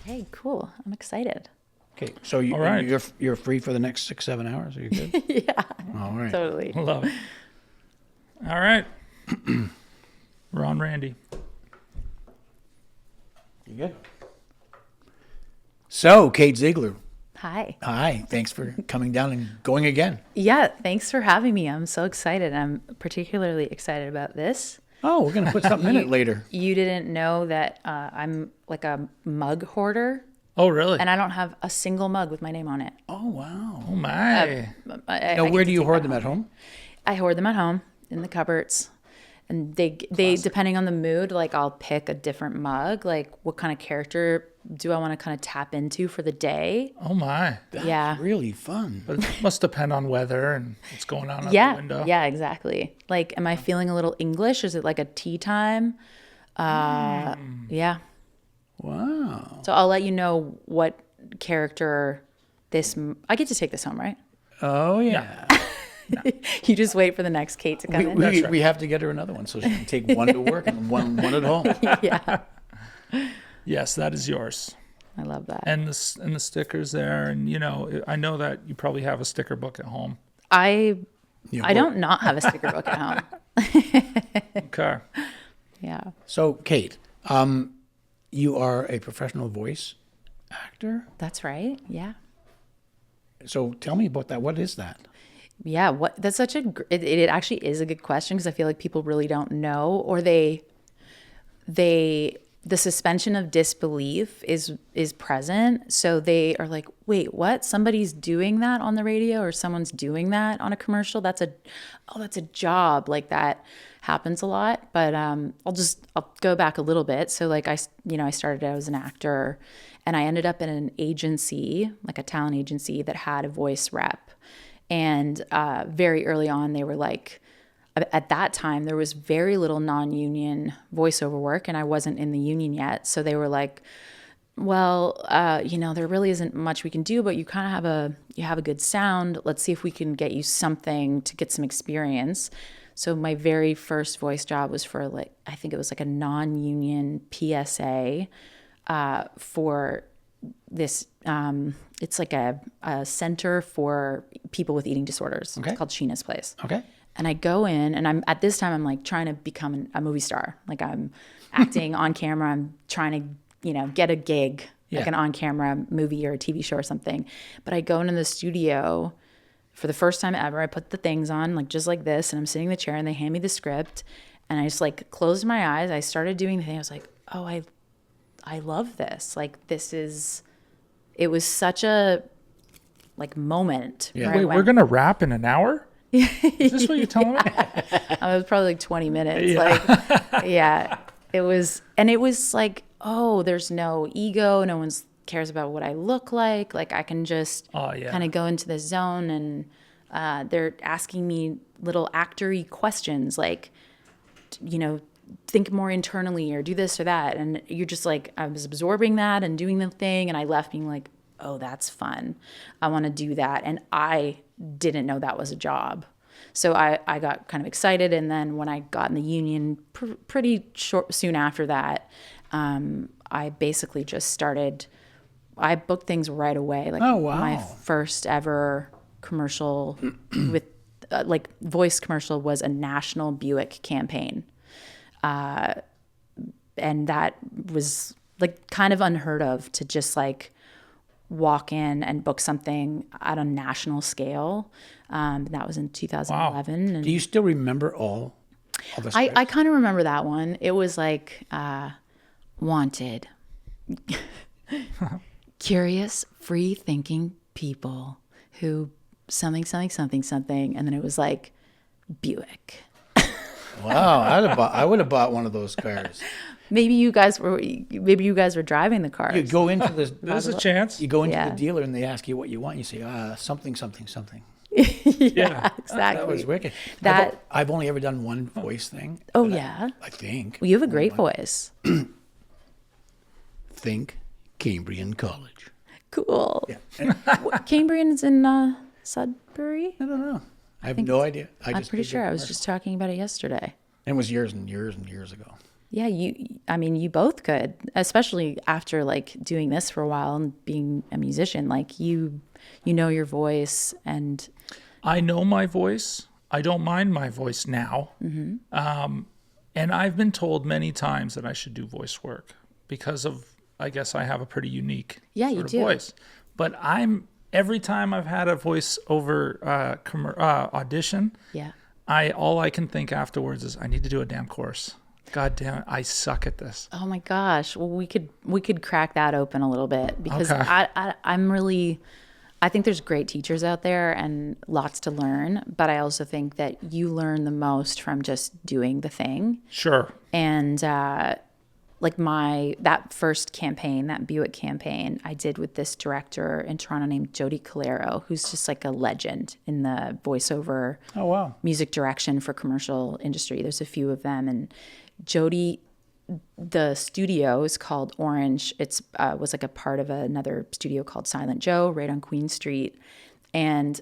Okay, cool. I'm excited. Okay, so All right. you're free for the next 6-7 hours. Are you good? Yeah, All right. totally. Love it. All right. Ron Randy. You good? So, Kate Ziegler. Hi. Hi. Thanks for coming down and going again. Yeah, thanks for having me. I'm so excited. I'm particularly excited about this. Oh, we're going to put something in it later. You didn't know that I'm like a mug hoarder, Oh, really? and I don't have a single mug with my name on it. Oh, wow. Oh, my. Now, where do you hoard them at home? I hoard them at home in the cupboards. And they depending on the mood, like I'll pick a different mug, like what kind of character do I want to kind of tap into for the day? Oh, my. That's really fun. But it must depend on weather and what's going on out Yeah, the window. yeah, exactly. Like, am I feeling a little English? Is it like a tea time? Yeah. Wow. So I'll let you know what character I get to take this home, right? Oh, yeah. You just wait for the next Kate to come in. We have to get her another one so she can take one to work and one at home. Yeah, Yes, that is yours. I love that. And the stickers there. And, you know, I know that you probably have a sticker book at home. I don't not have a sticker book at home. Okay. Yeah. So, Kate, you are a professional voice actor. That's right. Yeah. So tell me about that. What is that? Yeah, that's such it actually is a good question because I feel like people really don't know, or the suspension of disbelief is present. So they are like, wait, what? Somebody's doing that on the radio, or someone's doing that on a commercial? That's a job. Like, that happens a lot. But I'll go back a little bit. So like I started out as an actor, and I ended up in an agency, like a talent agency that had a voice rep. And very early on, they were like, at that time, there was very little non-union voiceover work, and I wasn't in the union yet. So they were like, well, there really isn't much we can do, but you kind of have a good sound. Let's see if we can get you something to get some experience. So my very first voice job was for I think it was like a non-union PSA for this, it's like a center for people with eating disorders. Okay. It's called Sheena's Place. Okay. And I go in, and at this time I'm like trying to become a movie star. Like, I'm acting on camera. I'm trying to, get a gig, like an on-camera movie or a TV show or something. But I go into the studio for the first time ever. I put the things on, like just like this, and I'm sitting in the chair, and they hand me the script, and I just like closed my eyes. I started doing the thing. I was like, oh, I love this. Like, it was such a moment. Yeah. Wait, we're going to wrap in an hour? Is this what you're telling me? It was probably like 20 minutes. Yeah. It was like, oh, there's no ego. No one cares about what I look like. Like, I can just kind of go into the zone, and they're asking me little actor-y questions, like, think more internally, or do this or that. And you're just like, I was absorbing that and doing the thing. And I left being like, oh, that's fun. I want to do that. And I didn't know that was a job. So I got kind of excited. And then when I got in the union pretty soon after that, I basically just I booked things right away. Like, oh, wow. My first ever commercial with voice commercial was a national Buick campaign. And that was like kind of unheard of, to just like walk in and book something at a national scale. That was in 2011. Wow. And Do you still remember all the scripts? I kind of remember that one. It was like, wanted, curious, free-thinking people who something, and then it was like Buick. Wow, I would have bought one of those cars. Maybe you guys were driving the cars. You go into this. There's a chance. You go into the dealer, and they ask you what you want. You say, something. Yeah, exactly. That was wicked. I've only ever done one voice thing. Oh, yeah? I think. Well, you have a great voice. Think Cambrian College. Cool. Yeah. Cambrian's in Sudbury? I don't know. I have no idea. I'm pretty sure. I was just talking about it yesterday. And it was years and years and years ago. Yeah, I mean, you both could, especially after like doing this for a while and being a musician, like you know your voice and I know my voice. I don't mind my voice now. And I've been told many times that I should do voice work because of, I guess I have a pretty unique Yeah, you sort of do. voice. But every time I've had a voiceover audition, yeah. all I can think afterwards is I need to do a damn course. God damn it, I suck at this. Oh my gosh. Well, we could crack that open a little bit because Okay. I think there's great teachers out there and lots to learn, but I also think that you learn the most from just doing the thing. Sure. And like that first campaign, that Buick campaign, I did with this director in Toronto named Jody Calero, who's just like a legend in the voiceover Oh, wow. music direction for commercial industry. There's a few of them, and Jody, the studio is called Orange. It's was like a part of another studio called Silent Joe right on Queen Street. And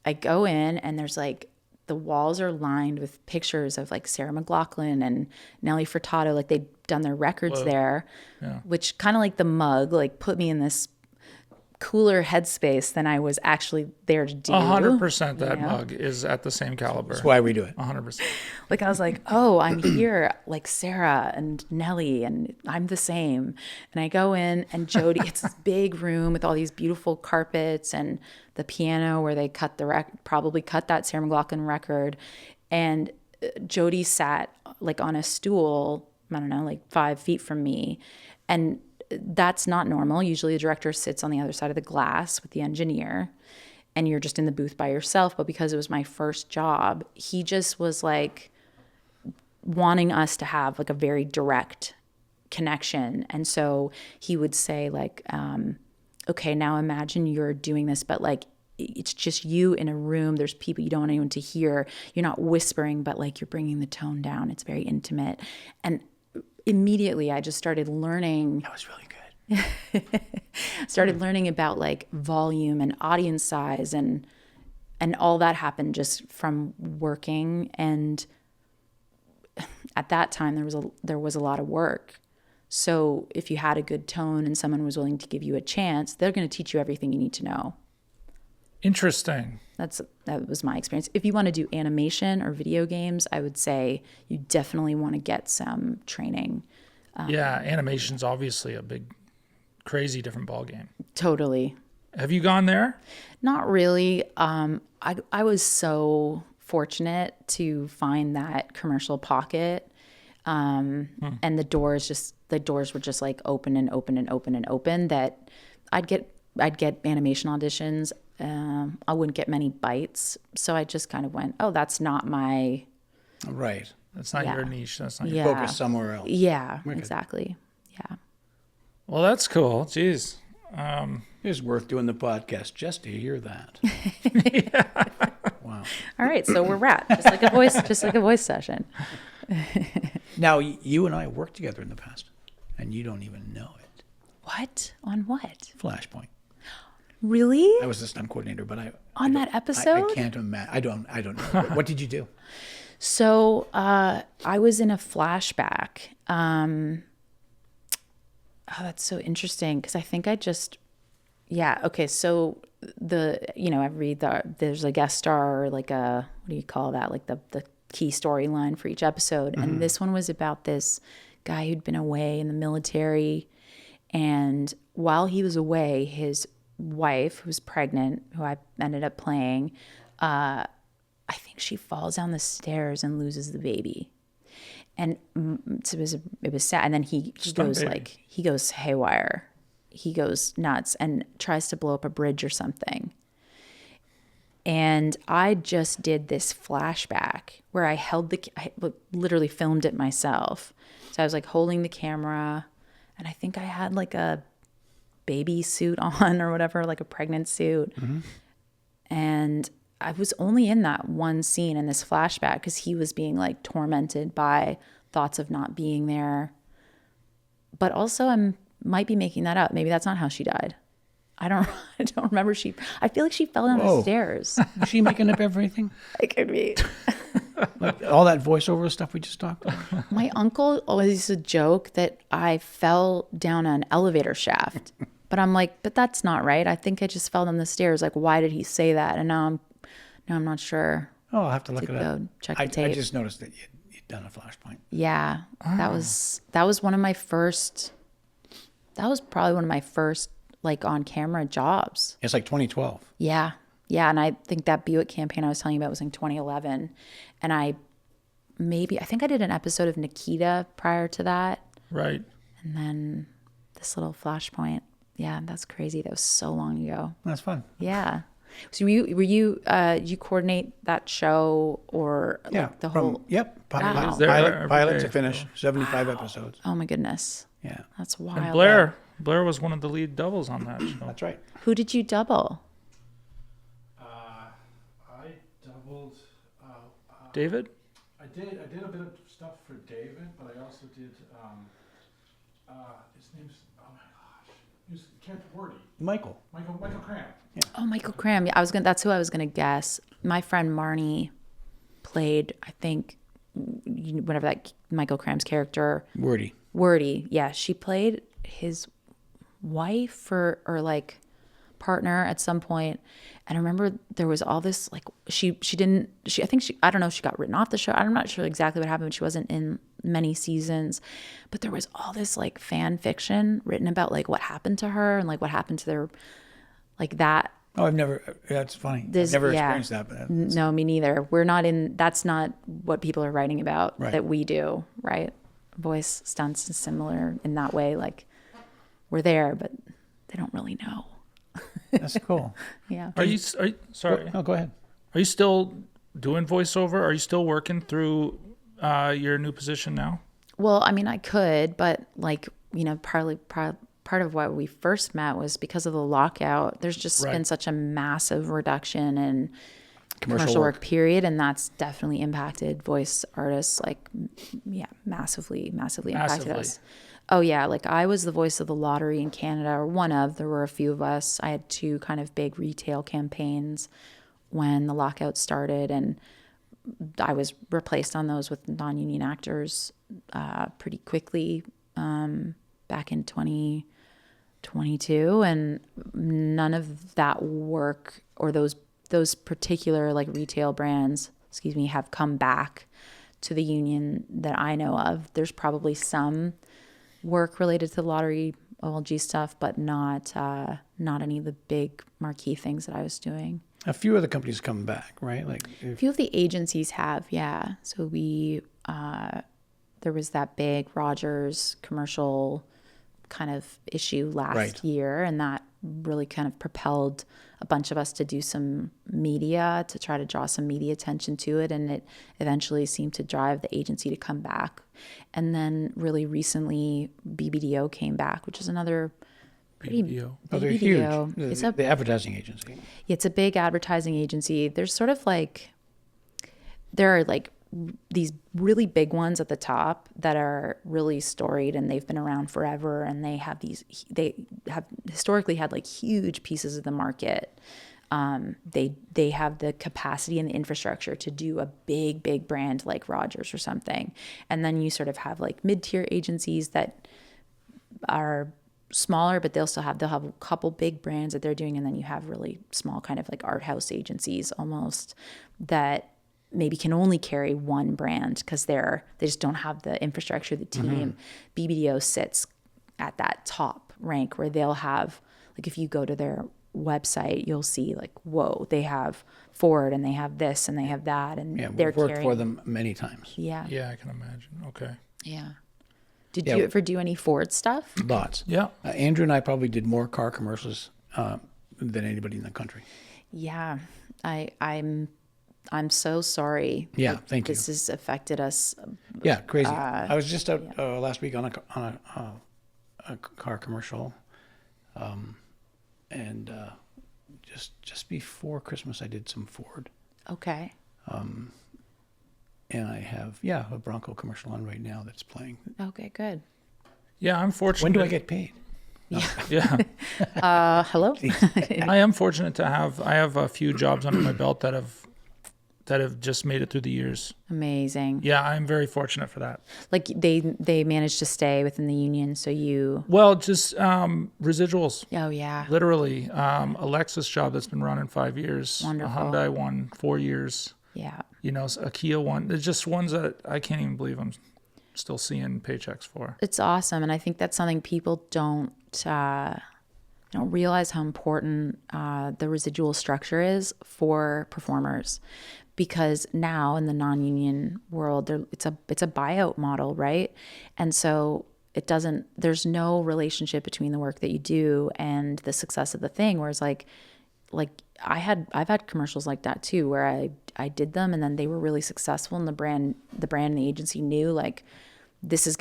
I go in and there's like the walls are lined with pictures of like Sarah McLachlan and Nelly Furtado. Like they'd done their records there, which kind of like the mug, like put me in this cooler headspace than I was actually there to do. 100% that Yeah. mug is at the same caliber. That's why we do it. 100%. Like I was like, oh, I'm here like Sarah and Nelly and I'm the same. And I go in and Jody, it's this big room with all these beautiful carpets and the piano where they probably cut that Sarah McLachlan record. And Jody sat like on a stool, I don't know, like 5 feet from me. And that's not normal. Usually the director sits on the other side of the glass with the engineer and you're just in the booth by yourself. But because it was my first job, he just was like wanting us to have like a very direct connection. And so he would say like, okay, now imagine you're doing this, but like it's just you in a room. There's people you don't want anyone to hear. You're not whispering, but like you're bringing the tone down. It's very intimate. And immediately I just started learning. That was really good. Started learning about like volume and audience size and all that happened just from working. And at that time there was a lot of work. So if you had a good tone and someone was willing to give you a chance, they're going to teach you everything you need to know. Interesting. That was my experience. If you want to do animation or video games, I would say you definitely want to get some training. Yeah, animation's obviously a big, crazy different ballgame. Totally. Have you gone there? Not really. I was so fortunate to find that commercial pocket. And the doors were just like open and open and open and open that I'd get animation auditions. I wouldn't get many bites. So I just kind of went, oh, that's not my Right. That's not your niche. That's not your... Yeah. Focus somewhere else. Yeah, Wicked. exactly. Yeah. Well, that's cool. Jeez. It's worth doing the podcast just to hear that. Wow. All right, so we're wrapped. Just like a voice session. Now, you and I worked together in the past, and you don't even know it. What? On what? Flashpoint. Really? I was the stunt coordinator, but On that episode? I can't imagine. I don't know. What did you do? So I was in a flashback. Oh, that's so interesting because I think yeah. Okay, so there's a guest star or like a, what do you call that? Like the key storyline for each episode. Mm-hmm. And this one was about this guy who'd been away in the military. And while he was away, his wife, who was pregnant, who I ended up playing, I think she falls down the stairs and loses the baby. And so it was sad. And then he goes haywire. He goes nuts and tries to blow up a bridge or something. And I just did this flashback where I literally filmed it myself. So I was like holding the camera, and I think I had like a baby suit on or whatever, like a pregnant suit. Mm-hmm. And I was only in that one scene in this flashback because he was being like tormented by thoughts of not being there. But also might be making that up. Maybe that's not how she died. I don't remember. I feel like she fell down the stairs. Is she making up everything? It could be. Like all that voiceover stuff we just talked about. My uncle always used to joke that I fell down an elevator shaft. But I'm like, but that's not right. I think I just fell down the stairs. Like, why did he say that? And now I'm not sure. Oh, I'll have to look it up. Go check the I tape. just noticed that you'd done a Flashpoint. Yeah, that was one of my first. That was probably one of my first like on camera jobs. It's like 2012. Yeah, and I think that Buick campaign I was telling you about was in 2011, and I think I did an episode of Nikita prior to that, Right. and then this little Flashpoint. Yeah, that's crazy. That was so long ago. That's fun. Yeah. So were you you coordinate that show or like Yeah. the whole? Yep. Wow. There Pilot every to day. finish. 75 episodes. Oh my goodness, Yeah. that's wild. And Blair was one of the lead doubles on that show. That's right. Who did you double? I doubled. David? I did a bit of stuff for David, but I also did. His name's oh my gosh, he was Captain Wordy. Michael. Michael Cram. Oh, Michael Cram. Yeah, that's who I was gonna guess. My friend Marnie played, I think, whatever that Michael Cram's character. Wordy. Yeah, she played his wife or like partner at some point. And I remember there was all this like I don't know if she got written off the show. I'm not sure exactly what happened. She wasn't in many seasons, but there was all this like fan fiction written about like what happened to her and like what happened to their like that. Oh, that's funny. I've never experienced that. But No, me neither. That's not what people are writing about Right. that we do, right? Voice stunts is similar in that way. Like we're there, but they don't really know. That's cool. Yeah. Are you sorry? No, go ahead. Are you still doing voiceover? Are you still working through your new position now? Well, I mean, I could, but like, part of why we first met was because of the lockout. There's just Right. been such a massive reduction in Commercial work work. period, and that's definitely impacted voice artists like massively impacted Massively. us. Oh yeah, like I was the voice of the lottery in Canada, or one of. There were a few of us. I had 2 kind of big retail campaigns when the lockout started, and I was replaced on those with non-union actors pretty quickly back in 2022, and none of that work or those particular like retail brands, have come back to the union that I know of. There's probably some work related to the lottery OLG stuff, but not any of the big marquee things that I was doing. A few of the companies come back, right? Like A few of the agencies have, yeah. So there was that big Rogers commercial kind of issue last Right. year, and that really kind of propelled a bunch of us to do some media to try to draw some media attention to it, and it eventually seemed to drive the agency to come back. And then really recently BBDO came back, which is another pretty BBDO. Oh, they're BBDO. huge. It's The advertising agency. it's a big advertising agency. There's sort of like, there are like these really big ones at the top that are really storied and they've been around forever, and they have historically had like huge pieces of the market. They have the capacity and the infrastructure to do a big brand like Rogers or something. And then you sort of have like mid-tier agencies that are smaller, but they'll have a couple big brands that they're doing. And then you have really small kind of like art house agencies almost that maybe can only carry one brand because they just don't have the infrastructure, the team. BBDO sits at that top rank where they'll have, like, if you go to their website, you'll see like, whoa, they have Ford and they have this and they have that, and Yeah, they're we've worked carrying for them many times. Yeah. Yeah, I can imagine. Okay. Yeah. Did Yeah. you ever do any Ford stuff? Lots. Yeah. Andrew and I probably did more car commercials than anybody in the country. Yeah. I'm so sorry. Yeah, that thank you. This has affected us. Yeah, crazy. I was just out last week on a car commercial, and just before Christmas, I did some Ford, Okay. and I have a Bronco commercial on right now that's playing. Okay, good. Yeah, I'm fortunate. When do I get paid? Yeah. Hello? I am fortunate to have a few jobs under my belt that have that have just made it through the years. Amazing. Yeah, I'm very fortunate for that. Like they managed to stay within the union, so you. Well, just residuals. Oh yeah. Literally, Alexa's job that's been running 5 years. Wonderful. A Hyundai one, 4 years. Yeah. You know, a Kia one. There's just ones that I can't even believe I'm still seeing paychecks for. It's awesome, and I think that's something people don't realize how important the residual structure is for performers, because now in the non-union world, it's a buyout model, right? And so there's no relationship between the work that you do and the success of the thing. Whereas like I've had commercials like that too, where I did them and then they were really successful, and the brand and the agency knew like this is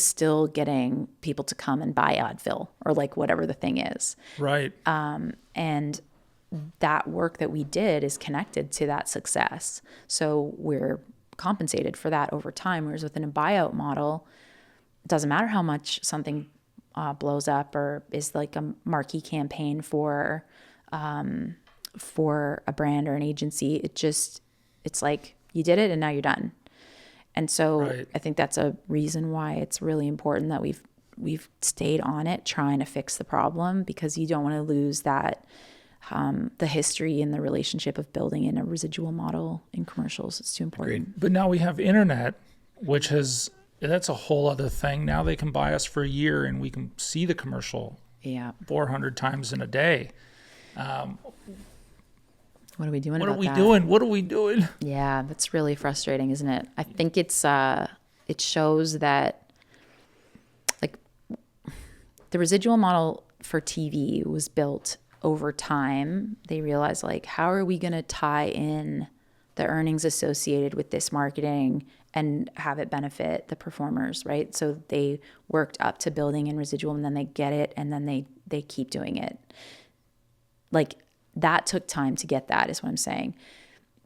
still getting people to come and buy Advil or like whatever the thing is. Right. And that work that we did is connected to that success. So we're compensated for that over time. Whereas within a buyout model, it doesn't matter how much something blows up or is like a marquee campaign for a brand or an agency. It's like you did it and now you're done. And so Right. I think that's a reason why it's really important that we've stayed on it, trying to fix the problem, because you don't want to lose that the history and the relationship of building in a residual model in commercials. It's too important. But now we have internet, which that's a whole other thing. Now they can buy us for a year and we can see the commercial Yeah. 400 times in a day. What are we doing What about are we that? doing? What are we doing? Yeah, that's really frustrating, isn't it? I think it shows that like the residual model for TV was built over time. They realized like, how are we going to tie in the earnings associated with this marketing and have it benefit the performers, right? So they worked up to building in residual, and then they get it, and then they keep doing it. Like that took time to get that, is what I'm saying.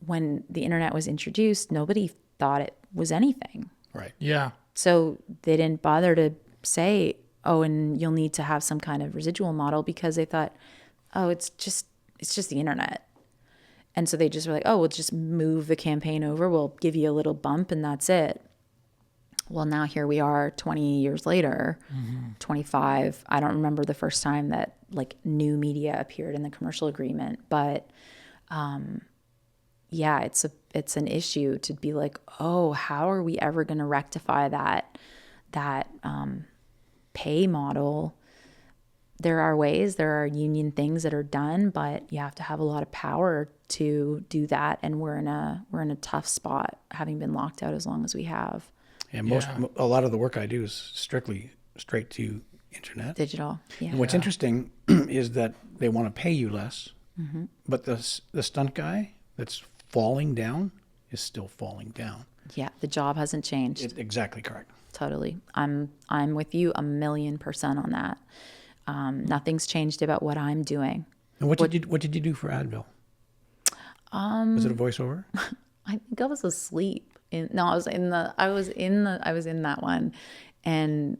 When the internet was introduced, nobody thought it was anything. Right. Yeah. So they didn't bother to say, oh, and you'll need to have some kind of residual model, because they thought, oh, it's just the internet. And so they just were like, oh, we'll just move the campaign over. We'll give you a little bump and that's it. Well, now here we are 20 years later, 25. I don't remember the first time that like new media appeared in the commercial agreement, but yeah, it's an issue to be like, oh, how are we ever going to rectify that pay model? There are ways, there are union things that are done, but you have to have a lot of power to do that, and we're in a tough spot, having been locked out as long as we have. And a lot of the work I do is strictly straight to internet. Digital, yeah. And what's interesting is that they want to pay you less, but the stunt guy that's falling down is still falling down. Yeah, the job hasn't changed. Exactly correct. Totally. I'm with you 1,000,000% on that. Nothing's changed about what I'm doing. And what did you do for Advil? Was it a voiceover? I think I was asleep. I was in that one, and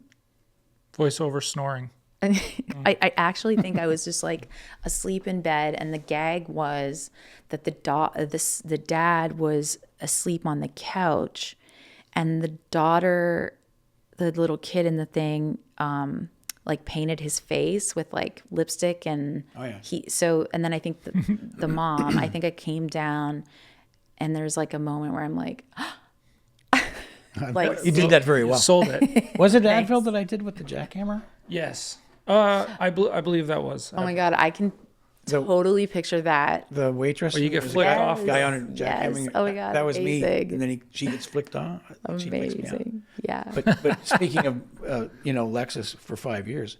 Voiceover snoring. I actually think I was just like asleep in bed, and the gag was that the dad was asleep on the couch, and the daughter, the little kid in the thing, like painted his face with like lipstick, and and then I think the mom, I think I came down, and there's like a moment where I'm like, like You did that very well. Sold it. Was it Advil that I did with the jackhammer? Yes. I believe that was. oh my God, I can totally picture that. The waitress. Or you get there's a flicked guy- off. Guy on a Yes. jackhammering. Oh my God, That was me. amazing. And then she gets flicked on. She freaks me out. Amazing. Yeah. But speaking of Lexus for 5 years,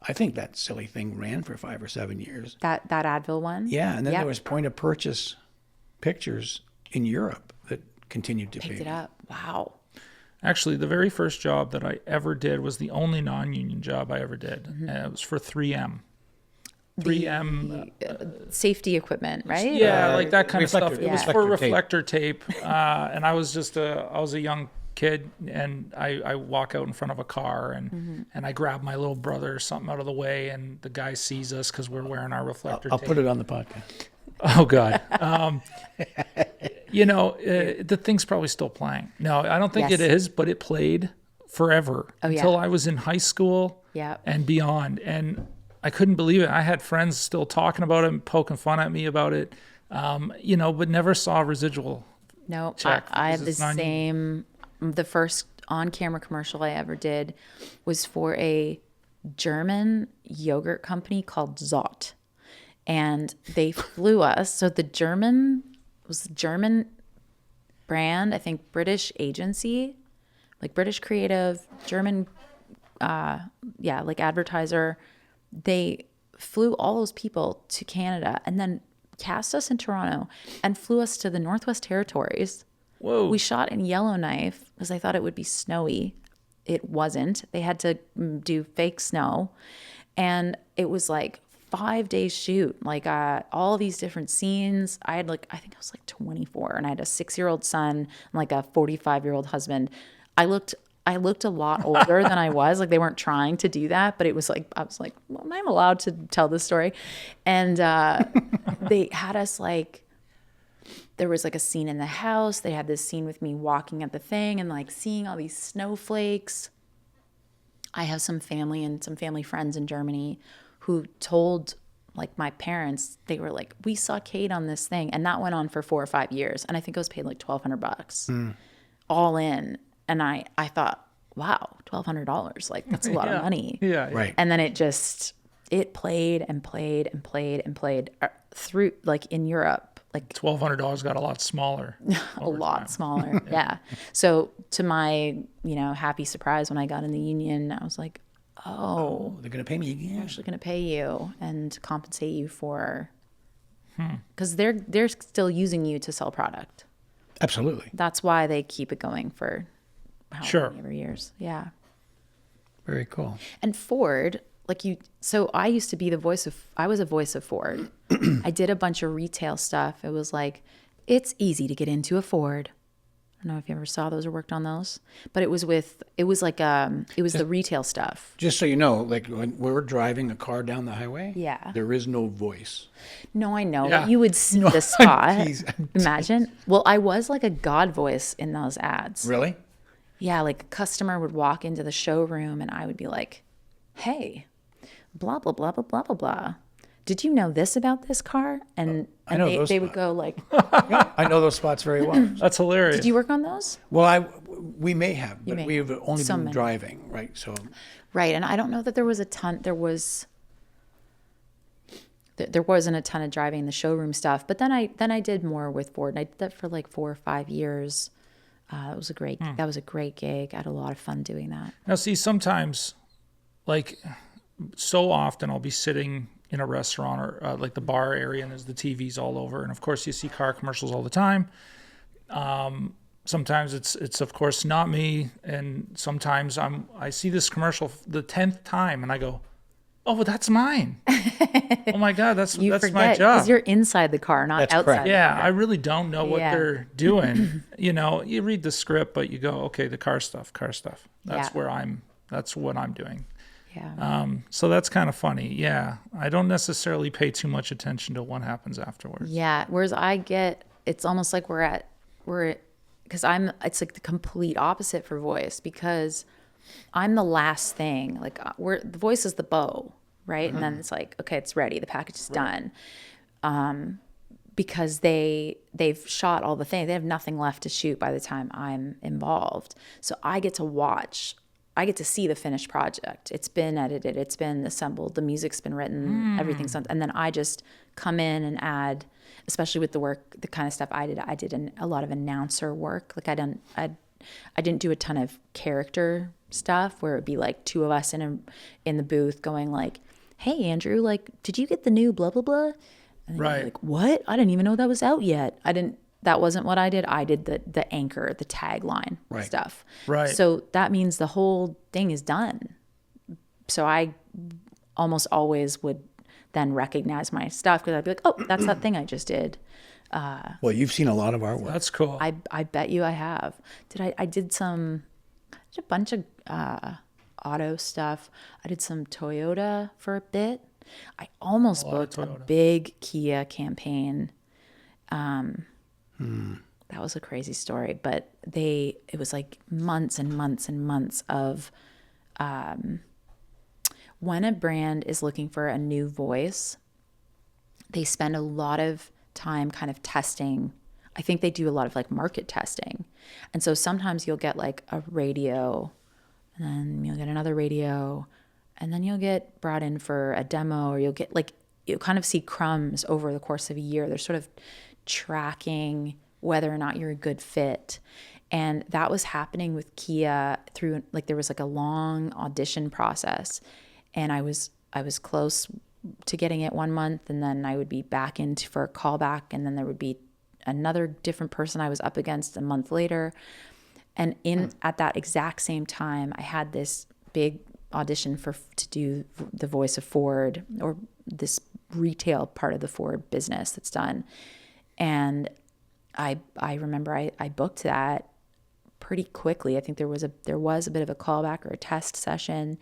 I think that silly thing ran for 5 or 7 years. that Advil one. Yeah, and then Yep. there was point of purchase pictures in Europe that continued to Picked be. it up. Wow. Actually, the very first job that I ever did was the only non-union job I ever did. And it was for 3M. 3M. Safety equipment, right? Yeah, like that kind reflector- of stuff. It was yeah. for reflector reflector tape. And I was a young kid, and I walk out in front of a car, and I grab my little brother or something out of the way, and the guy sees us because we're wearing our reflector I'll tape. put it on the podcast. Oh God. The thing's probably still playing. No, I don't think Yes. it is, but it played forever Oh, yeah. until I was in high school Yeah. and beyond. And I couldn't believe it. I had friends still talking about it and poking fun at me about it, but never saw a residual. No, Check, I because had the it's non-union. same. The first on-camera commercial I ever did was for a German yogurt company called Zott, and they flew us. So the German was the German brand, I think British agency, like British creative, German, like advertiser. They flew all those people to Canada and then cast us in Toronto and flew us to the Northwest Territories. Whoa. We shot in Yellowknife because I thought it would be snowy. It wasn't. They had to do fake snow. And it was like 5 days shoot, like all these different scenes. I think I was like 24 and I had a 6-year-old son and like a 45-year-old husband. I looked a lot older than I was. Like they weren't trying to do that, but it was like, I was like, well, I'm allowed to tell this story. And they had us like, there was like a scene in the house. They had this scene with me walking at the thing and like seeing all these snowflakes. I have some family and some family friends in Germany who told like my parents, they were like, we saw Kate on this thing. And that went on for 4 or 5 years. And I think I was paid like $1,200 all in. And I thought, wow, $1,200. Like that's a lot of money. Yeah. Right. And then it played and played and played and played through like in Europe, like $1,200 got a lot smaller. a lot smaller. Yeah. So to my, happy surprise when I got in the union, I was like, oh, They're going to pay me I'm again. actually going to pay you and compensate you for, because they're still using you to sell product. Absolutely. That's why they keep it going for Sure. many years. Yeah. Very cool. And Ford, so I used to be I was a voice of Ford. I did a bunch of retail stuff. It was like, it's easy to get into a Ford. I don't know if you ever saw those or worked on those, but it was the retail stuff. Just so you know, like when we're driving a car down the highway, Yeah. there is no voice. No, I know. Yeah. You would see the spot. Tease- Imagine. Well, I was like a God voice in those ads. Really? Yeah, like a customer would walk into the showroom and I would be like, hey, blah, blah, blah, blah, blah, blah, blah. Did you know this about this car? And know those they would spots. go like, I know those spots very well. That's hilarious. did you work on those? Well, we may have, but may we've only So been many. driving, right? So Right. And I don't know that there was a ton. There wasn't a ton of driving in the showroom stuff. But then I did more with Ford. And I did that for like 4 or 5 years. That was a great gig. I had a lot of fun doing that. Now, see, sometimes, like, so often I'll be sitting in a restaurant or like the bar area and there's the TVs all over. And of course, you see car commercials all the time. Sometimes it's of course not me. And sometimes I see this commercial the 10th time and I go, oh, but that's mine. Oh my God, that's You my forget job. because you're inside the car, not That's outside. correct. the Yeah, car. I really don't know what Yeah. they're doing. You read the script, but you go, okay, the car stuff. That's Yeah. that's what I'm doing. Yeah. So that's kind of funny. Yeah. I don't necessarily pay too much attention to what happens afterwards. Yeah. Whereas it's almost like because it's like the complete opposite for voice because I'm the last thing. Like the voice is the bow, right? And then it's like, okay, it's ready. The package is done. Because they've shot all the things. They have nothing left to shoot by the time I'm involved. So I get to see the finished project. It's been edited, it's been assembled, the music's been written, everything's done. And then I just come in and add, especially with the kind of stuff I did. I did a lot of announcer work. Like I didn't do a ton of character stuff where it'd be like 2 of us in the booth going like, hey, Andrew, like, did you get the new blah, blah, blah? And then you're Right. like, what? I didn't even know that was out yet. That wasn't what I did. I did the anchor, the tagline Right. stuff. Right. So that means the whole thing is done. So I almost always would then recognize my stuff because I'd be like, oh, that's that thing I just did. well, you've seen a lot of our work. That's cool. I bet you I have. I did a bunch of auto stuff. I did some Toyota for a bit. I almost A lot of booked a Toyota. big Kia campaign. That was a crazy story, but it was like months and months and months of when a brand is looking for a new voice, they spend a lot of time kind of testing. I think they do a lot of like market testing. And so sometimes you'll get like a radio, and then you'll get another radio, and then you'll get brought in for a demo, or you'll kind of see crumbs over the course of a year. They're sort of tracking whether or not you're a good fit. And that was happening with Kia through, like, there was like a long audition process, and I was close to getting it 1 month, and then I would be back in for a callback, and then there would be another different person I was up against a month later. And at that exact same time, I had this big audition to do the voice of Ford, or this retail part of the Ford business that's done. And I remember I booked that pretty quickly. I think there was a bit of a callback or a test session,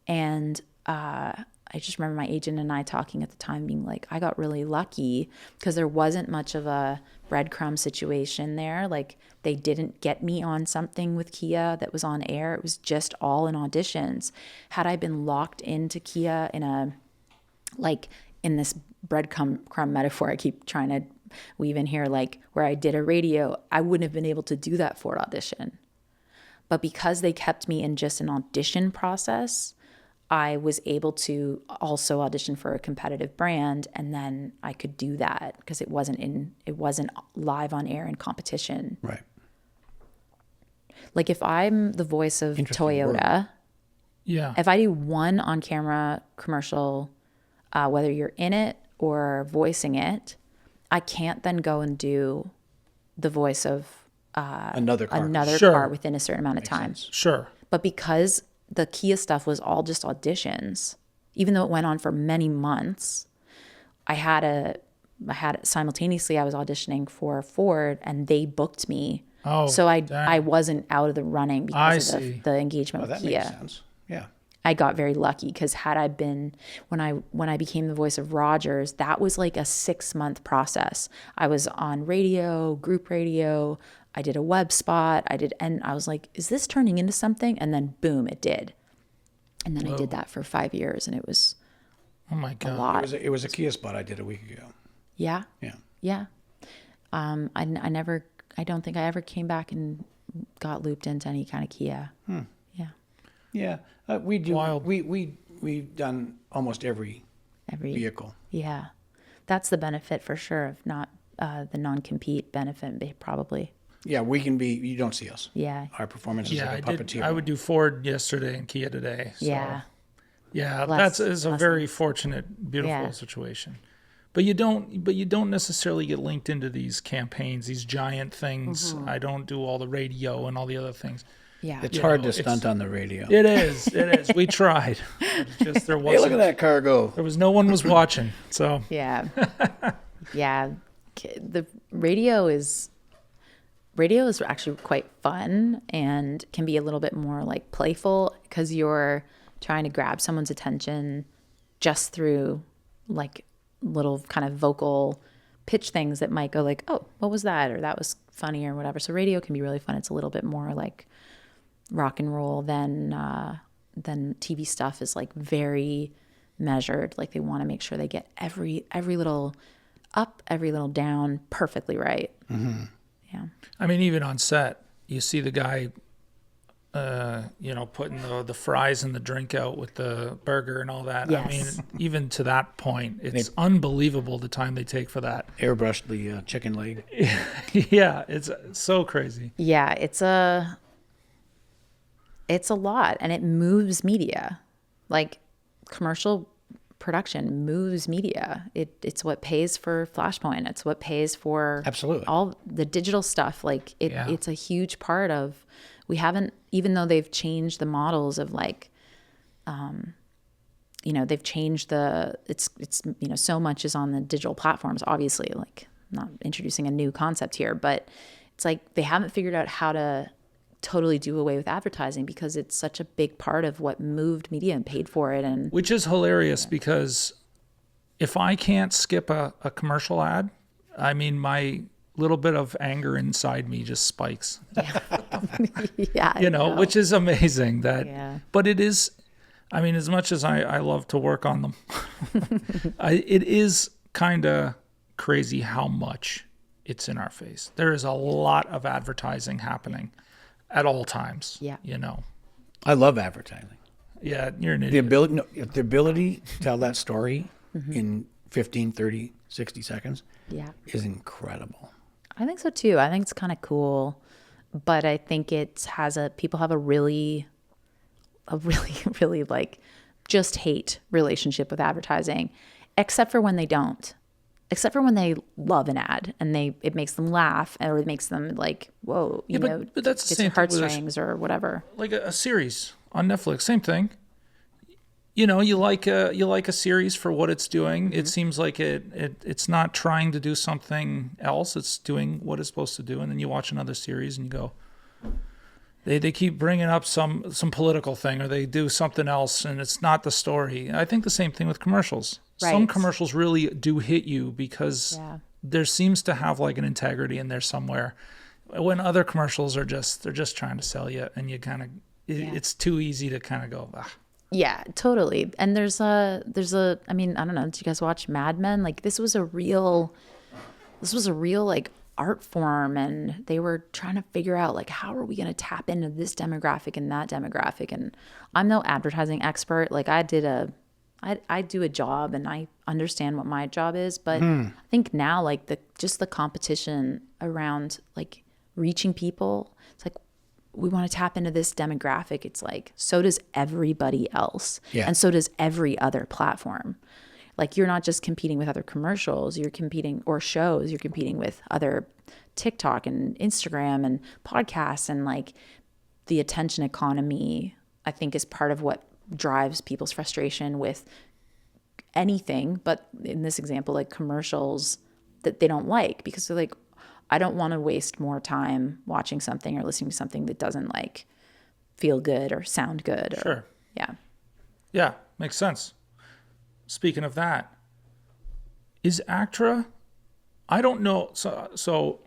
and I just remember my agent and I talking at the time, being like, I got really lucky because there wasn't much of a breadcrumb situation there. Like, they didn't get me on something with Kia that was on air. It was just all in auditions. Had I been locked into Kia in this breadcrumb metaphor I keep trying to weave in here, like where I did a radio, I wouldn't have been able to do that Ford audition. But because they kept me in just an audition process, I was able to also audition for a competitive brand, and then I could do that because it wasn't live on air in competition. Right. Like, if I'm the voice of Interesting Toyota, word. Yeah. if I do one on-camera commercial, whether you're in it or voicing it, I can't then go and do the voice of Another car. Sure. car within a certain amount of time. Sure. But because the Kia stuff was all just auditions, even though it went on for many months, I had simultaneously, I was auditioning for Ford, and they booked me. Oh, So I dang. wasn't out of the running I because of see. the engagement Oh, with that Kia. makes sense. Yeah. I got very lucky because had I been, when I became the voice of Rogers, that was like a 6-month process. I was on radio, group radio. I did a web spot. And I was like, is this turning into something? And then boom, it did. And then I did that for 5 years, and it was Oh my a God. lot. It was a Kia spot I did a week ago. Yeah. Yeah. Yeah. I don't think I ever came back and got looped into any kind of Kia. Yeah. Yeah. We do. Wild. We've done almost every vehicle. Yeah. That's the benefit for sure of not the non-compete benefit, probably. Yeah, we can be. You don't see us. Yeah. Our performance is Yeah, like a puppeteer. I would do Ford yesterday and Kia today. So, Yeah. Yeah, Less- that's a less very fortunate, beautiful Yeah. situation. But you don't necessarily get linked into these campaigns, these giant things. Mm-hmm. I don't do all the radio and all the other things. Yeah. It's You hard know, to stunt on the radio. It is. We tried. But it's just there Hey, wasn't. look at that car go. There was no one was watching. So Yeah. Yeah. The radio is actually quite fun and can be a little bit more like playful because you're trying to grab someone's attention just through like little kind of vocal pitch things that might go like, oh, what was that? Or that was funny or whatever. So radio can be really fun. It's a little bit more like rock and roll than TV stuff is like very measured. Like they want to make sure they get every little up, every little down perfectly right. Mm-hmm. Yeah. I mean, even on set, you see the guy, putting the fries and the drink out with the burger and all that. Yes. I mean, even to that point, it's unbelievable the time they take for that. Airbrushed the chicken leg. Yeah, it's so crazy. Yeah, it's a lot, and it moves media. Like commercial production moves media. It's what pays for Flashpoint. It's what pays for Absolutely. all the digital stuff. Like Yeah. it's a huge part of. We haven't, even though they've changed the models of like, they've changed it's so much is on the digital platforms. Obviously, like I'm not introducing a new concept here, but it's like they haven't figured out how to totally do away with advertising because it's such a big part of what moved media and paid for it. And Which is hilarious because if I can't skip a commercial ad, I mean, my little bit of anger inside me just spikes, Yeah. I know. which is amazing that, Yeah. but it is, I mean, as much as I love to work on them, it is kind of crazy how much it's in our face. There is a lot of advertising happening at all times. Yeah. I love advertising. Yeah, you're an The idiot. ability to tell that story in 15, 30, 60 seconds Yeah. is incredible. I think so too. I think it's kind of cool, but I think it has people have a really, really like just hate relationship with advertising, except for when they don't. Except for when they love an ad and it makes them laugh or it makes them like, whoa, you but- know, but that's the gets same your thing with this. heartstrings or whatever. Like a series on Netflix, same thing. You like a series for what it's doing. It seems like it's not trying to do something else. It's doing what it's supposed to do, and then you watch another series and you go, they keep bringing up some political thing or they do something else, and it's not the story. I think the same thing with commercials. Some Right. commercials really do hit you because Yeah. there seems to have like an integrity in there somewhere. When other commercials they're just trying to sell you, and you kind of it's too easy to kind of go. Ah. Yeah, totally. And there's a, I mean, I don't know. Did you guys watch Mad Men? Like this was a real like art form, and they were trying to figure out like, how are we going to tap into this demographic and that demographic? And I'm no advertising expert. Like I do a job and I understand what my job is, but I think now like the competition around like reaching people, it's like, we want to tap into this demographic. It's like, so does everybody else. Yeah. And so does every other platform. Like you're not just competing with other commercials, you're competing or shows, you're competing with other TikTok and Instagram and podcasts, and like the attention economy, I think, is part of what drives people's frustration with anything, but in this example, like commercials that they don't like, because they're like, I don't want to waste more time watching something or listening to something that doesn't like feel good or sound good. Or, Sure. Yeah. Yeah, makes sense. Speaking of that, is ACTRA? I don't know. So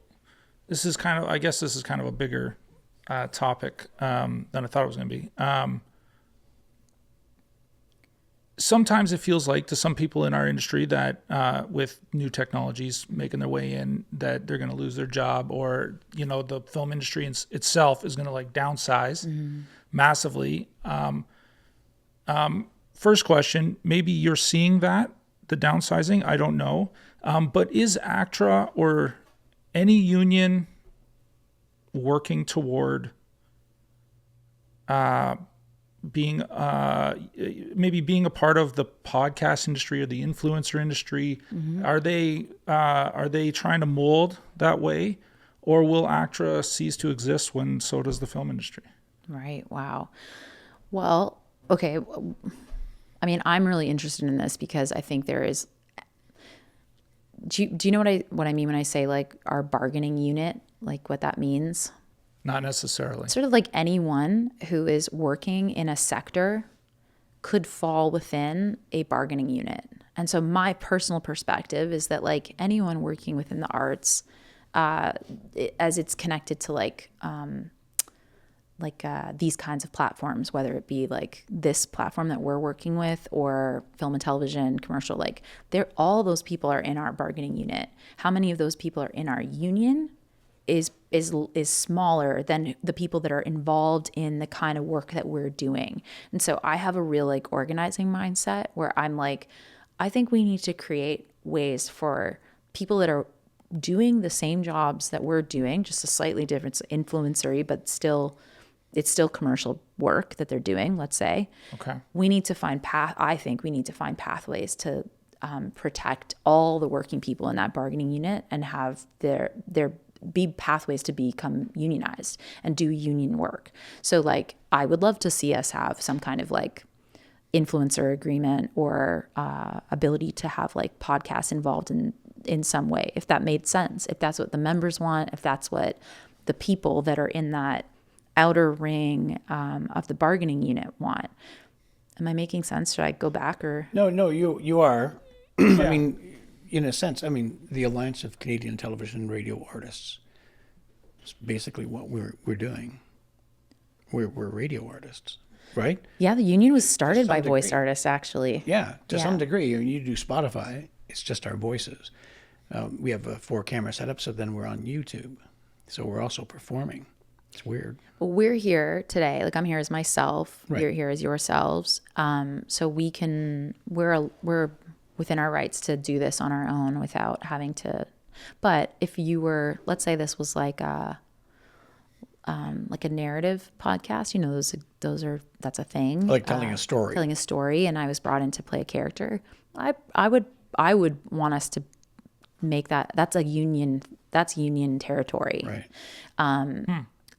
this is kind of, I guess this is kind of a bigger topic than I thought it was going to be. Sometimes it feels like to some people in our industry that with new technologies making their way in, that they're going to lose their job, or the film industry itself is going to like downsize massively. First question, maybe you're seeing that, the downsizing, I don't know. But is ACTRA or any union working toward being maybe being a part of the podcast industry or the influencer industry? Are they trying to mold that way, or will ACTRA cease to exist when so does the film industry? Right. Wow. Well, okay. I mean, I'm really interested in this because I think there is. Do you know what I mean when I say like our bargaining unit, like what that means? Not necessarily. Sort of like anyone who is working in a sector could fall within a bargaining unit. And so my personal perspective is that like anyone working within the arts, as it's connected to these kinds of platforms, whether it be like this platform that we're working with or film and television, commercial, like all those people are in our bargaining unit. How many of those people are in our union is smaller than the people that are involved in the kind of work that we're doing. And so I have a real like organizing mindset where I'm like, I think we need to create ways for people that are doing the same jobs that we're doing, just a slightly different influencery, but it's still commercial work that they're doing, let's say. Okay. We need to find pathways to protect all the working people in that bargaining unit and have there be pathways to become unionized and do union work. So like, I would love to see us have some kind of like influencer agreement or ability to have like podcasts involved in some way, if that made sense, if that's what the members want, if that's what the people that are in that outer ring of the bargaining unit want. Am I making sense? Should I go back or? No, you are. I mean, in a sense, I mean, the Alliance of Canadian Television and Radio Artists is basically what we're doing. We're radio artists, right? Yeah, the union was started some by voice degree. artists, actually. Yeah, to Yeah. some degree. You do Spotify, it's just our voices. We have a 4-camera setup, so then we're on YouTube. So we're also performing. It's weird. Well, we're here today. Like, I'm here as myself. Right. You're here as yourselves. So we're within our rights to do this on our own without having to. But if you were, let's say this was like a narrative podcast, you know, that's a thing. Like telling a story. Telling a story, and I was brought in to play a character. I would want us to make that. That's union territory. Right.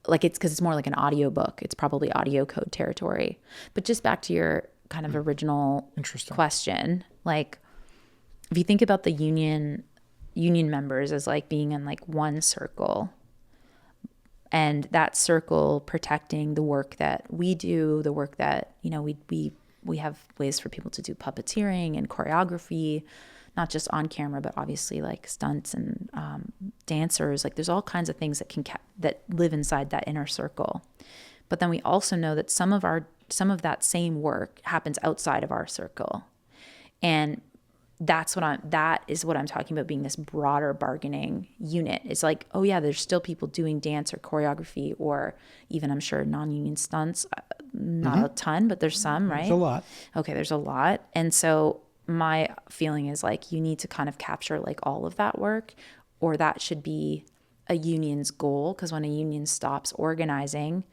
Like, it's because it's more like an audio book. It's probably audio code territory. But just back to your kind of original question, like, if you think about the union members as like being in like one circle, and that circle protecting the work that we do, the work that, you know, we have ways for people to do puppeteering and choreography, not just on camera, but obviously like stunts and dancers. Like, there's all kinds of things that live inside that inner circle. But then we also know that some of that same work happens outside of our circle, and that is what I'm talking about, being this broader bargaining unit. It's like, oh yeah, there's still people doing dance or choreography, or even, I'm sure, non-union stunts. Not a ton, but there's some, right? There's a lot. Okay, there's a lot. And so my feeling is like, you need to kind of capture like all of that work, or that should be a union's goal. Because when a union stops organizing,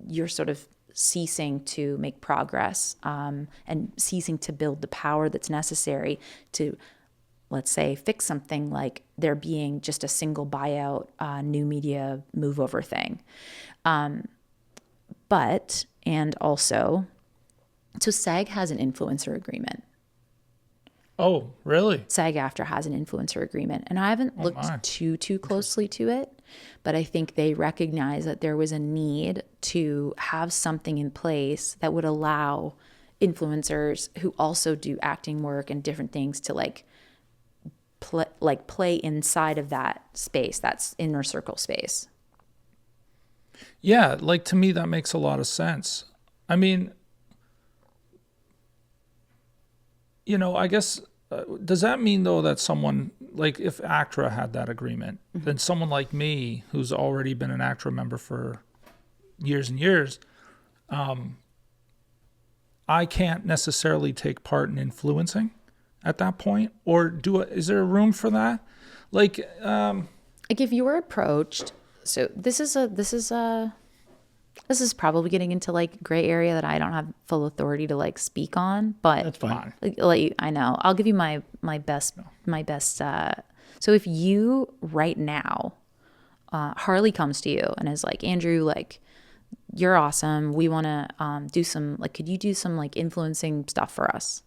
you're sort of ceasing to make progress, and ceasing to build the power that's necessary to, let's say, fix something like there being just a single buyout, new media move over thing. And also, so SAG has an influencer agreement. Oh, really? SAG-AFTRA has an influencer agreement, and I haven't looked too closely to it, but I think they recognize that there was a need to have something in place that would allow influencers who also do acting work and different things to play inside of that space, that's inner circle space. Yeah, like, to me that makes a lot of sense. I mean, you know, I guess, does that mean, though, that someone, like, if ACTRA had that agreement, then someone like me, who's already been an ACTRA member for years and years, I can't necessarily take part in influencing at that point? Or is there room for that? Like if you were approached, so this is probably getting into like gray area that I don't have full authority to like speak on, but That's fine. Like, I know, I'll give you my best. So if you right now, Harley comes to you and is like, Andrew, like, you're awesome. We want to do some, like, could you do some like influencing stuff for us?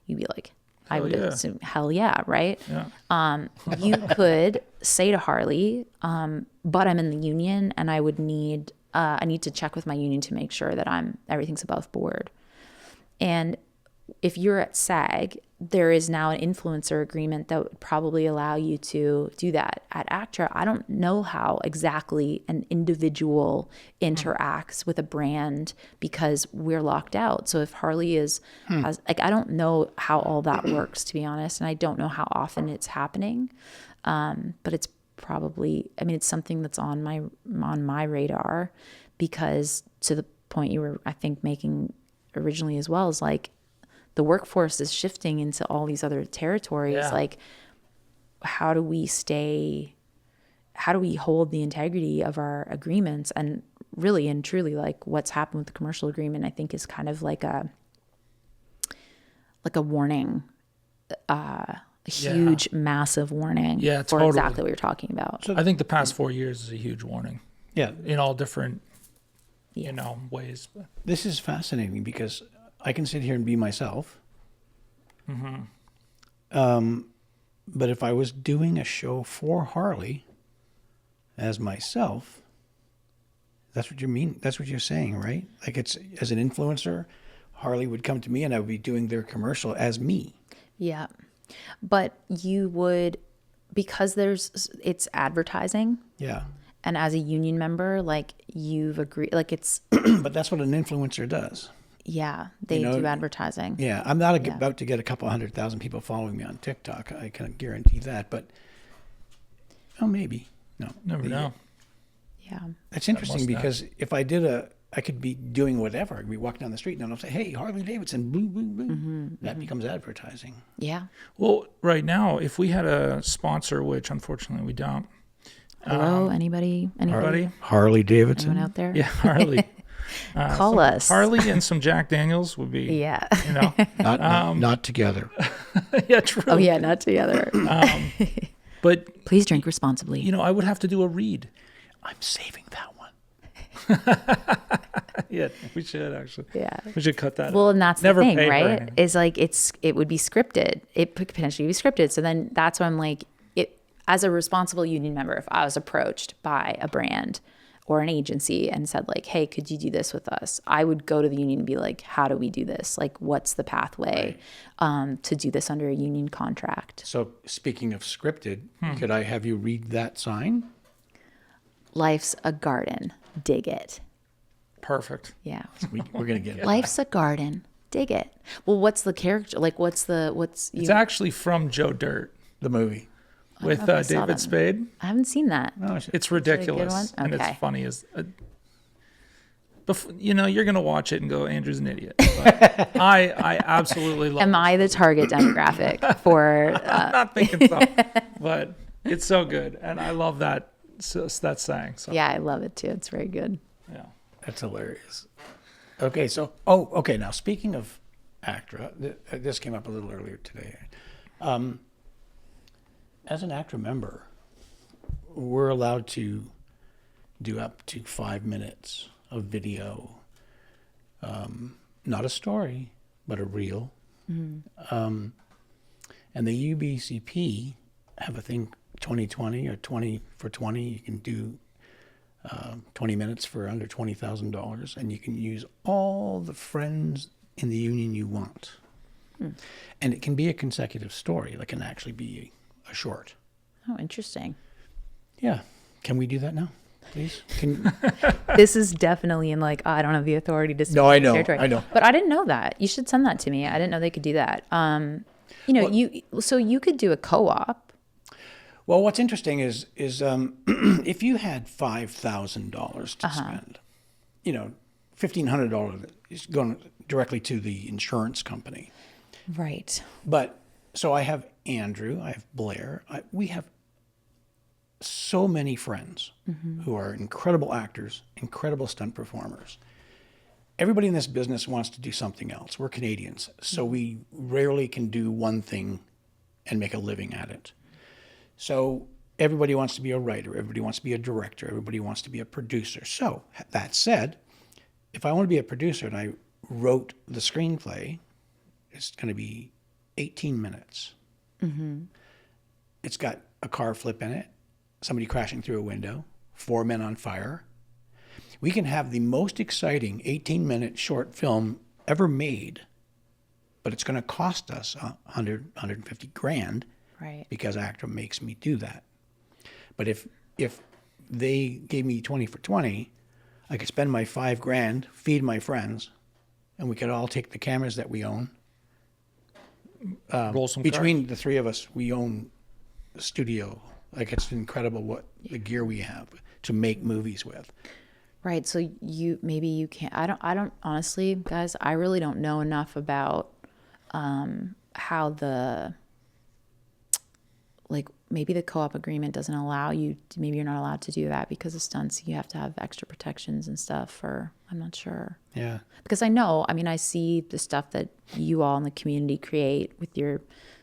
You'd be like, I would assume, hell yeah, right? Yeah. You could say to Harley, but I'm in the union and I need to check with my union to make sure that everything's above board. And if you're at SAG, there is now an influencer agreement that would probably allow you to do that. At ACTRA, I don't know how exactly an individual interacts with a brand because we're locked out. So if Harley I don't know how all that works, to be honest, and I don't know how often it's happening. But it's probably, I mean, it's something that's on my radar, because to the point you were, I think, making originally as well, is like, the workforce is shifting into all these other territories. Yeah. Like, how do we hold the integrity of our agreements? And really and truly, like, what's happened with the commercial agreement, I think, is kind of like a warning, a huge, massive warning Yeah, for totally. exactly what you're talking about. I think the past 4 years is a huge warning Yeah. in all different, ways. But This is fascinating because I can sit here and be myself. But if I was doing a show for Harley as myself, that's what you mean. That's what you're saying, right? Like, it's as an influencer, Harley would come to me and I would be doing their commercial as me. Yeah. But you would, because it's advertising, Yeah. and as a union member, like you've agreed, like it's, But that's what an influencer does. yeah, they You know, do advertising. Yeah, I'm not about to get a couple 100,000 people following me on TikTok. I can guarantee that. But maybe no. Never know. Yeah. That's interesting must because if I did I could be doing whatever. I could be walking down the street and I'll say, "Hey, Harley Davidson," boo, boo, boo. That becomes advertising. Yeah. Well, right now, if we had a sponsor, which unfortunately we don't. Hello, anybody? Anybody? Harley Davidson. Anyone out there? Yeah, Harley. Call us. Harley and some Jack Daniels would be. Yeah. You know. Not together. Yeah, true. Oh yeah, not together. But Please drink responsibly. you know, I would have to do a read. I'm saving that one. Yeah, we should actually. Yeah. We should cut that. Well, out. and that's Never the thing, pay for right? anything. Is like it would be scripted. It could potentially be scripted. So then that's why I'm like, as a responsible union member, if I was approached by a brand or an agency and said like, "Hey, could you do this with us?" I would go to the union and be like, "How do we do this? Like, what's the pathway to do this under a union contract?" So speaking of scripted, could I have you read that sign? Life's a garden. Dig it. Perfect. Yeah. We're gonna get it. Life's a garden. Dig it. Well, what's the character? Like, what's It's actually from Joe Dirt The movie. with know if I saw David that. Spade. I haven't seen that. Oh, It's one? ridiculous and Okay. it's funny as. You know, you're gonna watch it and go, "Andrew's an idiot." But I absolutely love. Am I the target demographic for? I'm not thinking so, but it's so good, and I love that saying. So Yeah, I love it too. It's very good. yeah. That's hilarious. Okay, so okay. Now speaking of ACTRA, this came up a little earlier today. As an ACTRA member, we're allowed to do up to 5 minutes of video, not a story, but a reel. And the UBCP have a thing 2020 or 20 for 20. You can do 20 minutes for under $20,000, and you can use all the friends in the union you want. And it can be a consecutive story. It can actually be a short. Oh, interesting. Yeah. Can we do that now, please? Can This is definitely in like, I don't have the authority to speak No, I to know, territory. I know. But I didn't know that. You should send that to me. I didn't know they could do that. You know, so you could do a co-op. Well, what's interesting is if you had $5,000 to spend, you know, $1,500 is going directly to the insurance company. Right. But so I have Andrew, I have Blair, we have so many friends who are incredible actors, incredible stunt performers. Everybody in this business wants to do something else. We're Canadians, so we rarely can do one thing and make a living at it. So everybody wants to be a writer, everybody wants to be a director, everybody wants to be a producer. So that said, if I want to be a producer and I wrote the screenplay, it's going to be 18 minutes. It's got a car flip in it, somebody crashing through a window, 4 men on fire. We can have the most exciting 18-minute short film ever made, but it's going to cost us $150,000 Right. because ACTRA makes me do that. But if they gave me 20 for 20, I could spend my $5,000, feed my friends, and we could all take the cameras that we own. Roll some Between the three of us, we own a studio. Like, it's incredible what the gear we have to make movies with. Right. So maybe you can't. I don't honestly, guys. I really don't know enough about how maybe the co-op agreement doesn't allow you. Maybe you're not allowed to do that because of stunts. You have to have extra protections and stuff. Or I'm not sure. Yeah. Because I know. I mean, I see the stuff that you all in the community create with your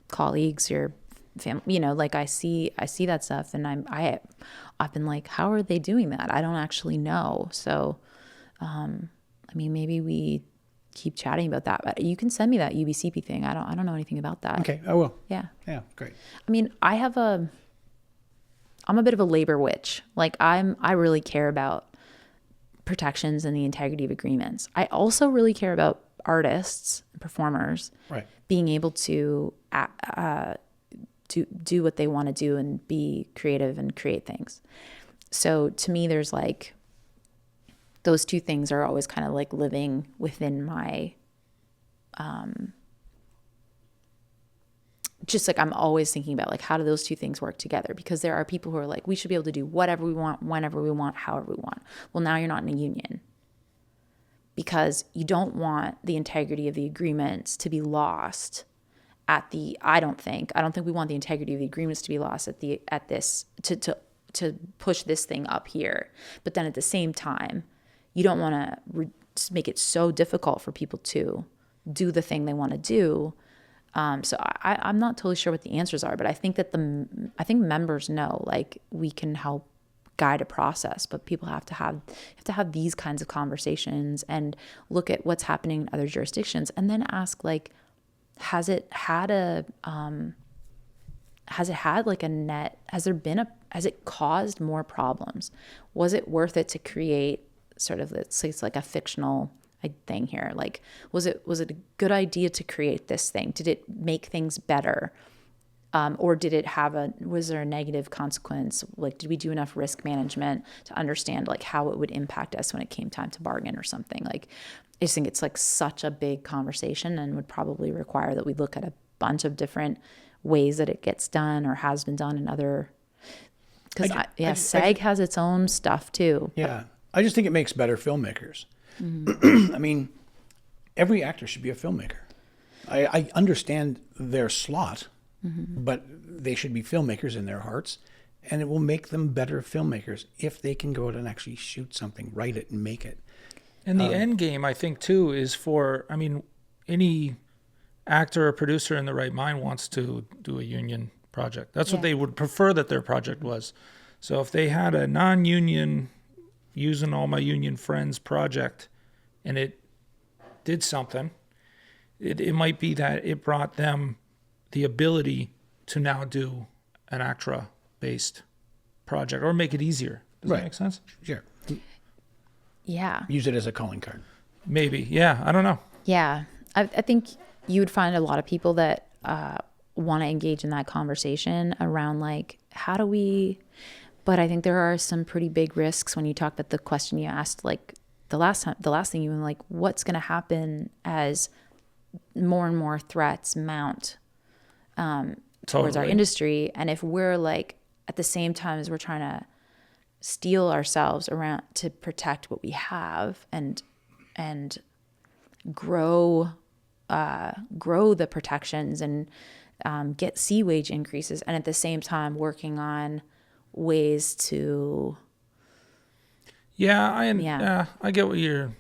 colleagues, your family. You know, like I see that stuff, and I've been like, how are they doing that? I don't actually know. So, I mean, maybe we keep chatting about that. But you can send me that UBCP thing. I don't know anything about that. Okay, I will. Yeah. Yeah, great. I mean, I'm a bit of a labor witch. Like I really care about protections and the integrity of agreements. I also really care about artists, performers, Right. being able to do what they want to do and be creative and create things. So to me, there's like those two things are always kind of like living within my just like I'm always thinking about like how do those two things work together, because there are people who are like, we should be able to do whatever we want, whenever we want, however we want. Well, now you're not in a union, because you don't want the integrity of the agreements to be lost at the I don't think we want the integrity of the agreements to be lost at this to push this thing up here. But then at the same time, you don't want to make it so difficult for people to do the thing they want to do. So I'm not totally sure what the answers are, but I think that members know, like, we can help guide a process, but people have to have these kinds of conversations and look at what's happening in other jurisdictions, and then ask, like, has it caused more problems? Was it worth it to create sort of, let's say it's like a fictional thing here? Like, was it a good idea to create this thing? Did it make things better? Or was there a negative consequence? Like, did we do enough risk management to understand like how it would impact us when it came time to bargain or something? Like, I just think it's like such a big conversation and would probably require that we look at a bunch of different ways that it gets done or has been done in other, because SAG has its own stuff too. Yeah. I just think it makes better filmmakers. Mm-hmm. I mean, every actor should be a filmmaker. I understand their slot, mm-hmm. but they should be filmmakers in their hearts, and it will make them better filmmakers if they can go out and actually shoot something, write it, and make it. And the end game, I think, too, is any actor or producer in the right mind wants to do a union project. That's what they would prefer that their project was. So if they had a non-union, using all my union friends project, and it did something, it might be that it brought them the ability to now do an ACTRA-based project or make it easier. Does that make sense? Sure. Yeah. Use it as a calling card. Maybe. Yeah. I don't know. Yeah. I think you would find a lot of people that want to engage in that conversation around like, but I think there are some pretty big risks when you talk about the question you asked, like the last thing you were like, what's going to happen as more and more threats mount towards our industry? And if we're like, at the same time as we're trying to steel ourselves around to protect what we have and grow the protections and see wage increases, and at the same time working on ways to I get what you're.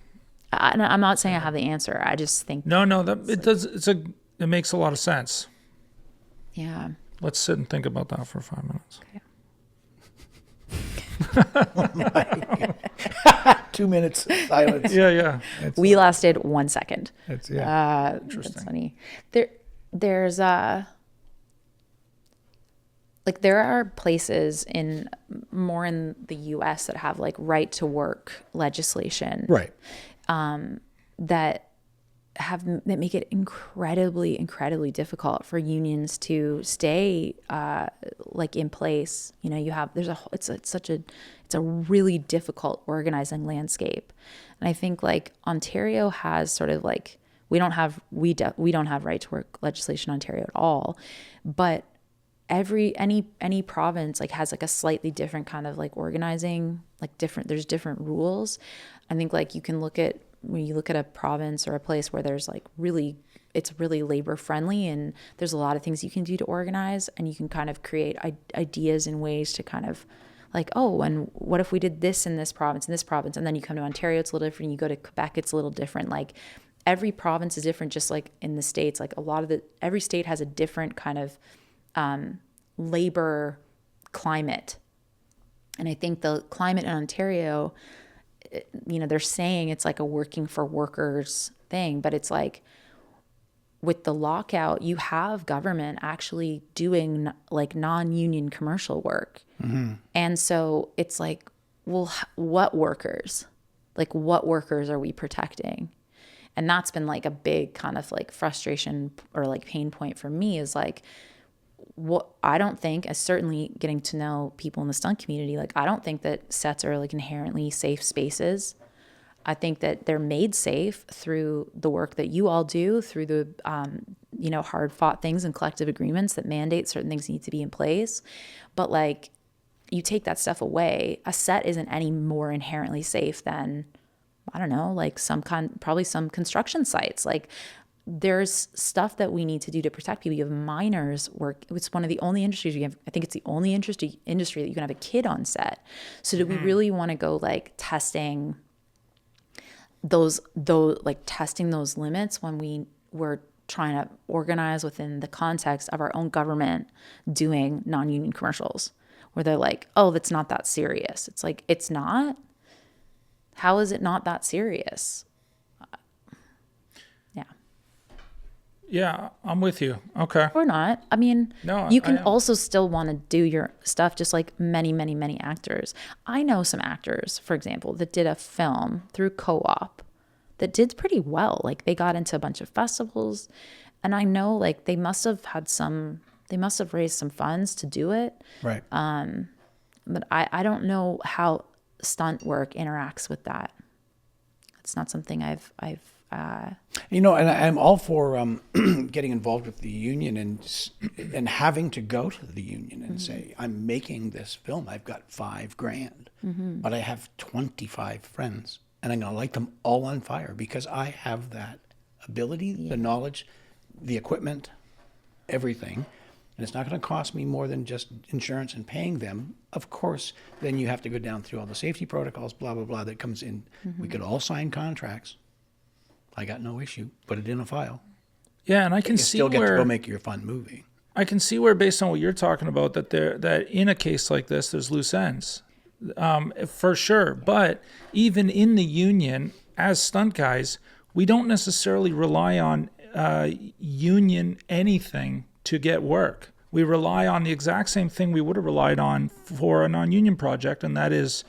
I'm not saying I have the answer. I just think it makes a lot of sense. Yeah. Let's sit and think about that for 5 minutes. Okay. 2 minutes silence. Yeah. We lasted 1 second. Interesting. That's funny. There's there are places more in the U.S. that have like right to work legislation, Right. that make it incredibly difficult for unions to stay in place. You know, it's a really difficult organizing landscape, and I think like Ontario has sort of like we don't have right to work legislation in Ontario at all, but any province like has like a slightly different kind of like organizing, there's different rules. I think like when you look at a province or a place where there's like it's really labor friendly and there's a lot of things you can do to organize, and you can kind of create ideas and ways to kind of like, oh, and what if we did this in this province, and then you come to Ontario, it's a little different. You go to Quebec, it's a little different. Like every province is different, just like in the States, like every state has a different kind of labor climate. And I think the climate in Ontario, you know, they're saying it's like a working for workers thing, but it's like with the lockout, you have government actually doing like non-union commercial work. Mm-hmm. And so it's like, well, what workers? Like what workers are we protecting? And that's been like a big kind of like frustration or like pain point for me, is like, what I don't think, as certainly getting to know people in the stunt community, like I don't think that sets are like inherently safe spaces. I think that they're made safe through the work that you all do, through the hard fought things and collective agreements that mandate certain things need to be in place. But like, you take that stuff away, a set isn't any more inherently safe than, I don't know, like probably some construction sites. Like, there's stuff that we need to do to protect people. You have minors work. It's one of the only industries you have. I think it's the only industry that you can have a kid on set. So do we really want to go like testing those limits when we're trying to organize within the context of our own government doing non-union commercials, where they're like, oh, that's not that serious. It's like, it's not. How is it not that serious? Yeah. Yeah, I'm with you. Okay. Or not. I mean, No, you I can am. also still want to do your stuff just like many, many, many actors. I know some actors, for example, that did a film through co-op that did pretty well. Like, they got into a bunch of festivals, and I know like they must have raised some funds to do it. Right. But I don't know how stunt work interacts with that. It's not something I've And I'm all for getting involved with the union and having to go to the union and say, I'm making this film. I've got $5,000, but I have 25 friends, and I'm going to light them all on fire because I have that ability, the knowledge, the equipment, everything. And it's not going to cost me more than just insurance and paying them. Of course, then you have to go down through all the safety protocols, blah, blah, blah, that comes in. We could all sign contracts. I got no issue. Put it in a file. Yeah, and I can You see still get to where go make your fun movie. I can see where, based on what you're talking about, that in a case like this, there's loose ends, for sure. But even in the union, as stunt guys, we don't necessarily rely on union anything to get work. We rely on the exact same thing we would have relied on for a non-union project, and that is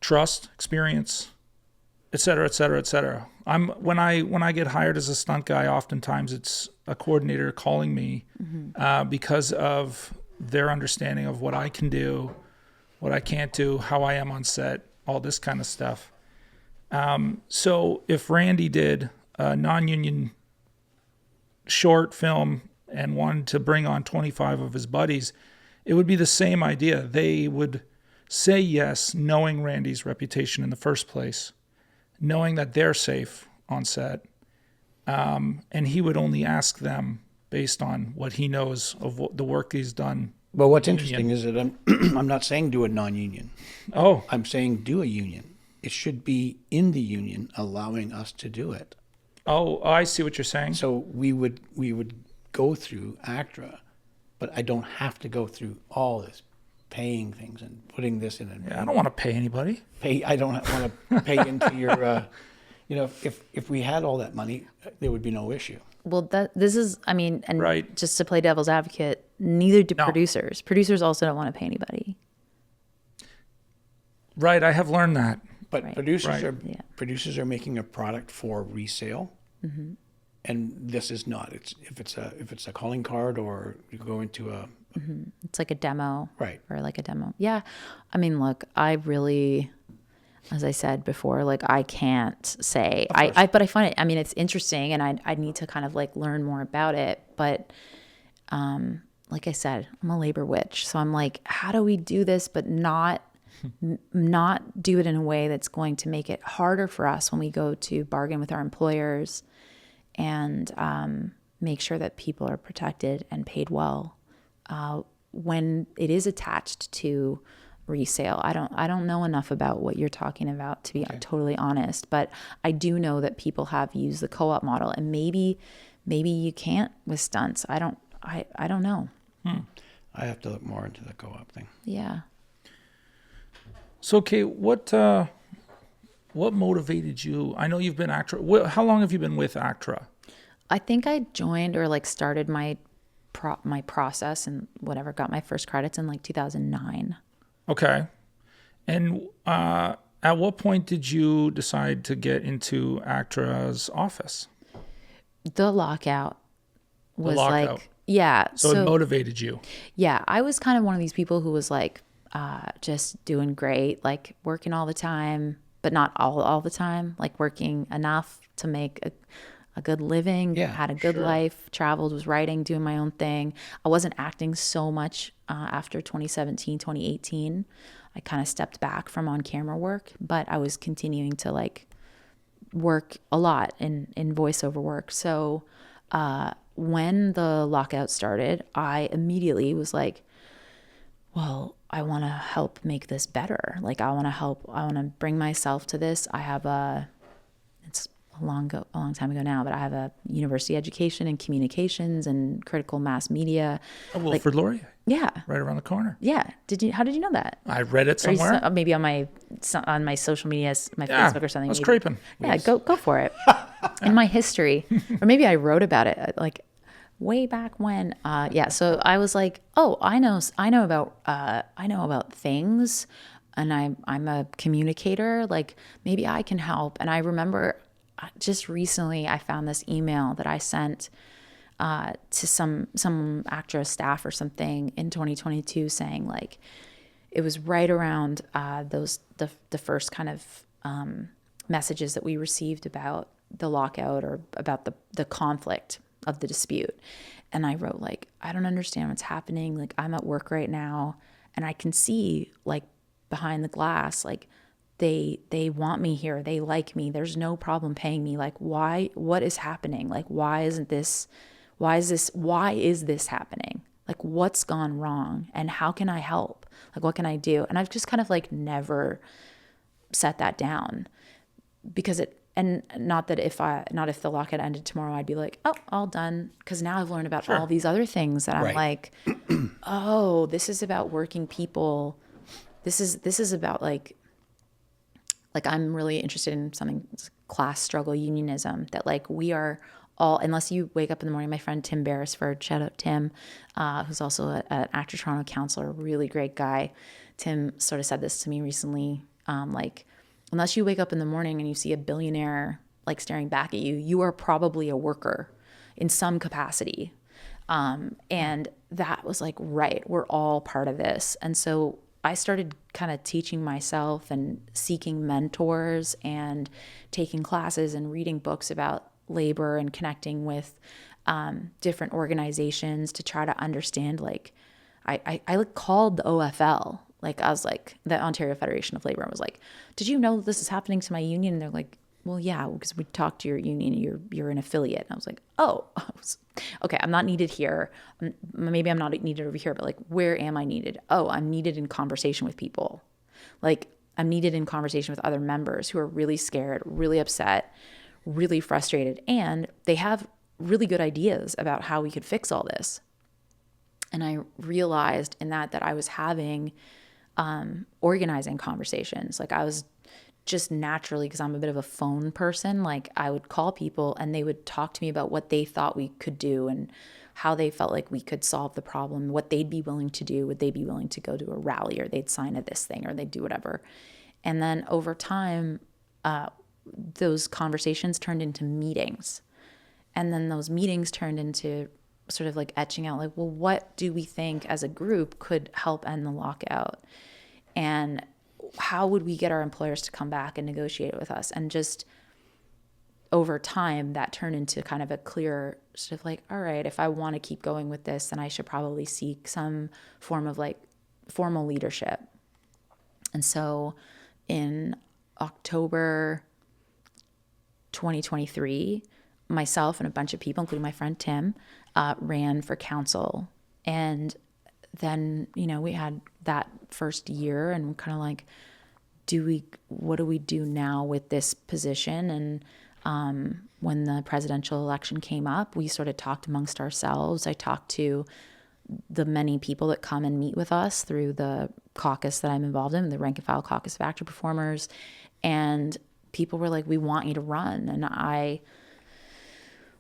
trust, experience, et cetera, et cetera, et cetera. When I get hired as a stunt guy, oftentimes it's a coordinator calling me because of their understanding of what I can do, what I can't do, how I am on set, all this kind of stuff. So if Randy did a non-union short film and wanted to bring on 25 of his buddies, it would be the same idea. They would say yes, knowing Randy's reputation in the first place, knowing that they're safe on set, and he would only ask them based on what he knows of the work he's done. But what's interesting is that I'm not saying do a non-union. Oh, I'm saying do a union. It should be in the union allowing us to do it. oh, I see what you're saying. So we would go through ACTRA, but I don't have to go through all this paying things and putting this in. And Yeah, I don't want to pay anybody. I don't want to pay into your. If we had all that money, there would be no issue. Well, this is, I mean, and Right. just to play devil's advocate, neither do No. producers. Producers also don't want to pay anybody. Right, I have learned that. But Right. Right. producers are making a product for resale, and this is not. If it's a calling card or you go into a It's like a demo. Right. Or like a demo. Yeah. I mean, look, I really, as I said before, like I can't say, but I find it, I mean, it's interesting and I need to kind of like learn more about it. But like I said, I'm a labor witch. So I'm like, how do we do this, but not do it in a way that's going to make it harder for us when we go to bargain with our employers and make sure that people are protected and paid well when it is attached to resale. I don't know enough about what you're talking about, to be totally honest, but I do know that people have used the co-op model, and maybe you can't with stunts. I don't know. I have to look more into the co-op thing. Yeah. So, okay, what motivated you? I know you've been ACTRA. How long have you been with ACTRA? I think I joined or like started my process and whatever, got my first credits in like 2009. Okay. And At what point did you decide to get into ACTRA's office? The lockout was lockout. like, yeah. So it motivated you. Yeah, I was kind of one of these people who was like, just doing great, like working all the time, but not all the time, like working enough to make a good living, Yeah, had a good life, traveled, was writing, doing my own thing. I wasn't acting so much after 2017, 2018. I kind of stepped back from on-camera work, but I was continuing to like work a lot in voiceover work. So when the lockout started, I immediately was like, well, I want to help make this better. Like I want to bring myself to this. It's a long time ago now, but I have a university education in communications and critical mass media. Oh, Wilfrid Laurier, Yeah. right around the corner. Yeah. How did you know that? I read it Or somewhere. maybe on my social media, my Yeah, Facebook or something. I was maybe. creeping. Yeah, go for it. In my history, or maybe I wrote about it like way back when. Yeah, so I was like, oh, I know about things, and I'm a communicator. Like maybe I can help. And I remember just recently I found this email that I sent to some ACTRA staff or something in 2022 saying like it was right around the first kind of messages that we received about the lockout or about the conflict of the dispute. And I wrote like, I don't understand what's happening. Like I'm at work right now and I can see like behind the glass, like they want me here. They like me. There's no problem paying me. Like what is happening? Like why is this happening? Like what's gone wrong and how can I help? Like what can I do? And I've just kind of like never set that down because and not if the lockout ended tomorrow, I'd be like, oh, all done. Because now I've learned about all these other things that I'm like, oh, this is about working people. This is about like I'm really interested in something class struggle unionism, that like we are all, unless you wake up in the morning, my friend Tim Beresford, shout out Tim, who's also an ACTRA Toronto counselor, really great guy. Tim sort of said this to me recently, like, unless you wake up in the morning and you see a billionaire like staring back at you, you are probably a worker in some capacity. And that was like, right, we're all part of this. And so I started kind of teaching myself and seeking mentors and taking classes and reading books about labor and connecting with different organizations to try to understand. Like I called the OFL. Like I was like, the Ontario Federation of Labor, and was like, did you know this is happening to my union? And they're like, well, yeah, because we talked to your union and you're an affiliate. And I was like, oh, okay, I'm not needed here. Maybe I'm not needed over here, but like, where am I needed? Oh, I'm needed in conversation with people. Like I'm needed in conversation with other members who are really scared, really upset, really frustrated, and they have really good ideas about how we could fix all this. And I realized in that I was having organizing conversations. Like I was just naturally, because I'm a bit of a phone person, like I would call people and they would talk to me about what they thought we could do and how they felt like we could solve the problem, what they'd be willing to do. Would they be willing to go to a rally, or they'd sign at this thing, or they'd do whatever. And then over time, those conversations turned into meetings. And then those meetings turned into sort of like etching out like, well, what do we think as a group could help end the lockout? And how would we get our employers to come back and negotiate with us? And just over time, that turned into kind of a clear sort of like, all right, if I want to keep going with this, then I should probably seek some form of like formal leadership. And so in October 2023, myself and a bunch of people, including my friend Tim, ran for council. And then, we had that first year and we're kind of like, what do we do now with this position? And when the presidential election came up, we sort of talked amongst ourselves. I talked to the many people that come and meet with us through the caucus that I'm involved in, the rank and file caucus of ACTRA performers. And people were like, we want you to run. And I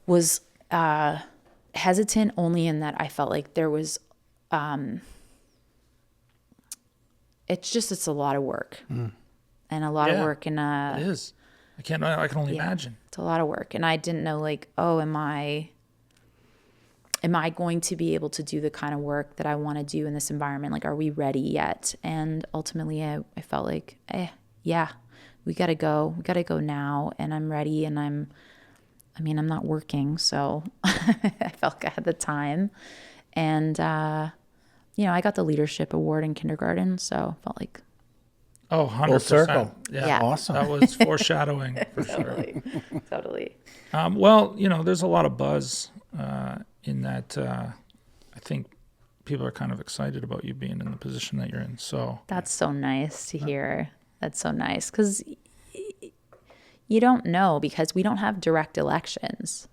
was hesitant only in that I felt like there was, it's a lot of work. and a lot of Yeah, work. And It is. I can only yeah, imagine. it's a lot of work. And I didn't know, like, oh, am I going to be able to do the kind of work that I want to do in this environment? Like, are we ready yet? And ultimately I felt like, yeah, we got to go. We got to go now. And I'm ready. And I'm not working. So I felt like I had the time. And, I got the leadership award in kindergarten. So I felt like, Oh, 100%. Full circle. Yeah. Awesome. That was foreshadowing for sure. totally. Well, there's a lot of buzz in that. I think people are kind of excited about you being in the position that you're in. So That's so nice to hear. That's so nice. Because you don't know, because we don't have direct elections.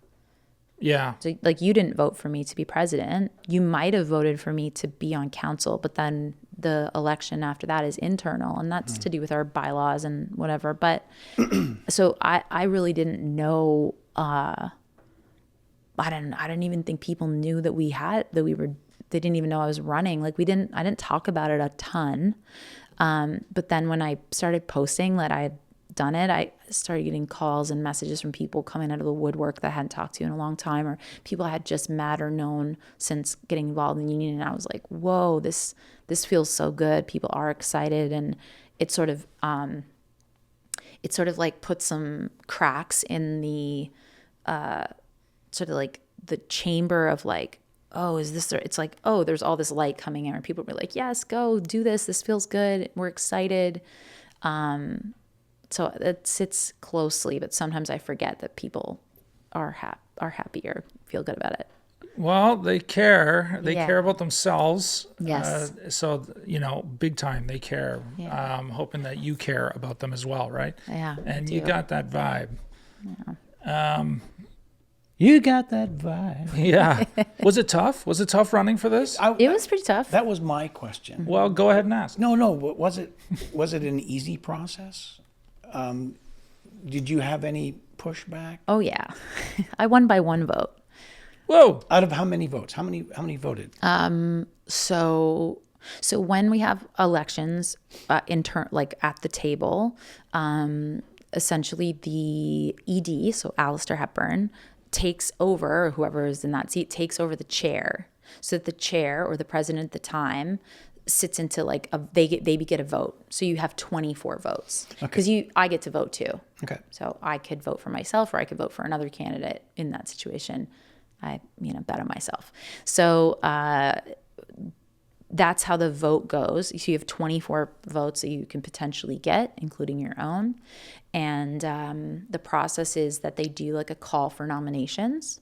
yeah, So, like, you didn't vote for me to be president. You might have voted for me to be on council, but then the election after that is internal, and that's to do with our bylaws and whatever. But so I really didn't know. I didn't even think people knew that they didn't even know I was running. Like, I didn't talk about it a ton. But then when I started posting that I had done it, I started getting calls and messages from people coming out of the woodwork that I hadn't talked to in a long time, or people I had just met or known since getting involved in the union. And I was like, whoa, this feels so good. People are excited. And it sort of like put some cracks in the sort of like the chamber of like, oh, is this, it's like, oh, there's all this light coming in, and people were like, yes, go do this. This feels good. We're excited. So it sits closely, but sometimes I forget that people are happy or feel good about it. well, they care. They Yeah. care about themselves. Yes. So big time. They care. Yeah. Hoping that you care about them as well, right? Yeah, I And you do. got that vibe. You got that vibe. Yeah. Was it tough? Was it tough running for this? It was pretty tough. That was my question. Well, go ahead and ask. No, was it an easy process? Did you have any pushback? Oh yeah, I won by one vote. Whoa. Out of how many votes? How many voted? So when we have elections, like at the table, essentially the ED, so Alistair Hepburn, takes over, or whoever is in that seat takes over the chair, so that the chair or the president at the time sits into like they get a vote. So you have 24 votes, because I get to vote too. Okay. So I could vote for myself, or I could vote for another candidate in that situation. I bet on myself. So that's how the vote goes. So you have 24 votes that you can potentially get, including your own. And the process is that they do like a call for nominations.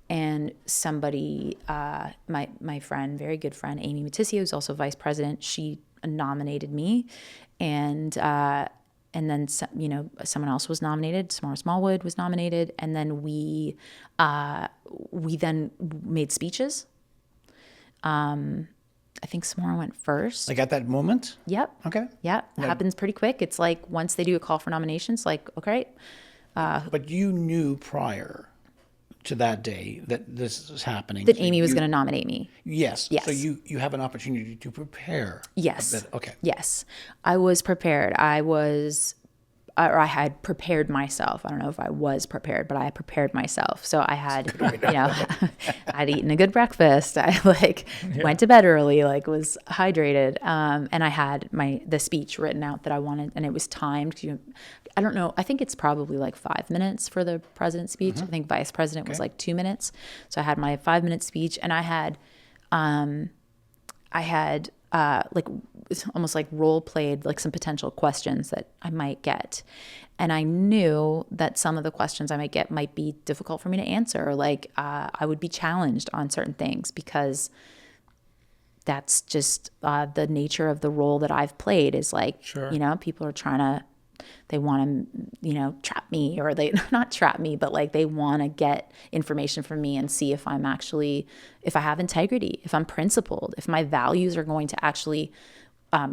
And somebody, my friend, very good friend, Amy Matissio, who's also vice president, she nominated me. And then, someone else was nominated. Samara Smallwood was nominated. And then we then made speeches. I think Samara went first. Like at that moment? Yep. Okay. Yep. It happens pretty quick. It's like once they do a call for nominations, like, okay. But you knew prior to that day that this is happening. That So Amy was you- going to nominate me. Yes. Yes. So you have an opportunity to prepare. Yes. a bit. Okay. Yes. I was prepared. I had prepared myself. I don't know if I was prepared, but I prepared myself. So I had, I'd eaten a good breakfast. I went to bed early, was hydrated. And I had the speech written out that I wanted, and it was timed. I don't know. I think it's probably 5 minutes for the president's speech. I think vice president was 2 minutes. So I had my 5-minute speech, and I had it's almost like role played some potential questions that I might get. And I knew that some of the questions I might get might be difficult for me to answer, or I would be challenged on certain things, because that's just the nature of the role that I've played is Sure. People are they want to, trap me, or they not trap me, but they want to get information from me and see if if I have integrity, if I'm principled, if my values are going to actually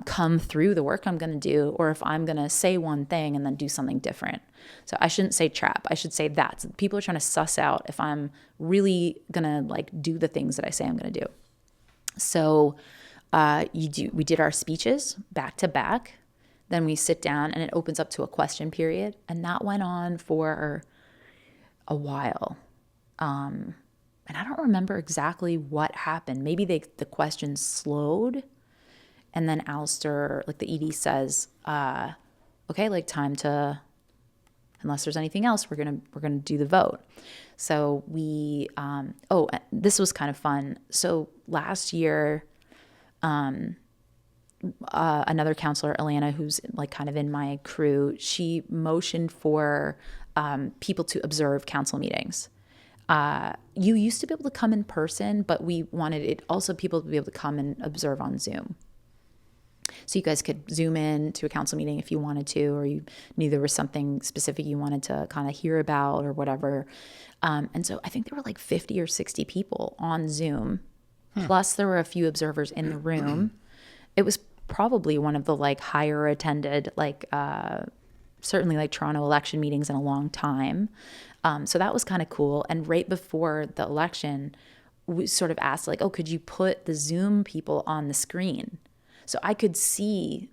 come through the work I'm going to do, or if I'm going to say one thing and then do something different. So I shouldn't say trap. I should say that. People are trying to suss out if I'm really going to do the things that I say I'm going to do. So we did our speeches back to back. Then we sit down and it opens up to a question period. And that went on for a while. And I don't remember exactly what happened. Maybe the questions slowed. And then Alistair, like the ED says, okay, like time to, unless there's anything else, we're gonna do the vote. So we, this was kind of fun. So last year, another counselor, Alana, who's like kind of in my crew, she motioned for people to observe council meetings. You used to be able to come in person, but we wanted it also people to be able to come and observe on Zoom. So you guys could Zoom in to a council meeting if you wanted to, or you knew there was something specific you wanted to kind of hear about or whatever. And so I think there were like 50 or 60 people on Zoom. Plus there were a few observers in the room. It was probably one of the like higher attended, like certainly like Toronto election meetings in a long time. So that was kind of cool. And right before the election, we sort of asked like, oh, could you put the Zoom people on the screen? So I could see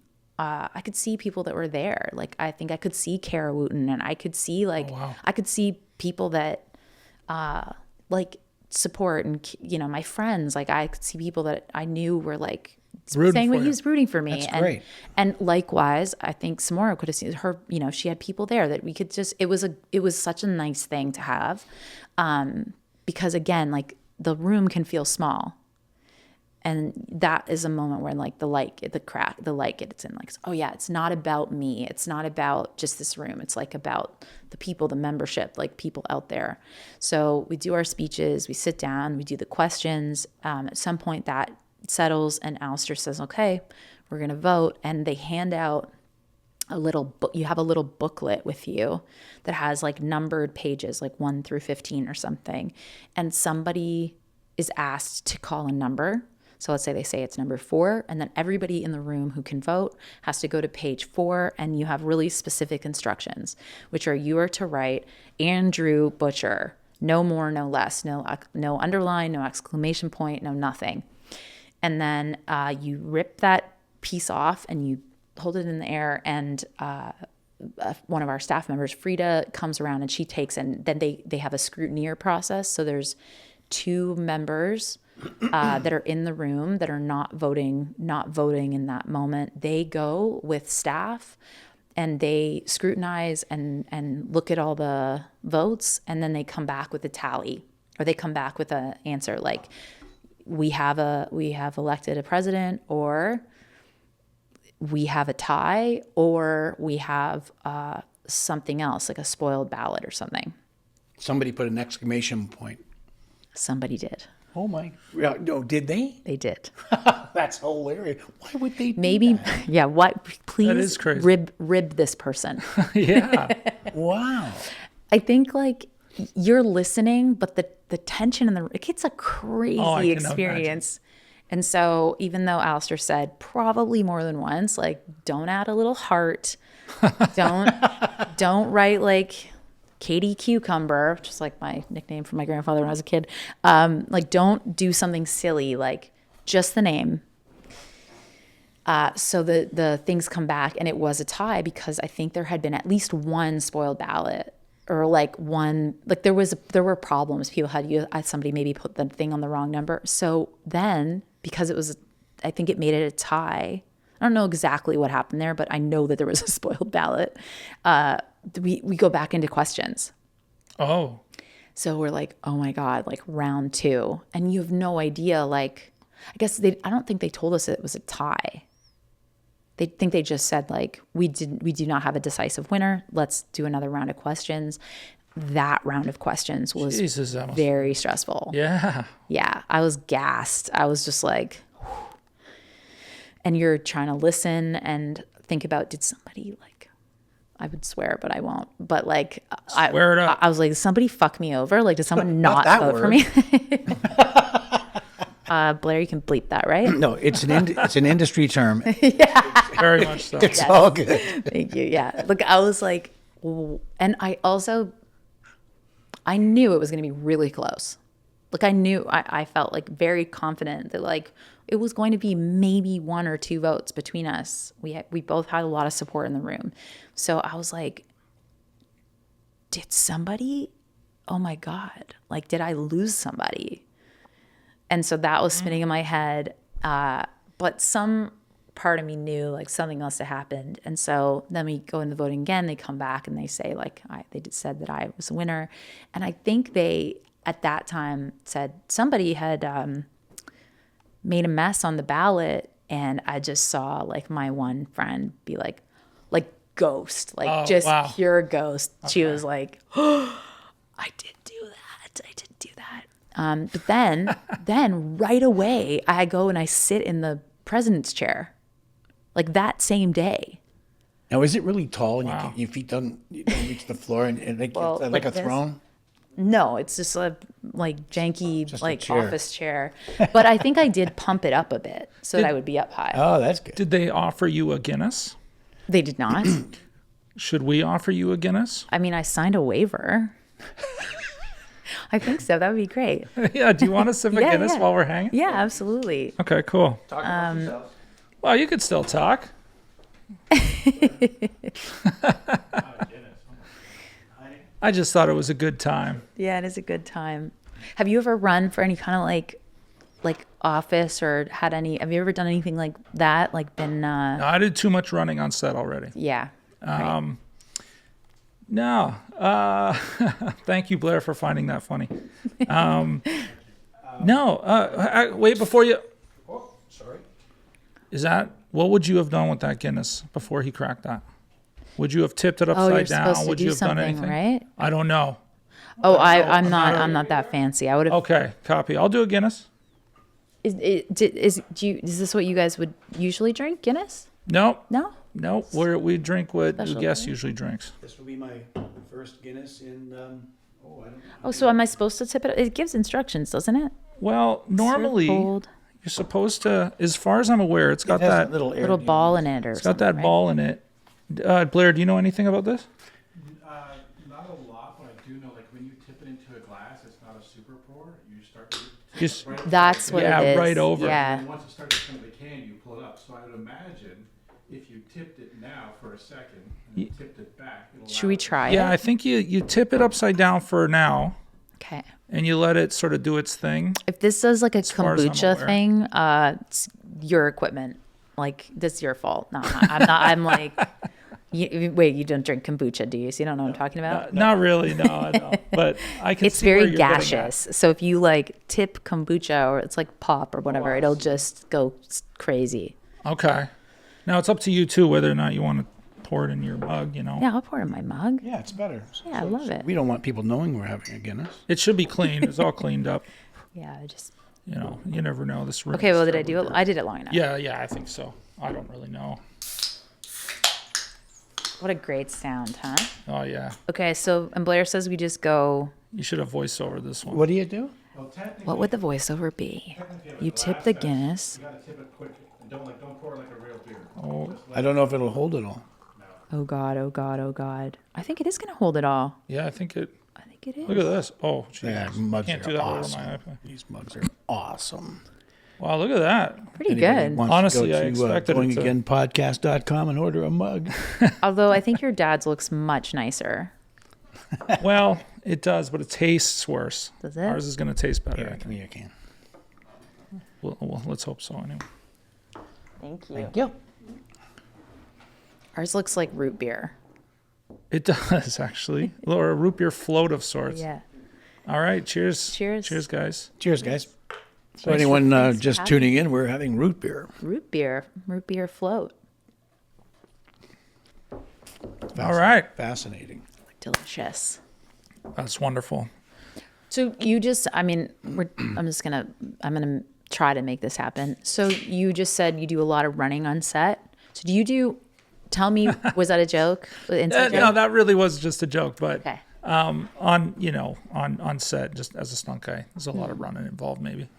people that were there. Like I think I could see Kara Wooten, and I could see like I could see people that like support, and my friends. Like I could see people that I knew were like saying what he was rooting for me. That's great. And likewise, I think Samora could have seen her. She had people there that we could just. It was such a nice thing to have, because again, like the room can feel small. And that is a moment where like the light gets in, like, oh yeah, it's not about me. It's not about just this room. It's like about the people, the membership, like people out there. So we do our speeches, we sit down, we do the questions. At some point that settles and Alistair says, okay, we're going to vote. And they hand out a little book. You have a little booklet with you that has like numbered pages, like 1 through 15 or something. And somebody is asked to call a number. So let's say they say it's number 4, and then everybody in the room who can vote has to go to page 4, and you have really specific instructions, which are you are to write Andrew Butcher, no more, no less, no underline, no exclamation point, no nothing. And then you rip that piece off and you hold it in the air, and one of our staff members, Frida, comes around and she takes, and then they have a scrutineer process. So there's 2 members that are in the room that are not voting in that moment. They go with staff and they scrutinize and look at all the votes, and then they come back with a tally, or they come back with an answer like we have elected a president, or we have a tie, or we have something else like a spoiled ballot or something. Somebody put an exclamation point. Somebody did. Oh my! No, did they? They did. That's hilarious. Why would they? Maybe, that? Yeah. What? Please, that is crazy. Rib this person. Yeah. Wow. I think like you're listening, but the tension in it gets a crazy experience. And so, even though Alistair said probably more than once, like don't add a little heart, don't write like Katie Cucumber, which is like my nickname for my grandfather when I was a kid. Like, don't do something silly, like just the name. So the things come back, and it was a tie because I think there had been at least one spoiled ballot, or like one, like there were problems. People had somebody maybe put the thing on the wrong number. So then, because it was, I think it made it a tie. I don't know exactly what happened there, but I know that there was a spoiled ballot. We go back into questions. Oh. So we're like, oh my God, like round 2. And you have no idea, like, I don't think they told us it was a tie. They just said like, we do not have a decisive winner. Let's do another round of questions. That round of questions was very stressful. Yeah. Yeah. I was gassed. I was just like, whew. And you're trying to listen and think about, did somebody like, I would swear, but I won't. But like, swear it up. I was like, did somebody fuck me over? Like, did someone not vote for me? Blair, you can bleep that, right? No, it's an industry term. Yeah. Very much so. It's all good. Thank you. Yeah. Look, I was like, and I knew it was going to be really close. like I knew, I felt like very confident that like it was going to be maybe 1 or 2 votes between us. We both had a lot of support in the room. So I was like, did somebody, oh my God, like, did I lose somebody? And so that was spinning in my head. But some part of me knew like something must have happened. And so then we go in the voting again, they come back and they say like, they said that I was the winner. And I think they, at that time, said somebody had made a mess on the ballot. And I just saw like my one friend be like ghost, like pure ghost. Okay. She was like, oh, I did do that. But then right away, I go and I sit in the president's chair, like that same day. Now, is it really tall and your feet don't reach the floor and like a throne? No, it's just a like janky just like office chair. But I think I did pump it up a bit so that I would be up high. Oh, that's good. Did they offer you a Guinness? They did not. Should we offer you a Guinness? I mean, I signed a waiver. I think so. That would be great. Yeah. Do you want a sip of Guinness while we're hanging? Yeah, absolutely. Okay, cool. Talk about yourself. Well, you could still talk. I just thought it was a good time. Yeah, it is a good time. Have you ever run for any kind of like office or have you ever done anything like that? Like been No, I did too much running on set already. Yeah. Right. No. Thank you, Blair, for finding that funny. No. Wait, before you... Oh, sorry. What would you have done with that Guinness before he cracked that? Would you have tipped it upside down? Would you have done anything? Right? I don't know. Oh, I'm not that fancy. I would have. Okay, copy. I'll do a Guinness. Is this what you guys would usually drink? Guinness? No. No? No, we drink what the guest thing. usually drinks. This will be my first Guinness in, I don't know. Oh, so am I supposed to tip it? It gives instructions, doesn't it? Well, normally you're supposed to, as far as I'm aware, it's got that little ball in it, or it's got that ball in it. Blair, do you know anything about this? Not a lot, but I do know, like, when you tip it into a glass, it's not a super pour. You start to Just that's what it is. right over. Yeah. And once it starts to come to the can, you pull it up. So I would imagine if you tipped it now for a second and you tipped it back, it'll Should we try Yeah, it? I think you tip it upside down for now. Okay. And you let it sort of do its thing. If this does like a kombucha aware. thing, it's your equipment. Like, this is your fault. No, I'm not. I'm like, wait, you don't drink kombucha, do you? So you don't know what I'm talking about? Not really, no, I don't. But I can It's see where very you're getting at. gaseous. So if you like tip kombucha or it's like pop or whatever, it'll just go crazy. Okay. Now it's up to you too whether or not you want to pour it in your mug, you know. Yeah, I'll pour it in my mug. Yeah, it's better. Yeah, I love it. We don't want people knowing we're having a Guinness. It should be clean. It's all cleaned up. Yeah, I just. You know, you never know. This. Okay, well, did I do it? I did it long enough. Yeah, I think so. I don't really know. What a great sound, huh? Oh yeah. Okay, so and Blair says we just go. You should have voiced over this one. What do you do? Well, technically, What would the voiceover be? technically, You a tip glass the size, Guinness. You gotta tip it quick and don't pour it like a real beer. Oh, I don't know if it'll hold it all. Oh God, oh God, oh God. I think it is going to hold it all. yeah, I think it. I think it is. Look at this. Oh, geez. Yeah, mugs Can't are do that awesome. over my iPad. These mugs are awesome. Wow, look at that. Pretty Anybody good. wants Honestly, I to go to expected it to- goingagainpodcast.com and order a mug. Although I think your dad's looks much nicer. Well, it does, but it tastes worse. Does it? Ours is going to taste better. Here, I come think. here, can. Well, let's hope so anyway. Thank you. Thank you. Ours looks like root beer. It does actually, or a root beer float of sorts. Yeah. All right, cheers. Cheers. Cheers, guys. Cheers, guys. So Thanks for- anyone thanks for just having tuning in, we're having root beer. Root beer float. All right. Fascinating. Delicious. That's wonderful. So you just, I mean, I'm gonna try to make this happen. So you just said you do a lot of running on set. So do you do? Tell me, was that a joke? Inside No, joke? that really was just a joke, but Okay. on set, just as a stunt guy, there's a lot of running involved. Maybe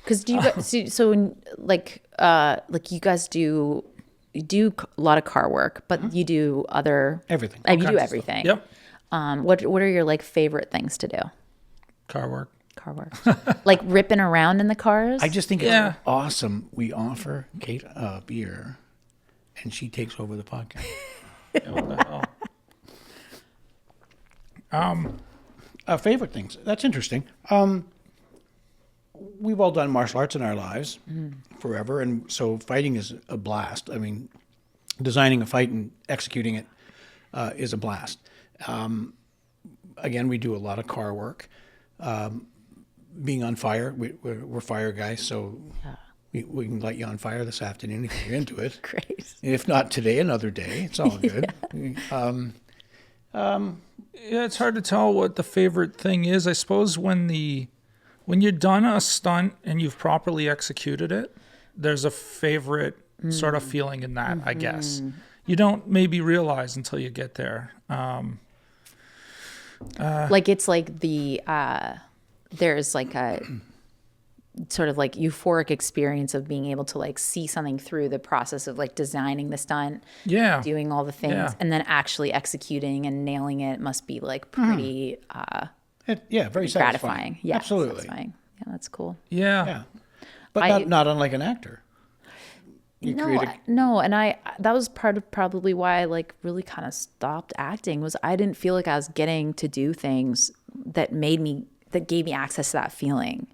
Because do you guys, so when, like you guys do a lot of car work, but you do other Everything. You kinds do of everything. Yep. What are your like favorite things to do? Car work. Car works. Like ripping around in the cars. I just think Yeah. it's awesome. We offer Kate a beer, and she takes over the podcast. Yeah, what the hell? Favorite things. That's interesting. We've all done martial arts in our lives forever, and so fighting is a blast. I mean, designing a fight and executing it is a blast. Again, we do a lot of car work. Being on fire, we're fire guys, so we can light you on fire this afternoon if you're into it. Great. If not today, another day. It's all good. Yeah, it's hard to tell what the favorite thing is. I suppose when you're done a stunt and you've properly executed it, there's a favorite sort of feeling in that, I guess. You don't maybe realize until you get there. Like it's like there's like a sort of like euphoric experience of being able to like see something through the process of like designing the stunt, Yeah. doing all the things, Yeah. and then actually executing and nailing it must be like pretty Very satisfying. gratifying. Yeah, Absolutely. satisfying. Yeah, that's cool. Yeah. Yeah. But not unlike an actor. You No, create no, and that was part of probably why I like really kind of stopped acting was I didn't feel like I was getting to do things that gave me access to that feeling.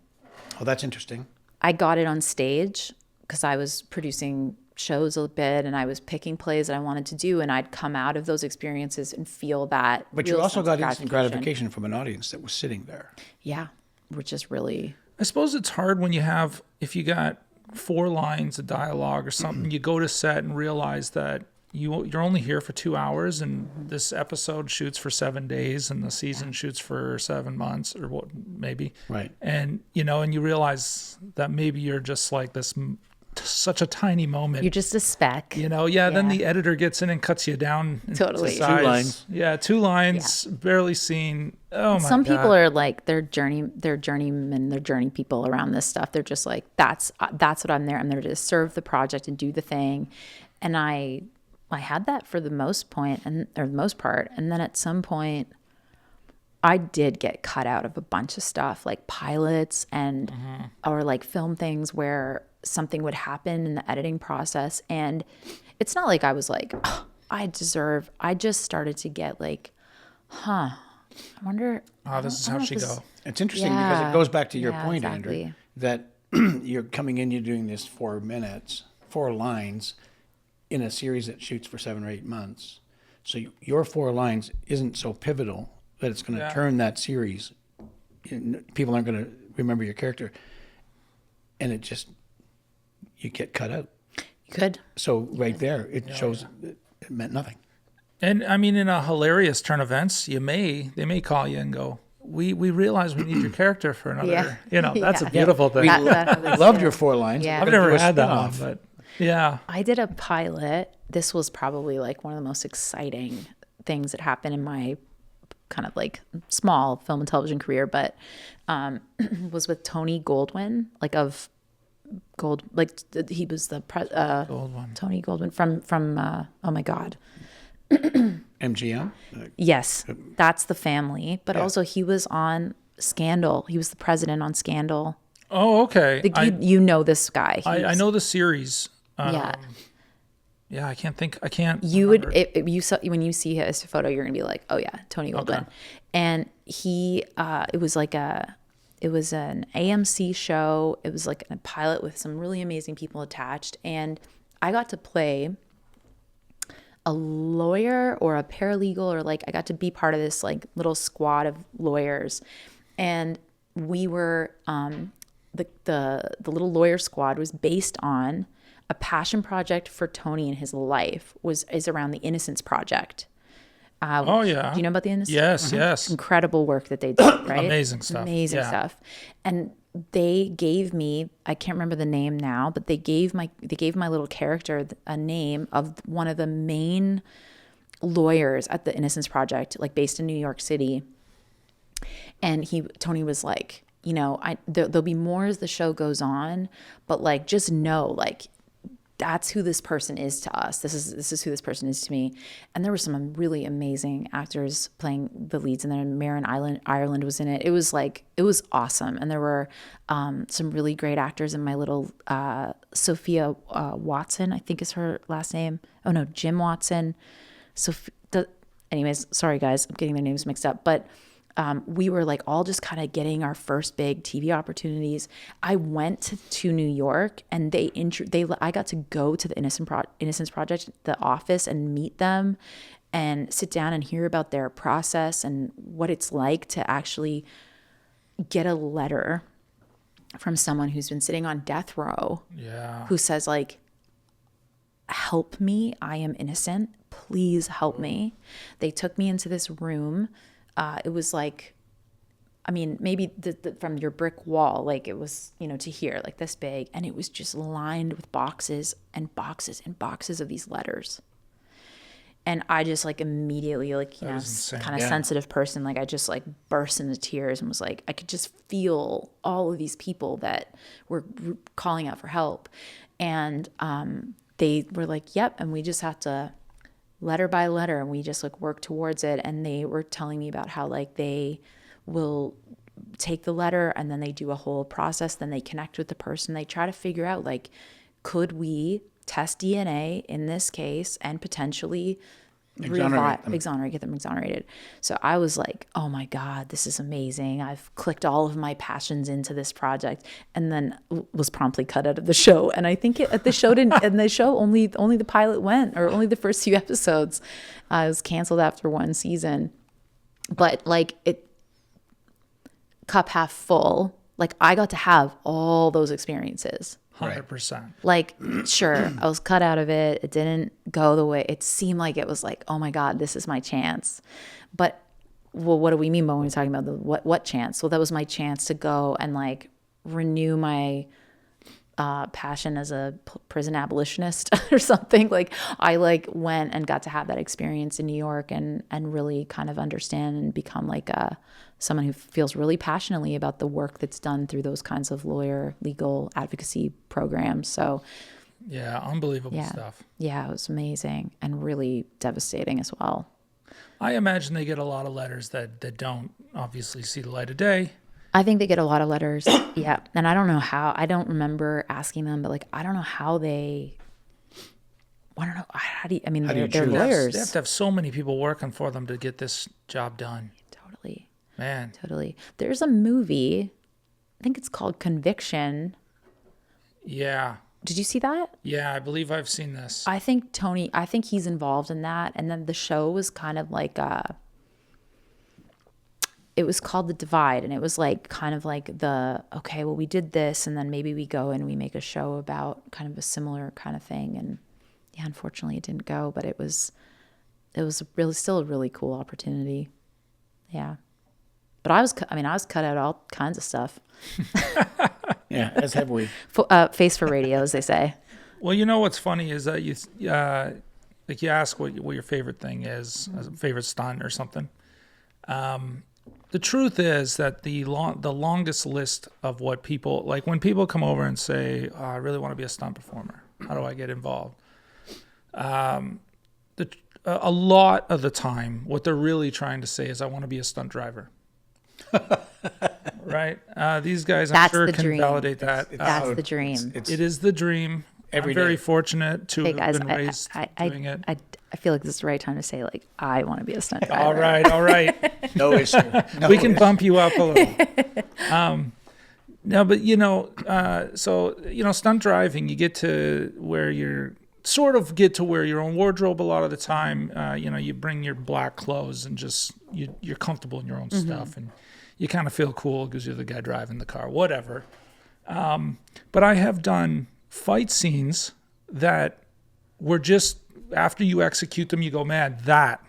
Oh, that's interesting. I got it on stage because I was producing shows a bit and I was picking plays that I wanted to do, and I'd come out of those experiences and feel that. But you real also sense of got instant gratification from an audience that was sitting there. Yeah, which is really I suppose it's hard when if you got 4 lines of dialogue or something, you go to set and realize that you're only here for 2 hours, and this episode shoots for 7 days, and the season shoots for 7 months or what, maybe. Right. And and you realize that maybe you're just like this, such a tiny moment. you're just a speck. Then the editor gets in and cuts you down. Totally. to size. 2 lines. Yeah, 2 lines, barely seen. Oh my Some God. people are like they're journeymen, they're journey people around this stuff. They're just like that's what I'm there. I'm there to serve the project and do the thing, and I had that for the most part, and then at some point, I did get cut out of a bunch of stuff like pilots and or like film things where something would happen in the editing process, and it's not like I was like, oh, I just started to get like, I wonder. This is how she go. It's interesting because it goes back to your Yeah, point, exactly. Andrew, that you're coming in, you're doing this 4 minutes, 4 lines in a series that shoots for 7 or 8 months. So your 4 lines isn't so pivotal that it's going to turn that series. People aren't going to remember your character. And you get cut out. You could. So right there, it shows it meant nothing. And I mean, in a hilarious turn of events, they may call you and go, we realize we need your character for another, that's a Yeah. beautiful thing. We loved your 4 lines. Yeah. We're I've gonna never do a had that one, spin-off. but yeah. I did a pilot. This was probably like one of the most exciting things that happened in my kind of like small film and television career, but was with Tony Goldwyn, he was the Goldwyn. Tony Goldwyn from oh my God. MGM? Yes, that's the family. But also he was on Scandal. He was the president on Scandal. Oh, okay. You know this guy. I know the series. Yeah. Yeah, I can't. You would remember. when you see his photo, you're gonna be like, oh yeah, Tony Goldwyn. Okay. And he it was an AMC show. It was like a pilot with some really amazing people attached, and I got to play a lawyer or a paralegal, or like I got to be part of this like little squad of lawyers, and we were the little lawyer squad was based on a passion project for Tony in his life is around the Innocence Project. Oh yeah. Do you know about the Innocence? Yes, yes. Incredible work that they did, right? Amazing stuff. Amazing Yeah. stuff. And they gave me, I can't remember the name now, but they gave my little character a name of one of the main lawyers at the Innocence Project, like based in New York City. And Tony was like, there'll be more as the show goes on, but like just know, like that's who this person is to us. This is who this person is to me. And there were some really amazing actors playing the leads in there. Marin Ireland was in it. It was awesome. And there were some really great actors in my little Sophia Watson, I think is her last name. Oh no, Jim Watson. Anyways, sorry guys, I'm getting their names mixed up. But we were like all just kind of getting our first big TV opportunities. I went to New York, and I got to go to the Innocence Project, the office, and meet them and sit down and hear about their process and what it's like to actually get a letter from someone who's been sitting on death row, who says like, help me, I am innocent, please help me. They took me into this room. It was like, I mean, maybe from your brick wall, like it was, to here, like this big. And it was just lined with boxes and boxes and boxes of these letters. And I just like immediately, like, kind of sensitive person, like I just like burst into tears and was like, I could just feel all of these people that were calling out for help. And they were like, yep. And we just have to letter by letter, and we just like work towards it. And they were telling me about how like they will take the letter and then they do a whole process, then they connect with the person, they try to figure out like, could we test DNA in this case and potentially get them exonerated. So I was like, oh my God, this is amazing. I've clicked all of my passions into this project, and then was promptly cut out of the show. And I think the show didn't, and the show only the pilot went, or only the first few episodes. It was canceled after one season. But like cup half full, like I got to have all those experiences. 100%. Like, sure, I was cut out of it. It didn't go the way it seemed. Like it was like, oh my God, this is my chance. But well, what do we mean by when we're talking about the what chance? Well, that was my chance to go and like renew my passion as a prison abolitionist or something. Like I like went and got to have that experience in New York and really kind of understand and become like someone who feels really passionately about the work that's done through those kinds of legal advocacy programs. So yeah, unbelievable stuff. Yeah, it was amazing and really devastating as well. I imagine they get a lot of letters that don't obviously see the light of day. I think they get a lot of letters. Yeah. And I don't know how, I don't remember asking them, but like, I don't know how they, I don't know. They're lawyers. They have to have so many people working for them to get this job done. Totally. Man. Totally. There's a movie, I think it's called Conviction. Yeah. Did you see that? Yeah, I believe I've seen this. I think he's involved in that. And then the show was kind of like, it was called The Divide, and it was like kind of like we did this, and then maybe we go and we make a show about kind of a similar kind of thing. And yeah, unfortunately it didn't go, but it was really still a really cool opportunity. Yeah. But I was cut out all kinds of stuff. Yeah, as have we. Face for radio, as they say. Well, you know what's funny is that you ask what your favorite thing is, a favorite stunt or something. The truth is that the longest list of what people, like when people come over and say, oh, I really want to be a stunt performer, how do I get involved? A lot of the time, what they're really trying to say is, I want to be a stunt driver. Right? These guys, I'm sure, can validate that. That's the dream. It is the dream. I'm very fortunate to have been raised doing it. I feel like this is the right time to say, like, I want to be a stunt driver. All right. No issue. We can bump you up a little. No, but stunt driving, you get to where you're your own wardrobe a lot of the time. You bring your black clothes and just you're comfortable in your own stuff, and you kind of feel cool because you're the guy driving the car, whatever. But I have done fight scenes that were just, after you execute them, you go, man, that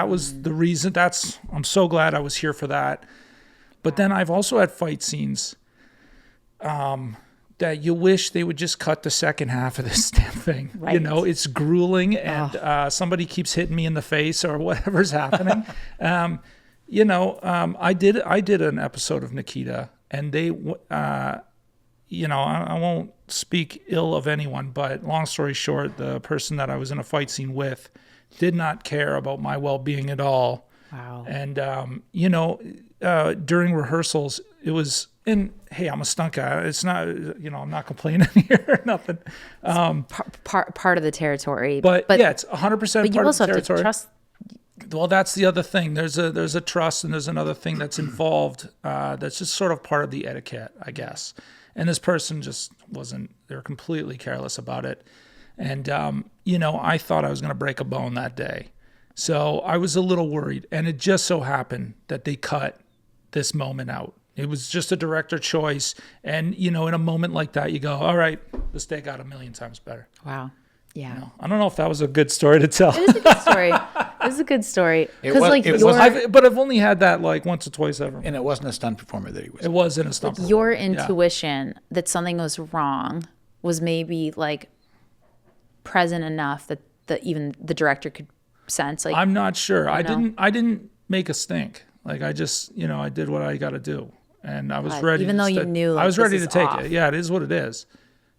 was the reason. I'm so glad I was here for that. But then I've also had fight scenes that you wish they would just cut the second half of this damn thing. Right. It's grueling, and somebody keeps hitting me in the face or whatever's happening. I did an episode of Nikita, and I won't speak ill of anyone, but long story short, the person that I was in a fight scene with did not care about my well-being at all. Wow. And, during rehearsals, it was, and hey, I'm a stunt guy. It's not, I'm not complaining here or nothing. Part of the territory. But yeah, it's 100% but part you of also the have to territory. trust. Well, that's the other thing. There's a trust, and there's another thing that's involved. That's just sort of part of the etiquette, I guess. And this person just wasn't. They were completely careless about it. And I thought I was going to break a bone that day, so I was a little worried. And it just so happened that they cut this moment out. It was just a director choice. And in a moment like that, you go, all right, this day got a million times better. Wow. Yeah. I don't know if that was a good story to tell. It is a good story. It is a good story. Because But I've only had that like once or twice ever. And it wasn't a stunt performer that he was. It was in a stunt. your intuition that something was wrong was maybe like present enough that even the director could sense. Like, I'm not sure. I know. didn't make a stink. Like I just, I did what I got to do, and I was ready. even though you knew, like, I was this ready is to take off. it. Yeah, it is what it is.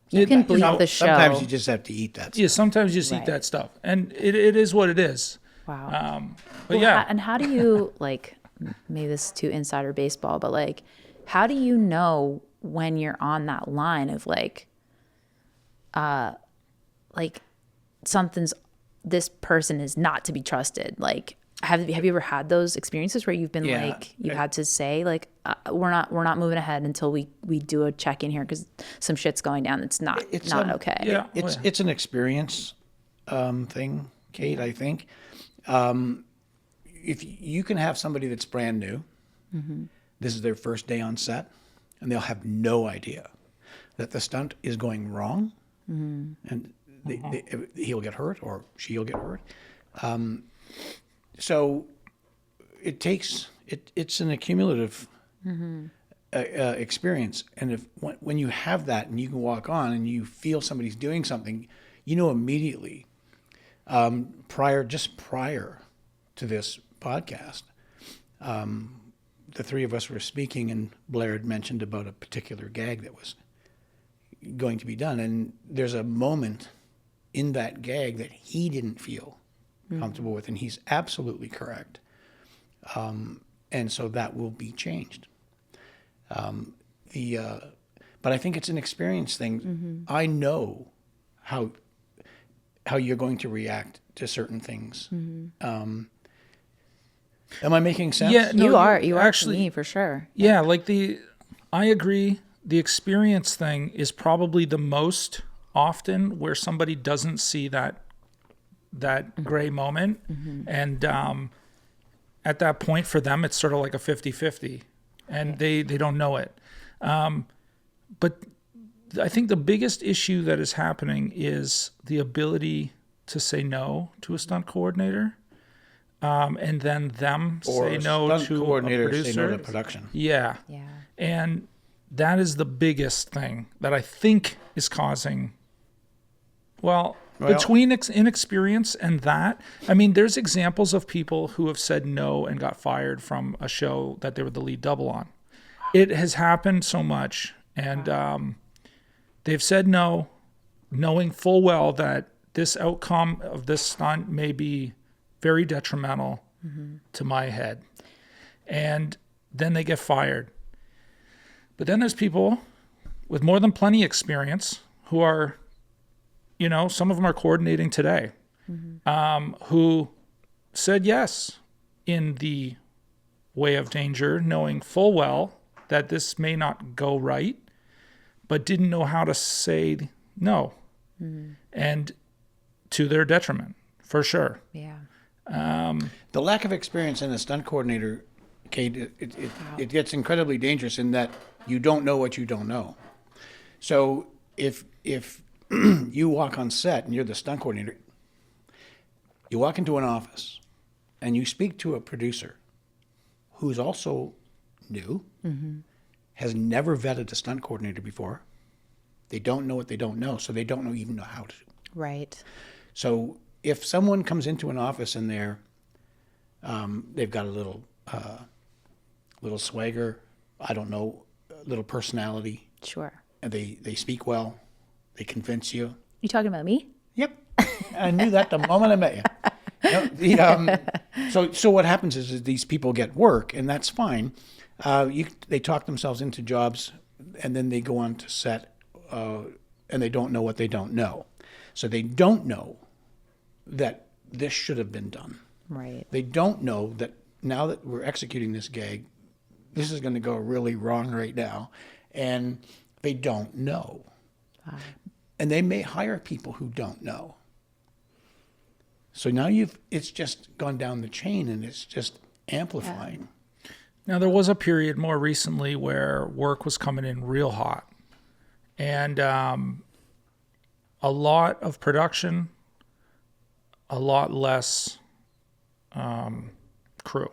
you can bleep the show. Sometimes you just have to eat that. Yeah, sometimes you just eat Right. that stuff, and it is what it is. Wow. But yeah, And how do you, like, maybe this is too insider baseball, but like, how do you know when you're on that line of like this person is not to be trusted? Like, have you ever had those experiences where you've been Yeah. like, you had to say like, we're not moving ahead until we do a check in here because some shit's going down. It's not okay. yeah. It's an experience thing, Kate, I think. If you can have somebody that's brand new, this is their first day on set, and they'll have no idea that the stunt is going wrong, and he'll get hurt or she'll get hurt. So it takes it's an accumulative experience, and when you have that and you can walk on and you feel somebody's doing something, immediately. Prior to this podcast, the three of us were speaking, and Blair had mentioned about a particular gag that was going to be done, and there's a moment in that gag that he didn't feel comfortable with, and he's absolutely correct. And so that will be changed. But I think it's an experience thing. I know how you're going to react to certain things. Am I making sense? Yeah, no, you are actually to me for sure. Yeah, I agree. The experience thing is probably the most often where somebody doesn't see that gray moment. And at that point for them, it's sort of like a 50-50 and they don't know it. But I think the biggest issue that is happening is the ability to say no to a stunt coordinator. And then them Or say no stunt to a coordinator producer. say no to production. Yeah. Yeah. And that is the biggest thing that I think is causing, between inexperience and that. I mean, there's examples of people who have said no and got fired from a show that they were the lead double on. It has happened so much. And they've said no, knowing full well that this outcome of this stunt may be very detrimental to my head. And then they get fired. But then there's people with more than plenty experience who are, some of them are coordinating today, who said yes in the way of danger, knowing full well that this may not go right, but didn't know how to say no. And to their detriment, for sure. Yeah. The lack of experience in a stunt coordinator, Kate, it gets incredibly dangerous in that you don't know what you don't know. So if you walk on set and you're the stunt coordinator, you walk into an office and you speak to a producer who's also new, has never vetted a stunt coordinator before. They don't know what they don't know, so they don't even know how to. Right. So if someone comes into an office and they've got a little swagger, I don't know, a little personality, Sure. and they speak well, they convince you. You talking about me? Yep, I knew that the moment I met you. No, so what happens is these people get work, and that's fine. They talk themselves into jobs, and then they go on to set, and they don't know what they don't know. So they don't know that this should have been done. Right. They don't know that now that we're executing this gag, this is going to go really wrong right now, and they don't know. Wow. And they may hire people who don't know. So now it's just gone down the chain, and it's just amplifying. Now, there was a period more recently where work was coming in real hot, and a lot of production, a lot less crew,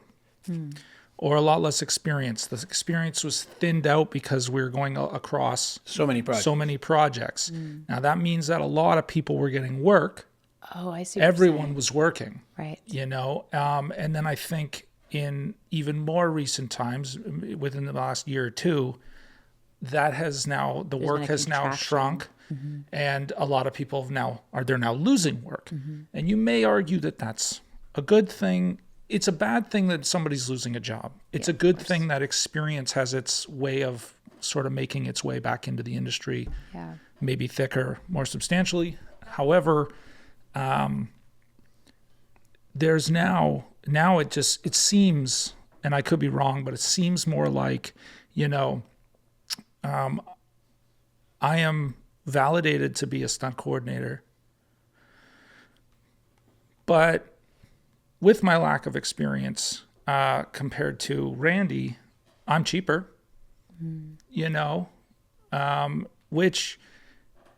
or a lot less experience. The experience was thinned out because we were going across So many projects. so many projects. Now, that means that a lot of people were getting work. Oh, I see. What you're Everyone saying. was working. Right. And then I think in even more recent times, within the last year or two, that has now, the work been a has now contraction. shrunk, and a lot of people they're now losing work. And you may argue that that's a good thing. It's a bad thing that somebody's losing a job. It's a good thing that experience has its way of sort of making its way back into the industry, Yeah. maybe thicker, more substantially. However, there's now it seems, and I could be wrong, but it seems more like, I am validated to be a stunt coordinator, but with my lack of experience compared to Randy, I'm cheaper, which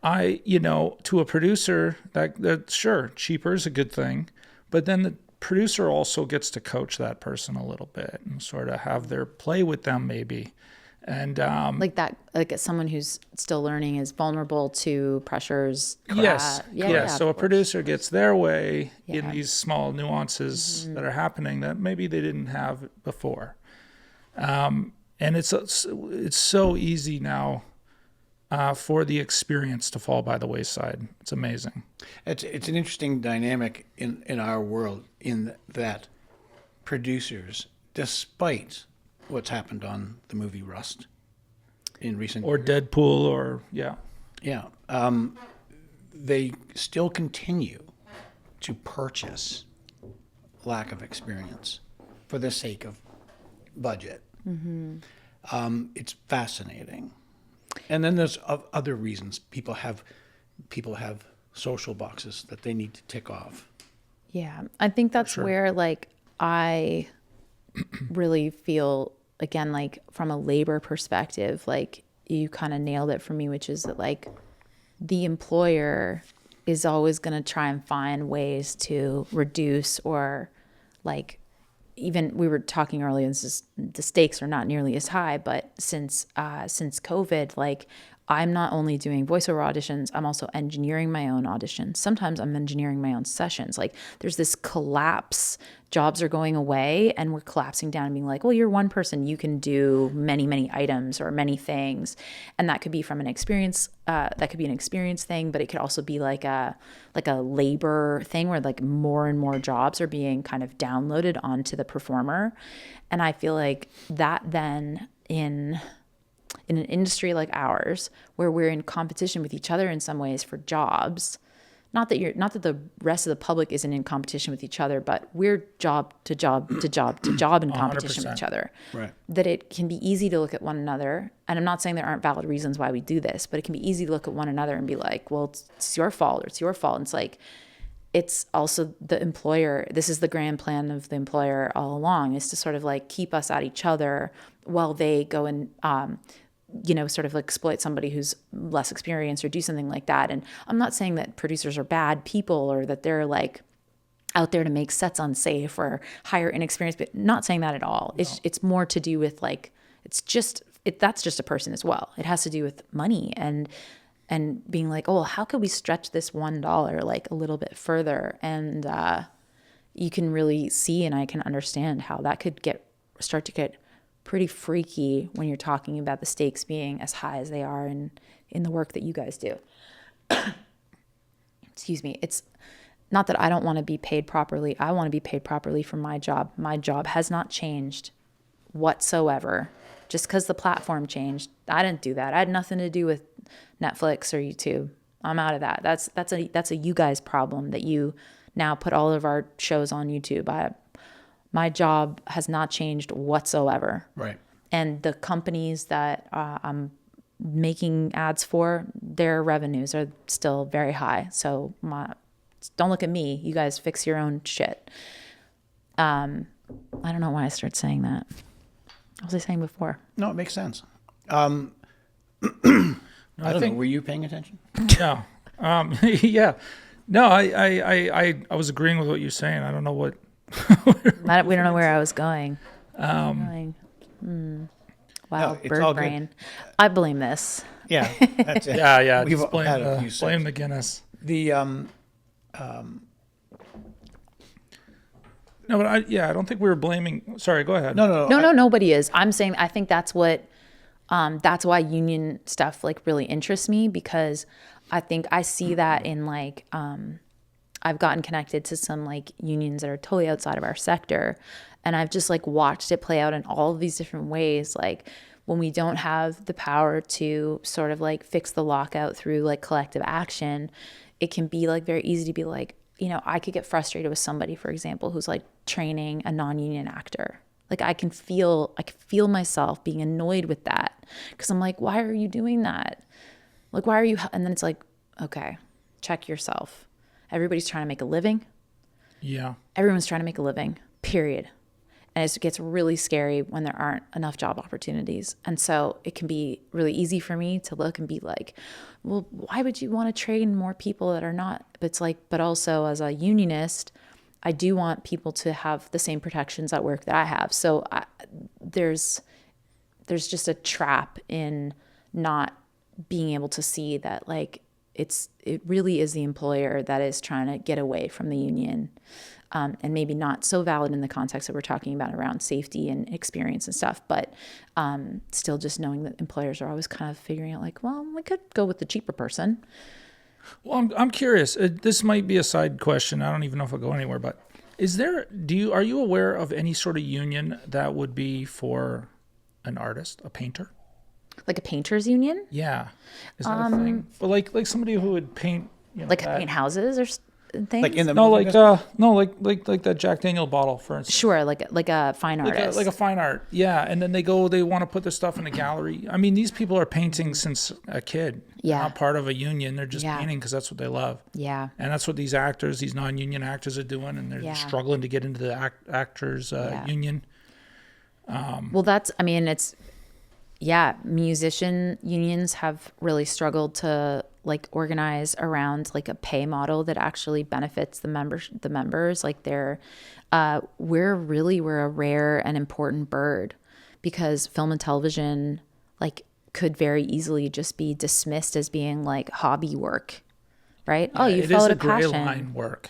to a producer, that sure, cheaper is a good thing, but then the producer also gets to coach that person a little bit and sort of have their play with them maybe. And Like as someone who's still learning is vulnerable to pressures. yes, so a of course. producer gets their way in Yeah. these small nuances that are happening that maybe they didn't have before. And it's so easy now for the experience to fall by the wayside. It's amazing. It's an interesting dynamic in our world, in that producers, despite what's happened on the movie Rust in recent Or Deadpool, or they still continue to purchase lack of experience for the sake of budget. It's fascinating. And then there's other reasons. People have social boxes that they need to tick off. Yeah, I think that's where I really feel, again, from a labor perspective, you kind of nailed it for me, which is that the employer is always going to try and find ways to reduce, or even we were talking earlier, the stakes are not nearly as high, but since COVID, I'm not only doing voiceover auditions, I'm also engineering my own auditions. Sometimes I'm engineering my own sessions. There's this collapse. Jobs are going away, and we're collapsing down and being like, well, you're one person. You can do many, many items or many things. And that could be from an experience. That could be an experience thing, but it could also be like a labor thing where more and more jobs are being kind of downloaded onto the performer. And I feel like that then in an industry like ours, where we're in competition with each other in some ways for jobs, not that the rest of the public isn't in competition with each other, but we're job to job to job to job in competition with each other. Right. That it can be easy to look at one another, and I'm not saying there aren't valid reasons why we do this, but it can be easy to look at one another and be like, well, it's your fault, or it's your fault. And it's also the employer. This is the grand plan of the employer all along, is to sort of keep us at each other while they go and sort of exploit somebody who's less experienced or do something like that. And I'm not saying that producers are bad people, or that they're out there to make sets unsafe or hire inexperienced, but not saying that at all. No. It's more to do with that's just a person as well. It has to do with money and being oh, well, how could we stretch this $1 a little bit further? And you can really see, and I can understand how that could start to get pretty freaky when you're talking about the stakes being as high as they are in the work that you guys do. Excuse me. It's not that I don't want to be paid properly. I want to be paid properly for my job. My job has not changed whatsoever. Just because the platform changed, I didn't do that. I had nothing to do with Netflix or YouTube. I'm out of that. That's a you guys problem that you now put all of our shows on YouTube. My job has not changed whatsoever. Right. And the companies that I'm making ads for, their revenues are still very high. So don't look at me. You guys fix your own shit. I don't know why I started saying that. What was I saying before? No, it makes sense. I don't know. Were you paying attention? Yeah. Yeah. No, I was agreeing with what you're saying. I don't know what. We don't know where I was going. Wow, No, it's bird all good. brain. I blame this. Yeah, that's it. Yeah. We've Just had a few blame the Guinness. The No, but I don't think we were blaming. Sorry, go ahead. no, No, nobody is. I'm saying I think that's what that's why union stuff like really interests me, because I think I see that in like I've gotten connected to some like unions that are totally outside of our sector, and I've just like watched it play out in all of these different ways. Like when we don't have the power to sort of like fix the lockout through like collective action, it can be like very easy to be like, you know, I could get frustrated with somebody, for example, who's like training a non-union actor. Like I can feel myself being annoyed with that, because I'm like, why are you doing that? Like, why are you? And then it's like, okay, check yourself. Everybody's trying to make a living. Yeah. Everyone's trying to make a living, period. And it gets really scary when there aren't enough job opportunities. And so it can be really easy for me to look and be like, well, why would you want to train more people that are not? But it's like, but also as a unionist, I do want people to have the same protections at work that I have. So there's just a trap in not being able to see that like it really is the employer that is trying to get away from the union. And maybe not so valid in the context that we're talking about around safety and experience and stuff, but still just knowing that employers are always kind of figuring out like, well, we could go with the cheaper person. Well, I'm curious. This might be a side question. I don't even know if it'll go anywhere, but are you aware of any sort of union that would be for an artist, a painter? Like a painters union? Yeah. Is that a thing? But like somebody who would paint, like paint houses or things? like in the No, movie like like that Jack Daniel bottle, for instance. Sure, like a fine artist. Like a fine art, yeah. And then they want to put their stuff in a gallery. I mean, these people are painting since a kid. Yeah. They're not part of a union. They're just Yeah. painting because that's what they love. Yeah. And that's what these non-union actors are doing, and they're Yeah. struggling to get into the actors union. Well, musician unions have really struggled to like organize around like a pay model that actually benefits the members. Like we're a rare and important bird, because film and television like could very easily just be dismissed as being like hobby work, right? Yeah, You followed a gray passion. line work,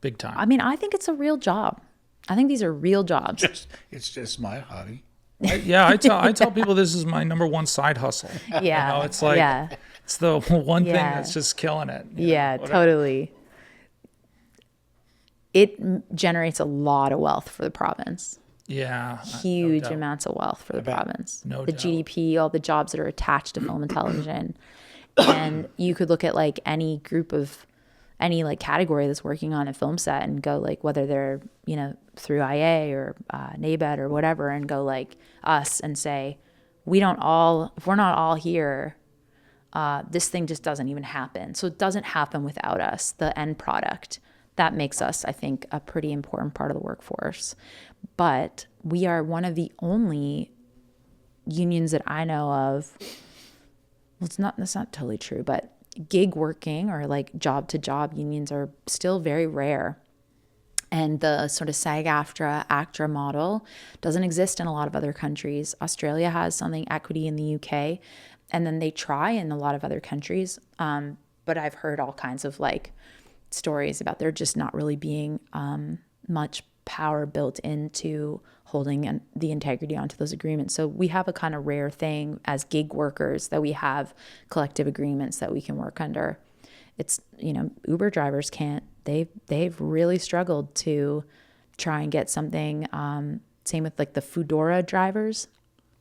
big time. I mean, I think it's a real job. I think these are real jobs. it's just my hobby. I tell people this is my number one side hustle. Yeah. You know, it's like it's the one thing Yeah. that's just killing it. Yeah, totally. It generates a lot of wealth for the province. Yeah. Huge no doubt. amounts of wealth for the province. No the doubt. GDP, all the jobs that are attached to film and television. And you could look at like any group of any like category that's working on a film set and go like whether they're, you know, through IA or NABED or whatever, and go like us and say, if we're not all here, this thing just doesn't even happen. So it doesn't happen without us, the end product. That makes us, I think, a pretty important part of the workforce. But we are one of the only unions that I know of. Well, that's not totally true, but gig working or like job to job unions are still very rare. And the sort of SAG-AFTRA, ACTRA model doesn't exist in a lot of other countries. Australia has something, equity in the UK, and then they try in a lot of other countries. But I've heard all kinds of like stories about there just not really being much power built into holding the integrity onto those agreements. So we have a kind of rare thing as gig workers that we have collective agreements that we can work under. It's, Uber drivers can't. They've really struggled to try and get something. Same with like the Foodora drivers,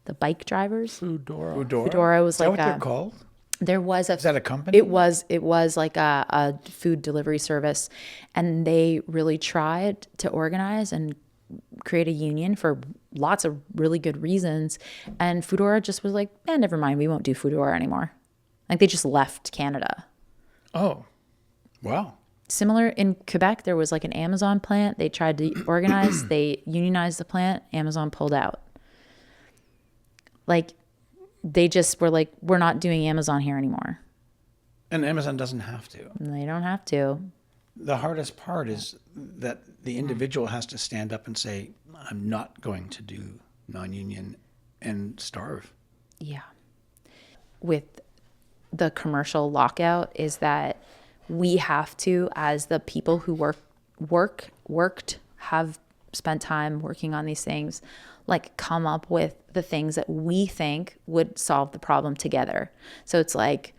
the bike drivers. Foodora. Foodora was Is that like what they're called? There was Is that a company? It was like a food delivery service, and they really tried to organize and create a union for lots of really good reasons. And Foodora just was like, never mind, we won't do Foodora anymore. Like they just left Canada. Oh, Wow. Similar in Quebec, there was like an Amazon plant. They tried to organize, they unionized the plant. Amazon pulled out. Like they just were like, we're not doing Amazon here anymore. And Amazon doesn't have to. And they don't have to. The hardest part is that the individual has to stand up and say, I'm not going to do non-union and starve. Yeah. With the commercial lockout is that we have to, as the people who have spent time working on these things, like come up with the things that we think would solve the problem together. So it's like,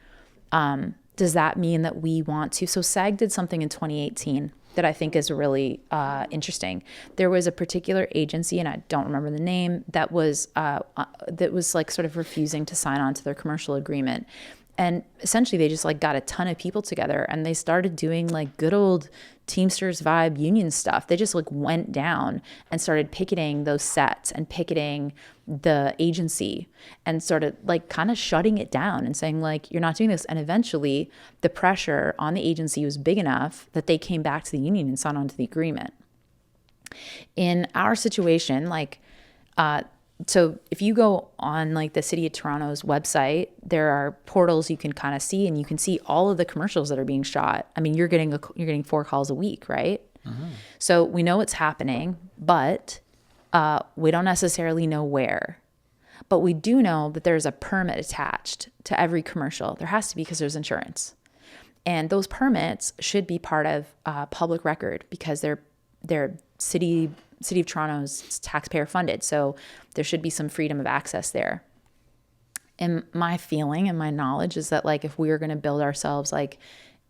does that mean that we want to? So SAG did something in 2018 that I think is really interesting. There was a particular agency, and I don't remember the name, that was like sort of refusing to sign on to their commercial agreement. And essentially they just like got a ton of people together and they started doing like good old Teamsters vibe union stuff. They just like went down and started picketing those sets and picketing the agency and started like kind of shutting it down and saying like, you're not doing this. And eventually the pressure on the agency was big enough that they came back to the union and signed on to the agreement. In our situation, like, so if you go on like the City of Toronto's website, there are portals you can kind of see, and you can see all of the commercials that are being shot. I mean, you're getting 4 calls a week, right? Mm-hmm. So we know it's happening, but we don't necessarily know where. But we do know that there's a permit attached to every commercial. There has to be, because there's insurance, and those permits should be part of public record because they're City of Toronto's taxpayer funded. So there should be some freedom of access there. And my feeling and my knowledge is that like, if we are going to build ourselves like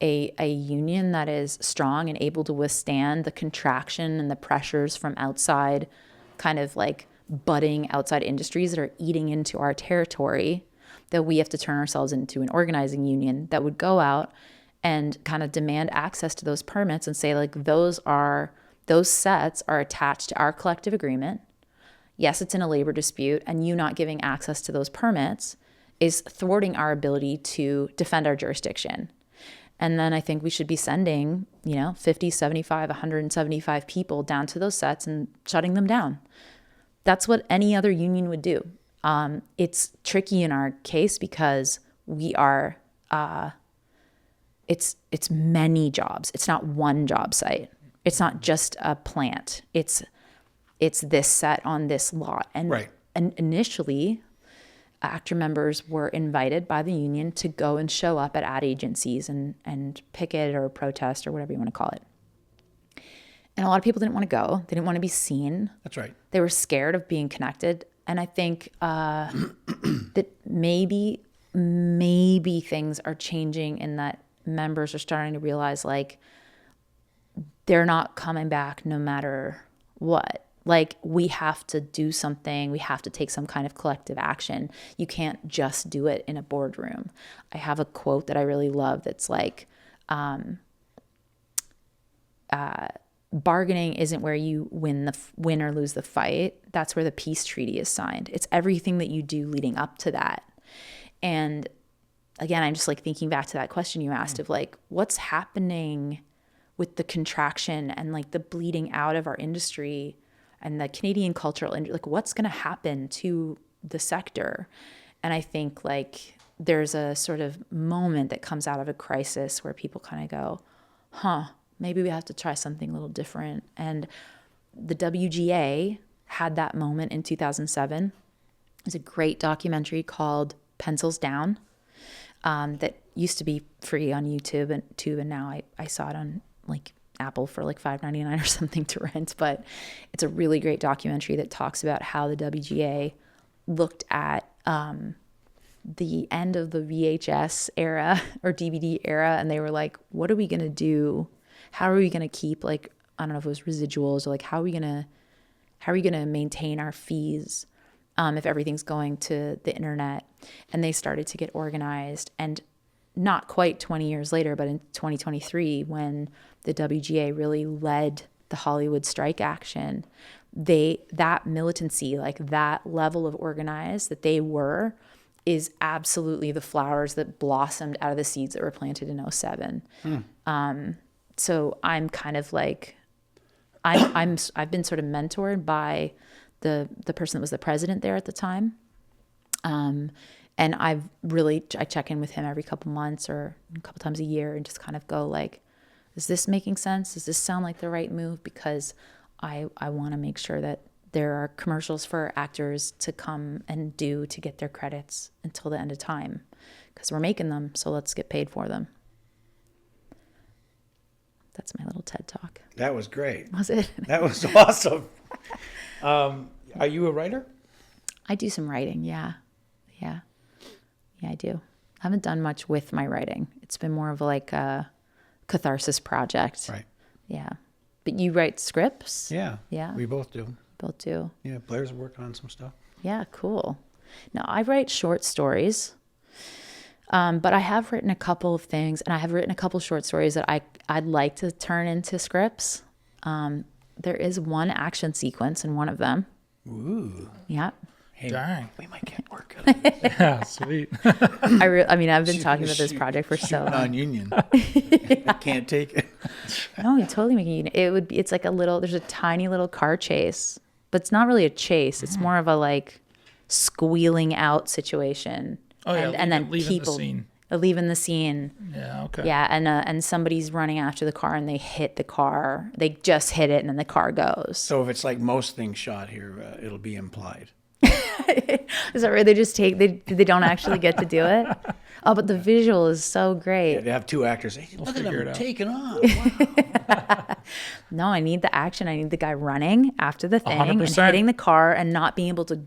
a union that is strong and able to withstand the contraction and the pressures from outside, kind of like budding outside industries that are eating into our territory, that we have to turn ourselves into an organizing union that would go out and kind of demand access to those permits and say like, those sets are attached to our collective agreement. Yes, it's in a labor dispute, and you not giving access to those permits is thwarting our ability to defend our jurisdiction. And then I think we should be sending, 50, 75, 175 people down to those sets and shutting them down. That's what any other union would do. It's tricky in our case because we are, it's many jobs. It's not one job site. It's not just a plant. It's this set on this lot. And, right. And initially, ACTRA members were invited by the union to go and show up at ad agencies and picket or protest or whatever you want to call it. And a lot of people didn't want to go. They didn't want to be seen. That's right. They were scared of being connected. And I think that maybe things are changing in that members are starting to realize like, they're not coming back no matter what. Like, we have to do something. We have to take some kind of collective action. You can't just do it in a boardroom. I have a quote that I really love that's like, bargaining isn't where you win or lose the fight. That's where the peace treaty is signed. It's everything that you do leading up to that. And again, I'm just like thinking back to that question you asked of like, what's happening with the contraction and like the bleeding out of our industry and the Canadian cultural industry, like what's going to happen to the sector? And I think like there's a sort of moment that comes out of a crisis where people kind of go, maybe we have to try something a little different. And the WGA had that moment in 2007. There's a great documentary called Pencils Down that used to be free on YouTube and now I saw it on like Apple for like $5.99 or something to rent, but it's a really great documentary that talks about how the WGA looked at the end of the VHS era or DVD era, and they were like, what are we going to do? How are we going to keep, like, I don't know if it was residuals, or like, how are we going to maintain our fees if everything's going to the internet? And they started to get organized, and not quite 20 years later, but in 2023, when the WGA really led the Hollywood strike action, that militancy, like that level of organized that they were, is absolutely the flowers that blossomed out of the seeds that were planted in 2007. So I'm kind of like, I've been sort of mentored by the person that was the president there at the time. And I check in with him every couple months or a couple times a year and just kind of go like, is this making sense? Does this sound like the right move? Because I want to make sure that there are commercials for actors to come and do to get their credits until the end of time, because we're making them, so let's get paid for them. That's my little TED Talk. That was great. Was it? That was awesome. Are you a writer? I do some writing, yeah. Yeah, I do. I haven't done much with my writing. It's been more of like a catharsis project. Right. Yeah. But you write scripts? Yeah. Yeah. We both do. Both do. Yeah, Blair's working on some stuff. Yeah, cool. Now, I write short stories, but I have written a couple of things, and I have written a couple short stories that I'd like to turn into scripts. There is one action sequence in one of them. Ooh. Yeah. Hey, Dang. we might get work on it. Yeah, sweet. I mean, I've been talking about this project for so long. Non-union. I can't take it. No, you totally making it's like there's a tiny little car chase, but it's not really a chase. It's more of a like squealing out situation. Oh yeah, and then leaving people the scene. leaving the scene. Yeah, okay. Yeah, and somebody's running after the car and they hit the car. They just hit it and then the car goes. So if it's like most things shot here, it'll be implied. Is that right? They just they don't actually get to do it? Oh, but the visual is so great. They have two actors. Hey, look at figure them it out. taking off. Wow. No, I need the action. I need the guy running after the thing and 100%. hitting the car and not being able to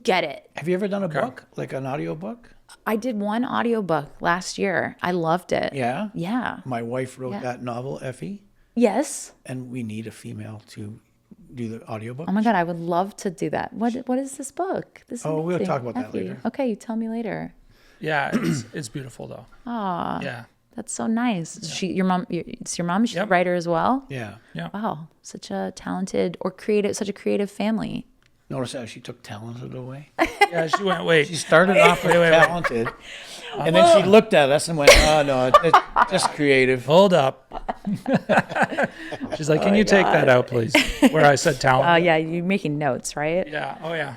get it. Have you ever done a book, like an audio book? I did one audiobook last year. I loved it. Yeah? Yeah. My wife wrote Yeah. that novel, Effie, Yes. and we need a female to do the audiobook. Oh my God, I would love to do that. What is this book? This is Oh, we'll amazing. talk about that Effie. later. Okay, you tell me later. Yeah, it's beautiful though. Aw, Yeah. that's so nice. Your mom. It's your mom. She's Yep. a writer as well. Yeah. Yeah. Wow, such a talented such a creative family. Notice how she took talented away? Yeah, she went, wait. She started off with talented, and then she looked at us and went, oh, no, it's just creative. Hold up. She's like, can you take that out, please? Where I said talent. Yeah, you're making notes, right? Yeah. Oh, yeah.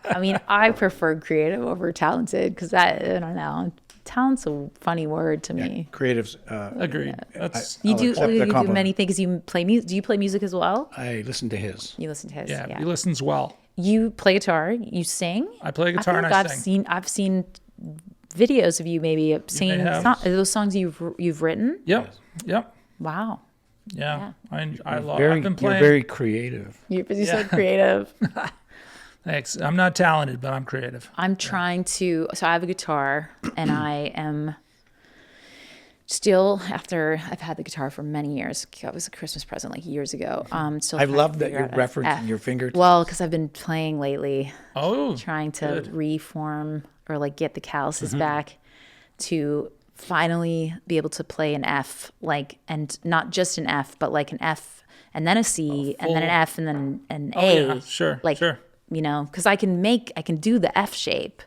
I mean, I prefer creative over talented because I don't know. Talent's a funny word to me. Creatives. Agreed. That's You I'll do accept the you do compliment. many things. You play music. Do you play music as well? I listened to his. You listen to his. yeah. Yeah. He listens well. You play guitar. You sing. I play guitar and think I sing. I've seen videos of you maybe singing have. those songs you've written. Yep. Yep. Wow. Yeah. I love. Very, I've been you're playing. very creative. You're so creative. Thanks. I'm not talented, but I'm creative. I'm trying to. So I have a guitar, and I am still, after I've had the guitar for many years. That was a Christmas present like years ago. Still I trying love to that figure you're out a referencing F. your fingertips. Well, because I've been playing lately, Oh. trying to Good. reform or like get the calluses back to finally be able to play an F, like, and not just an F, but like an F and then a C and then an full- F and then an Oh, A. yeah. Sure. Like, Sure. you know, because I can do the F shape,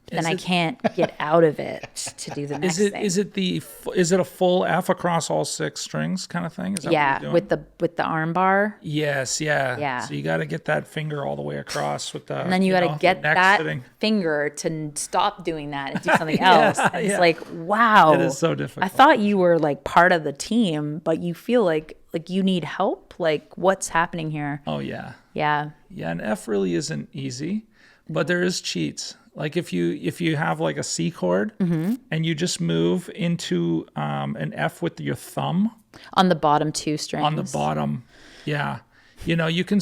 but then Is I it- can't get out of it to do the next Is it thing. is it a full F across all 6 strings kind of thing? Is that what Yeah, you're with doing? the arm bar. Yes, yeah. Yeah. So you got to get that finger all the way across with the. And then you got to get neck that sitting. finger to stop doing that and do something else. And yeah. It's like, wow. It is so difficult. I thought you were like part of the team, but you feel like you need help. Like, what's happening here? Oh yeah, Yeah. yeah. And F really isn't easy, but there is cheats. Like if you have like a C chord and you just move into an F with your thumb On the bottom two strings. on the bottom, yeah, you can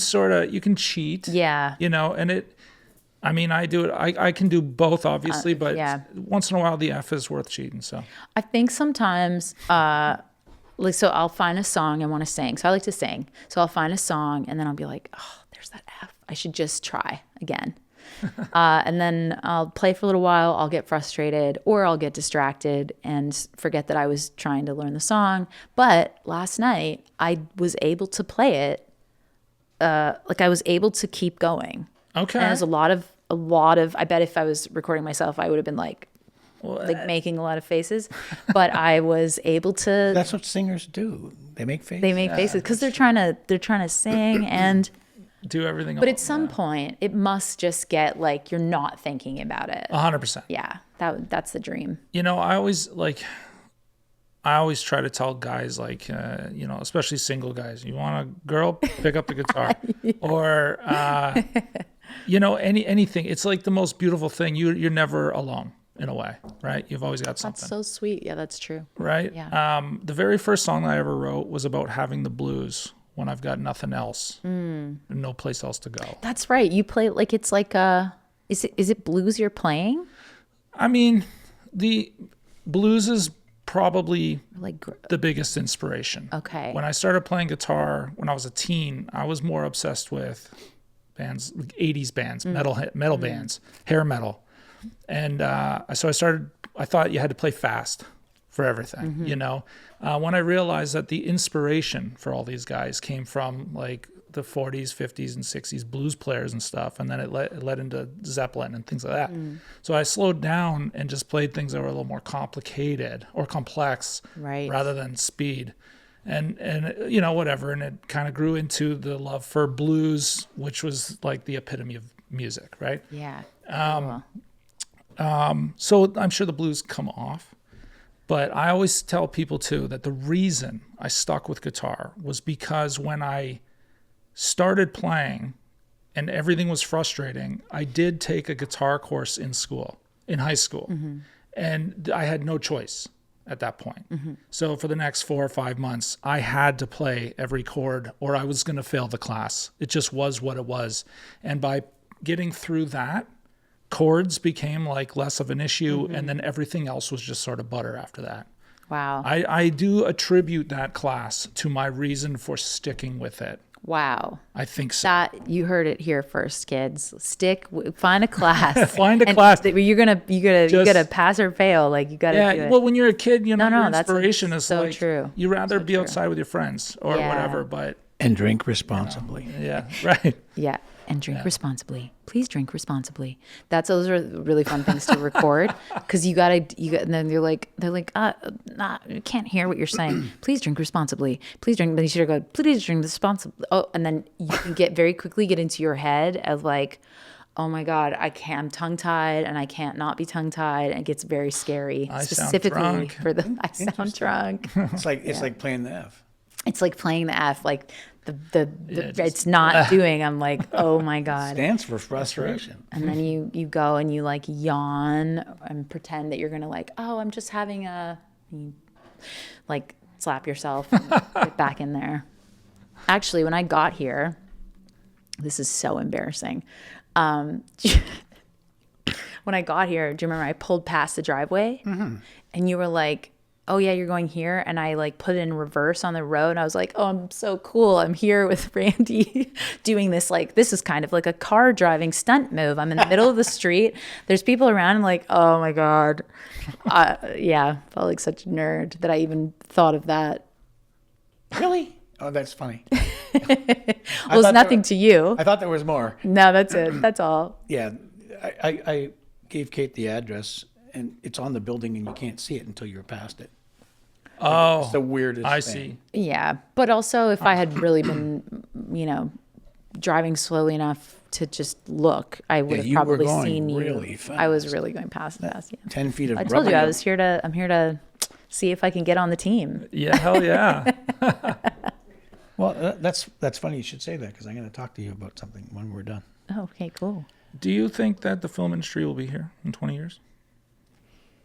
you can cheat. Yeah. And I do it. I can do both, obviously, but yeah. once in a while the F is worth cheating. So I think sometimes, so I'll find a song I want to sing. So I like to sing. So I'll find a song and then I'll be like, oh, there's that F. I should just try again. And then I'll play for a little while. I'll get frustrated or I'll get distracted and forget that I was trying to learn the song. But last night I was able to play it. I was able to keep going. okay, And there's a lot of, I bet if I was recording myself, I would have been like making a lot of faces, but I was able to. That's what singers do. They make faces. They make faces because they're trying to sing and. do everything. But at some point, it must just get like you're not thinking about it. 100%. Yeah, that's the dream. I always try to tell guys especially single guys, you want a girl, pick up the guitar, or anything. It's like the most beautiful thing. You're never alone in a way, right? You've always got something. That's so sweet. Yeah, that's true. Right? Yeah. The very first song I ever wrote was about having the blues when I've got nothing else, and no place else to go. That's right. You play like it's like is it blues you're playing? I mean, the blues is probably Like the biggest inspiration. okay. When I started playing guitar when I was a teen, I was more obsessed with bands, 80s bands, metal bands, hair metal. And so I thought you had to play fast for everything, when I realized that the inspiration for all these guys came from like the 40s, 50s, and 60s blues players and stuff. And then it led into Zeppelin and things like that. So I slowed down and just played things that were a little more complicated or complex Right. rather than speed. And whatever. And it kind of grew into the love for blues, which was like the epitome of music, right? Yeah. Cool. So I'm sure the blues come off. But I always tell people too that the reason I stuck with guitar was because when I started playing and everything was frustrating, I did take a guitar course in high school. And I had no choice at that point. So for the next 4 or 5 months, I had to play every chord or I was going to fail the class. It just was what it was. And by getting through that, chords became like less of an issue, and then everything else was just sort of butter after that. Wow. I do attribute that class to my reason for sticking with it. Wow. I think so. That you heard it here first, kids. Find a class. Find a and class. You gotta pass or fail. Like you gotta do it. Well, when you're a kid, your that's inspiration is so like true. you rather So be true. outside with your friends or Yeah. whatever. But And drink responsibly. yeah, right. Yeah. And drink responsibly. Please drink responsibly. Those are really fun things to record because you got, and then they're like, you can't hear what you're saying. Please drink responsibly. Please drink. Then you should go, please drink responsibly. Oh, and then you can very quickly get into your head of like, oh my God, I'm tongue tied and I can't not be tongue tied. And it gets very scary. I sound specifically drunk. I sound drunk. It's like playing the F. It's like playing the F, like it's not doing. I'm like, oh my God. Stands for frustration. And then you go and you like yawn and pretend that you're gonna like, oh, I'm just having you like slap yourself and get back in there. Actually, when I got here, this is so embarrassing. When I got here, do you remember I pulled past the driveway and you were like, oh yeah, you're going here? And I like put it in reverse on the road. And I was like, oh, I'm so cool. I'm here with Randy doing this. Like, this is kind of like a car driving stunt move. I'm in the middle of the street. There's people around. I'm like, oh my God. Yeah. Felt like such a nerd that I even thought of that. Really? Oh, that's funny. Well, it's nothing to you. I thought there was more. No, that's it. That's all. Yeah. I gave Kate the address, and it's on the building, and you can't see it until you're past it. Oh, It's the weirdest I thing. see. Yeah. But also, if I had really been, driving slowly enough to just look, I would have you were probably going seen you. really I was fast. really going fast. Yeah. 10 feet of I told you rubber. I'm here to see if I can get on the team. Yeah, hell yeah. Well, that's funny you should say that because I'm going to talk to you about something when we're done. Oh, okay, cool. Do you think that the film industry will be here in 20 years?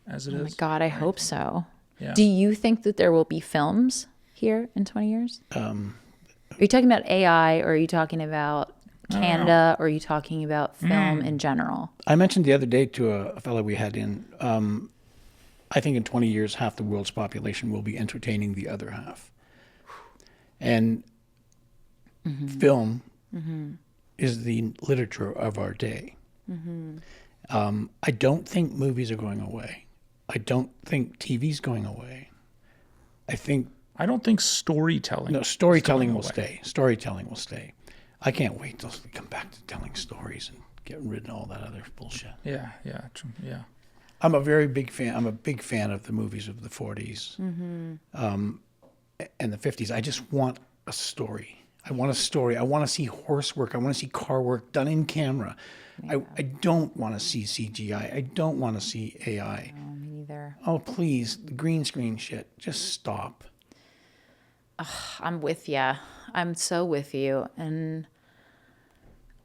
As it Oh my is? God, I hope so. Yeah. Do you think that there will be films here in 20 years? Are you talking about AI, or are you talking about Canada, or are you talking about film in general? I mentioned the other day to a fellow we had in, I think in 20 years, half the world's population will be entertaining the other half. And film is the literature of our day. I don't think movies are going away. I don't think TV's going away. I don't think storytelling. No, storytelling will stay. Storytelling will stay. I can't wait till we come back to telling stories and getting rid of all that other bullshit. Yeah. I'm a very big fan. I'm a big fan of the movies of the 40s and the 50s. I just want a story. I want a story. I want to see horse work. I want to see car work done in camera. Yeah. I don't want to see CGI. I don't want to see AI. No, me neither. Oh, please, the green screen shit. Just stop. I'm with you. I'm so with you. And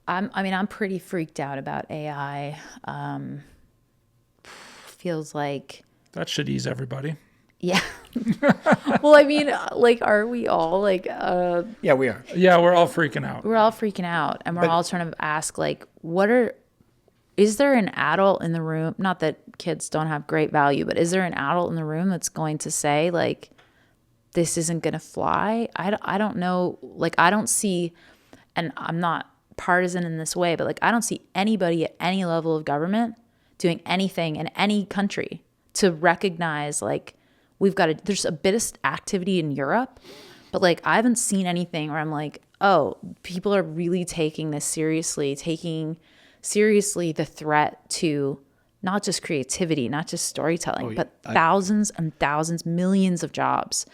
I'm pretty freaked out about AI. Feels like That should ease everybody. yeah. Well, I mean, like, are we all like Yeah, we are. Yeah, we're all freaking out. we're all freaking out, and we're all trying to ask, like, is there an adult in the room? Not that kids don't have great value, but is there an adult in the room that's going to say, like, this isn't going to fly? I don't know. Like, I don't see, and I'm not partisan in this way, but like, I don't see anybody at any level of government doing anything in any country to recognize, like, there's a bit of activity in Europe, but like, I haven't seen anything where I'm like, oh, people are really taking this seriously, taking seriously the threat to not just creativity, not just storytelling, but thousands and thousands, millions of jobs.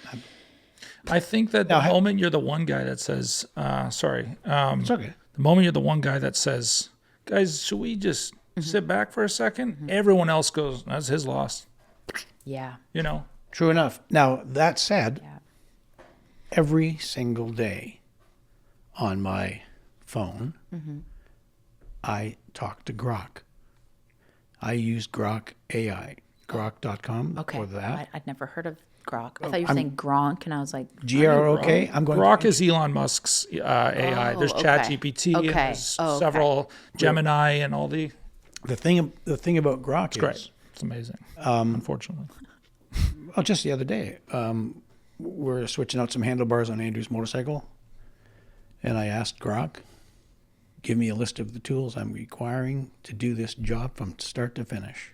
I think that the moment you're the one guy that says, It's okay. the moment you're the one guy that says, guys, should we just sit back for a second? Everyone else goes, that's his loss. Yeah. You know? True enough. Now, that said, every single day on my phone, I talk to Grok. I use Grok AI, grok.com Okay. for that. I'd never heard of Grok. I thought you were saying Gronk, and I was like, Grok. I'm going Grok is Elon Musk's AI. There's okay. ChatGPT, and there's several Gemini and all the... The thing about Grok is... Great. It's amazing, unfortunately. Well, just the other day, we're switching out some handlebars on Andrew's motorcycle, and I asked Grok, give me a list of the tools I'm requiring to do this job from start to finish.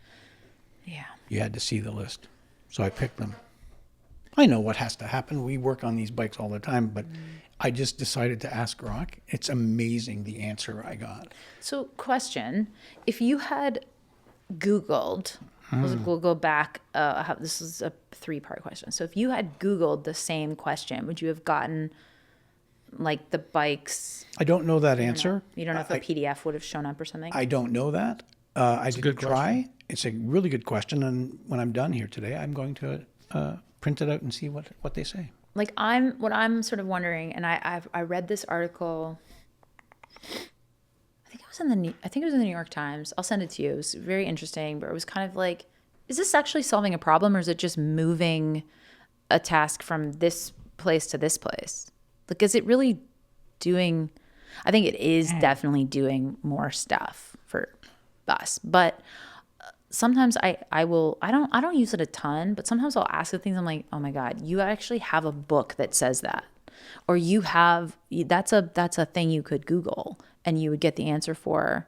yeah. You had to see the list. So I picked them. I know what has to happen. We work on these bikes all the time, but I just decided to ask Grok. It's amazing the answer I got. So, question: if you had Googled, we'll go back. This is a 3-part question. So, if you had Googled the same question, would you have gotten like the bikes? I don't know that answer. You don't know if a PDF would have shown up or something. I don't know that. I didn't try. It's a really good question, and when I'm done here today, I'm going to print it out and see what they say. Like, what I'm sort of wondering, and I read this article. I think it was in the New York Times. I'll send it to you. It was very interesting, but it was kind of like, is this actually solving a problem, or is it just moving a task from this place to this place? Like, is it really doing? I think it is definitely doing more stuff for us, but sometimes I don't use it a ton, but sometimes I'll ask the things. I'm like, oh my God, you actually have a book that says that, or that's a thing you could Google and you would get the answer for.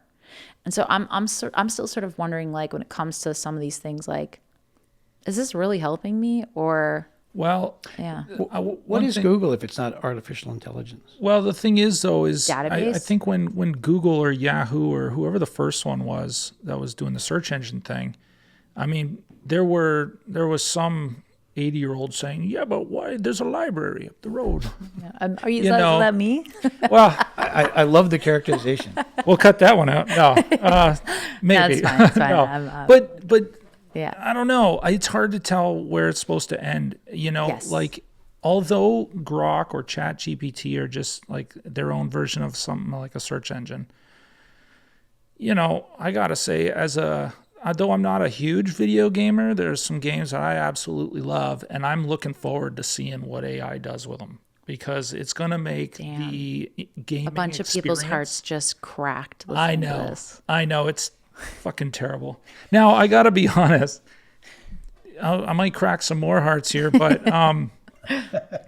And so I'm still sort of wondering, like, when it comes to some of these things, like, is this really helping me, or? Well, Yeah. What is Google if it's not artificial intelligence? Well, the thing is, though, is I Database? think when Google or Yahoo or whoever the first one was that was doing the search engine thing, I mean, there was some 80-year-old saying, yeah, but why? There's a library up the road. Yeah. Is that me? Well, I love the characterization. we'll cut that one out. No, maybe. That's fine. It's fine. No. But Yeah. I don't know. It's hard to tell where it's supposed to end. You know, Yes. like, although Grok or ChatGPT are just like their own version of something like a search engine, I gotta say, though I'm not a huge video gamer, there's some games that I absolutely love, and I'm looking forward to seeing what AI does with them, because it's gonna make the gaming A bunch of people's hearts just cracked listening to this. I know, it's fucking terrible. Now I gotta be honest. I might crack some more hearts here, but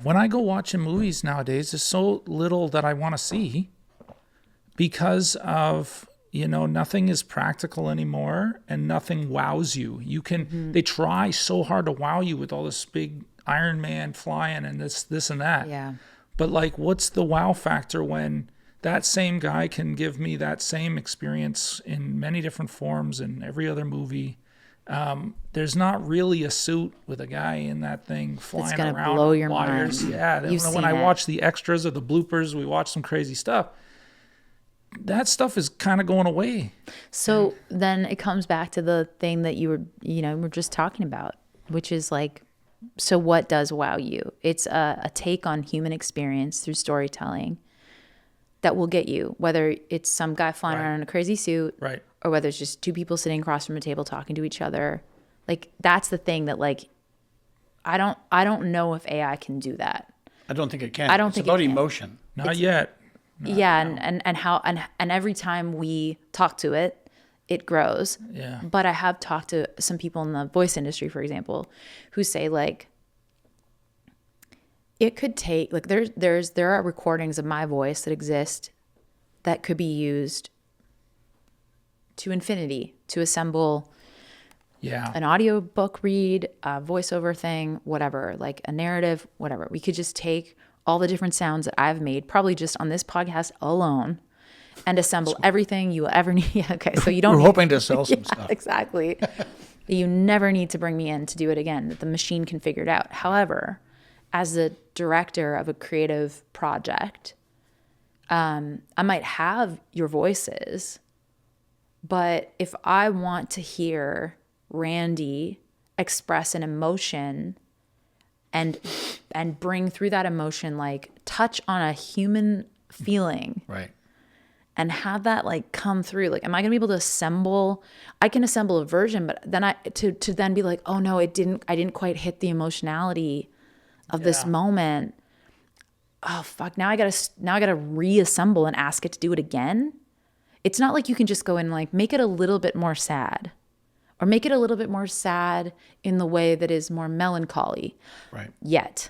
when I go watching movies nowadays, there's so little that I want to see because of, nothing is practical anymore and nothing wows you. They try so hard to wow you with all this big Iron Man flying and this and that. Yeah. But like, what's the wow factor when that same guy can give me that same experience in many different forms in every other movie? There's not really a suit with a guy in that thing flying gonna around blow on your wires. mind. Yeah, You've when seen I it. watch the extras or the bloopers, we watch some crazy stuff. That stuff is kind of going away. So then it comes back to the thing that you were just talking about, which is like, so what does wow you? It's a take on human experience through storytelling that will get you, whether it's some guy flying around in a crazy suit, Right. or whether it's just two people sitting across from a table talking to each other. Like, that's the thing that, like, I don't know if AI can do that. I don't think it can. I don't it's think it about can. emotion. Not yet. And every time we talk to it, it grows. Yeah. But I have talked to some people in the voice industry, for example, who say, like, it could take, like, there are recordings of my voice that exist that could be used to infinity to assemble Yeah. an audiobook read, a voiceover thing, whatever, like a narrative, whatever. We could just take all the different sounds that I've made, probably just on this podcast alone, and assemble everything you will ever need. Yeah, okay, so you don't. We're hoping to sell some Yeah, stuff. exactly. You never need to bring me in to do it again. That the machine can figure it out. However, as the director of a creative project, I might have your voices, but if I want to hear Randy express an emotion and bring through that emotion, like touch on a human feeling, Right. and have that like come through, like, am I gonna be able to assemble? I can assemble a version, but then to then be like, oh no, I didn't quite hit the emotionality of this moment. Oh fuck, now I gotta reassemble and ask it to do it again. It's not like you can just go and like make it a little bit more sad, or make it a little bit more sad in the way that is more melancholy. Right. Yet,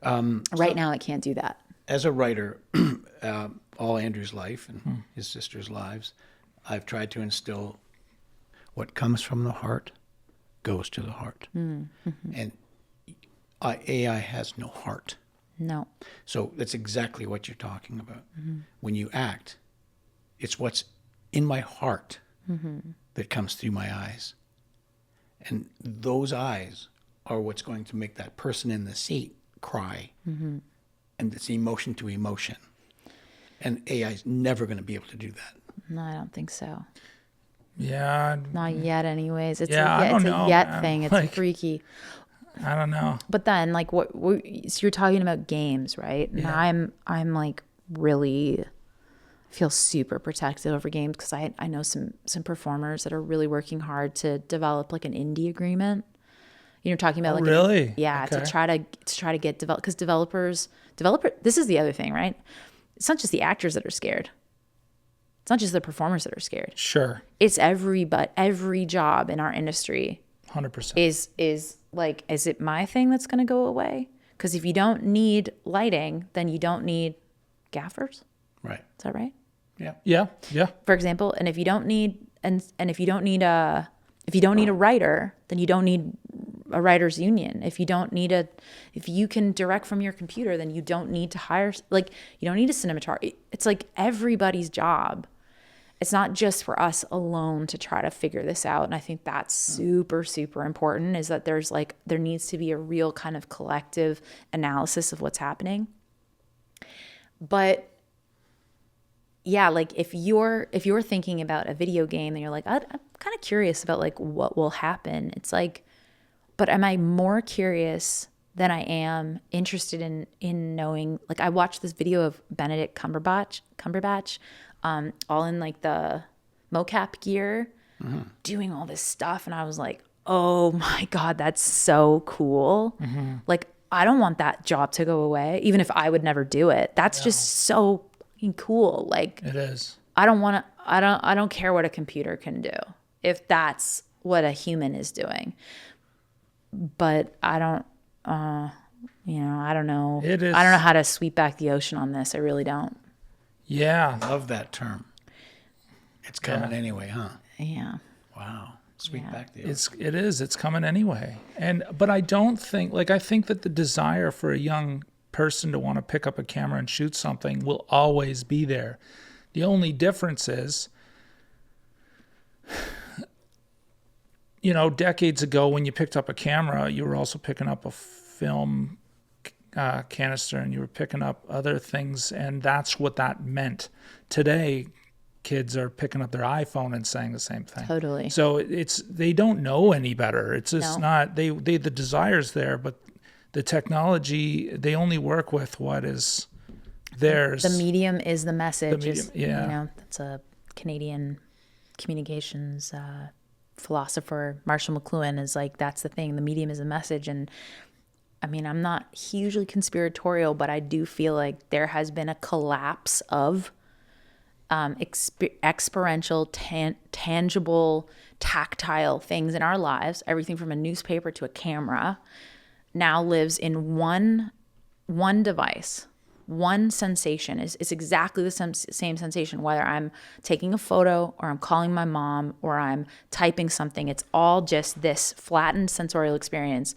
right now it can't do that. As a writer, all Andrew's life and his sister's lives, I've tried to instill what comes from the heart goes to the heart. Mm-hmm. And AI has no heart. No. So that's exactly what you're talking about. When you act, it's what's in my heart that comes through my eyes. And those eyes are what's going to make that person in the seat cry. And it's emotion to emotion. And AI is never going to be able to do that. No, I don't think so. Yeah. Not yet, anyways. It's Yeah, I it's don't a know, yet man. thing. It's Like- freaky. I don't know. But then, like, so you're talking about games, right? And Yeah. I'm like really feel super protective over games because I know some performers that are really working hard to develop like an indie agreement. Talking about Oh, like really? yeah, Okay. to try to get because developer. This is the other thing, right? It's not just the actors that are scared. It's not just the performers that are scared. Sure. It's every job in our industry 100%. is like, is it my thing that's going to go away? Because if you don't need lighting, then you don't need gaffers. Right. Is that right? Yeah. Yeah. Yeah. For example, and if you don't need if you don't need a writer, then you don't need a writers union. If you can direct from your computer, then you don't need to hire, like, you don't need a cinematographer. It's like everybody's job. It's not just for us alone to try to figure this out. And I think that's super, super important, is that there needs to be a real kind of collective analysis of what's happening. But yeah, like if you're thinking about a video game and you're like, I'm kind of curious about like what will happen. It's like, but am I more curious than I am interested in knowing? Like, I watched this video of Benedict Cumberbatch, all in like the mocap gear, doing all this stuff. And I was like, oh my God, that's so cool. Like, I don't want that job to go away, even if I would never do it. That's just so fucking cool. Like, It is. I don't care what a computer can do if that's what a human is doing. But I don't know. It is. I don't know how to sweep back the ocean on this. I really don't. Yeah. Love that term. It's coming anyway, huh? Yeah. Wow. Sweep Yeah. back the ocean. It is. It's coming anyway. But I don't think, like, I think that the desire for a young person to want to pick up a camera and shoot something will always be there. The only difference is, decades ago when you picked up a camera, you were also picking up a film canister, and you were picking up other things, and that's what that meant. Today, kids are picking up their iPhone and saying the same thing. Totally. So they don't know any better. It's just No. not the desire's there, but the technology, they only work with what is theirs. The medium is the message. Yeah. That's a Canadian communications philosopher, Marshall McLuhan, is like, that's the thing. The medium is a message. And I mean, I'm not hugely conspiratorial, but I do feel like there has been a collapse of experiential, tangible, tactile things in our lives. Everything from a newspaper to a camera now lives in one device. One sensation is exactly the same sensation, whether I'm taking a photo or I'm calling my mom or I'm typing something. It's all just this flattened sensorial experience.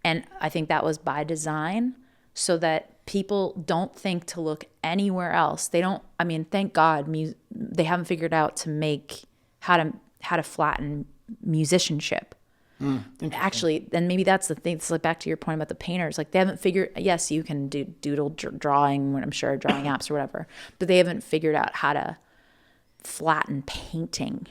And I think that was by design so that people don't think to look anywhere else. They don't, I mean, thank God they haven't figured out to make how to flatten musicianship. Actually, then maybe that's the thing. It's like back to your point about the painters. Like, they haven't figured. Yes, you can do doodle drawing. I'm sure drawing apps or whatever, but they haven't figured out how to flatten painting.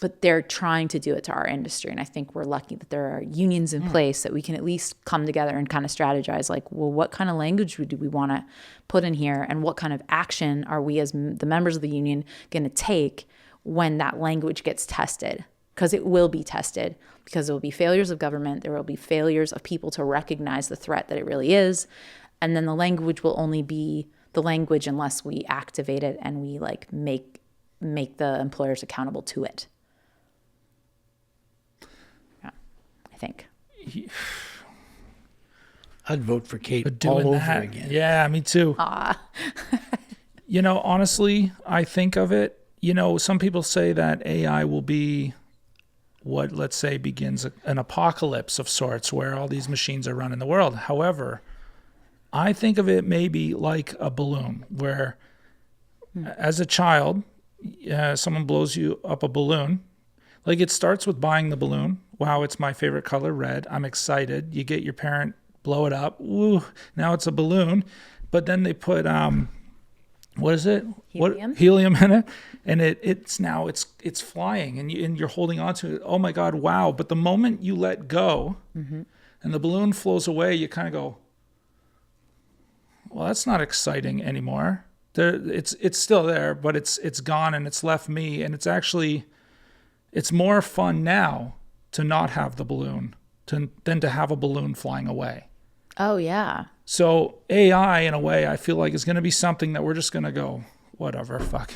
But they're trying to do it to our industry, and I think we're lucky that there are unions in place that we can at least come together and kind of strategize. Like, well, what kind of language do we want to put in here, and what kind of action are we as the members of the union going to take when that language gets tested? Because it will be tested, because there will be failures of government, there will be failures of people to recognize the threat that it really is, and then the language will only be the language unless we activate it and we like make the employers accountable to it. Yeah, I think. I'd vote for Kate But all doing over that, again. yeah, me too. Honestly, I think of it, some people say that AI will be what, let's say, begins an apocalypse of sorts where all these machines are running the world. However, I think of it maybe like a balloon where as a child, someone blows you up a balloon. Like, it starts with buying the balloon. Wow, it's my favorite color, red. I'm excited. You get your parent, blow it up. Ooh, now it's a balloon. But then they put what is it? Helium? Helium in it, and it's flying, and you're holding on to it. Oh my God, wow! But the moment you let go, and the balloon flows away, you kind of go, well, that's not exciting anymore. It's still there, but it's gone, and it's left me, and it's more fun now to not have the balloon than to have a balloon flying away. Oh yeah. So AI, in a way, I feel like is going to be something that we're just going to go, whatever, fuck.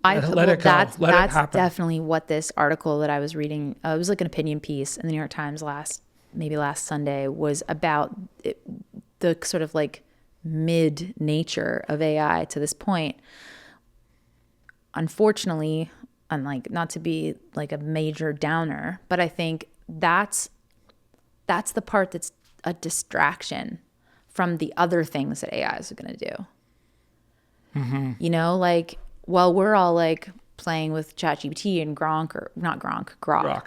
Let it go. That's Let it happen. definitely what this article that I was reading, it was like an opinion piece in the New York Times last Sunday, was about the sort of like mid nature of AI to this point. Unfortunately, and like, not to be like a major downer, but I think that's the part that's a distraction from the other things that AI is going to do. Like, well, we're all like playing with ChatGPT and Grok. Gronk.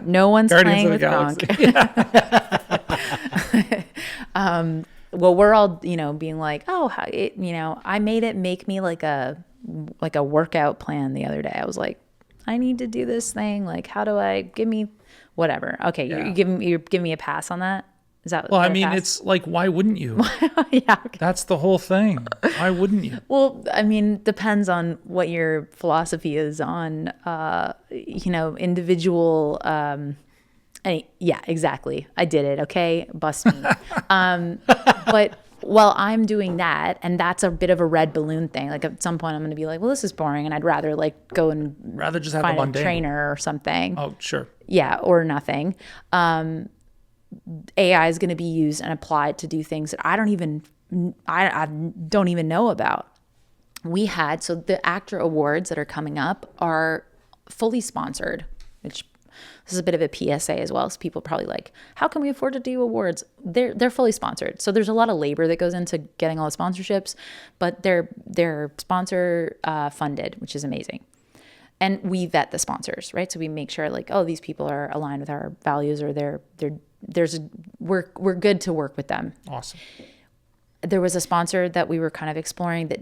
No one's Guardians playing of with the Gronk. Well, we're all, being like, oh, I made it make me like a workout plan the other day. I was like, I need to do this thing. Like, how do give me whatever. Okay. Yeah. You're giving me a pass on that. Is that Well, I what it mean, has? it's like, why wouldn't you? Yeah. Okay. That's the whole thing. Why wouldn't you? Well, I mean, depends on what your philosophy is on, individual. Yeah, exactly. I did it. Okay, bust me. But while I'm doing that, and that's a bit of a red balloon thing. Like at some point, I'm going to be like, well, this is boring, and I'd rather like go and Rather just have the find a mundane. trainer or something. Oh, sure. Yeah, or nothing. AI is going to be used and applied to do things that I don't even know about. So the ACTRA awards that are coming up are fully sponsored, which this is a bit of a PSA as well. So people probably like, how can we afford to do awards? They're fully sponsored. So there's a lot of labor that goes into getting all the sponsorships, but they're sponsor funded, which is amazing. And we vet the sponsors, right? So we make sure like, oh, these people are aligned with our values, or we're good to work with them. Awesome. There was a sponsor that we were kind of exploring that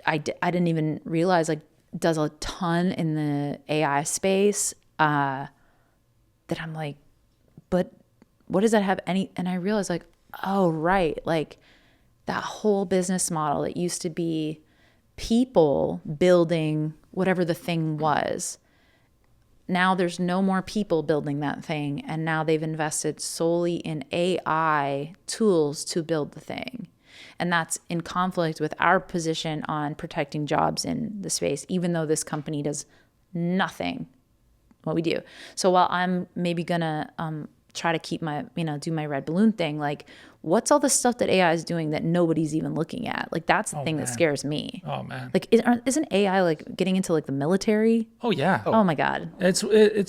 I didn't even realize like does a ton in the AI space. That I'm like, but what does that have any? And I realized like, oh, right. Like that whole business model that used to be people building whatever the thing was. Now there's no more people building that thing. And now they've invested solely in AI tools to build the thing. And that's in conflict with our position on protecting jobs in the space, even though this company does nothing what we do. So while I'm maybe gonna try to keep my, do my red balloon thing, like what's all the stuff that AI is doing that nobody's even looking at? Like that's the thing that scares me. Oh man. Like isn't AI like getting into like the military? Oh yeah. Oh my God. It's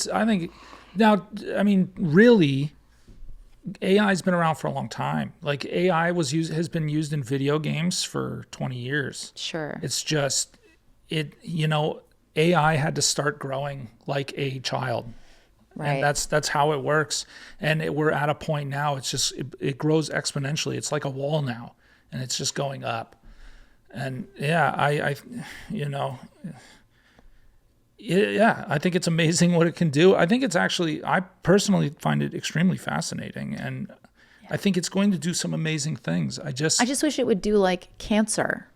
I think now, I mean, really, AI's been around for a long time. Like AI has been used in video games for 20 years. Sure. It's just AI had to start growing like a child. Right. And that's how it works. And we're at a point now, it's just, it grows exponentially. It's like a wall now, and it's just going up. And yeah, I think it's amazing what it can do. I think it's actually, I personally find it extremely fascinating. And I think it's going to do some amazing things. I just wish it would do like cancer.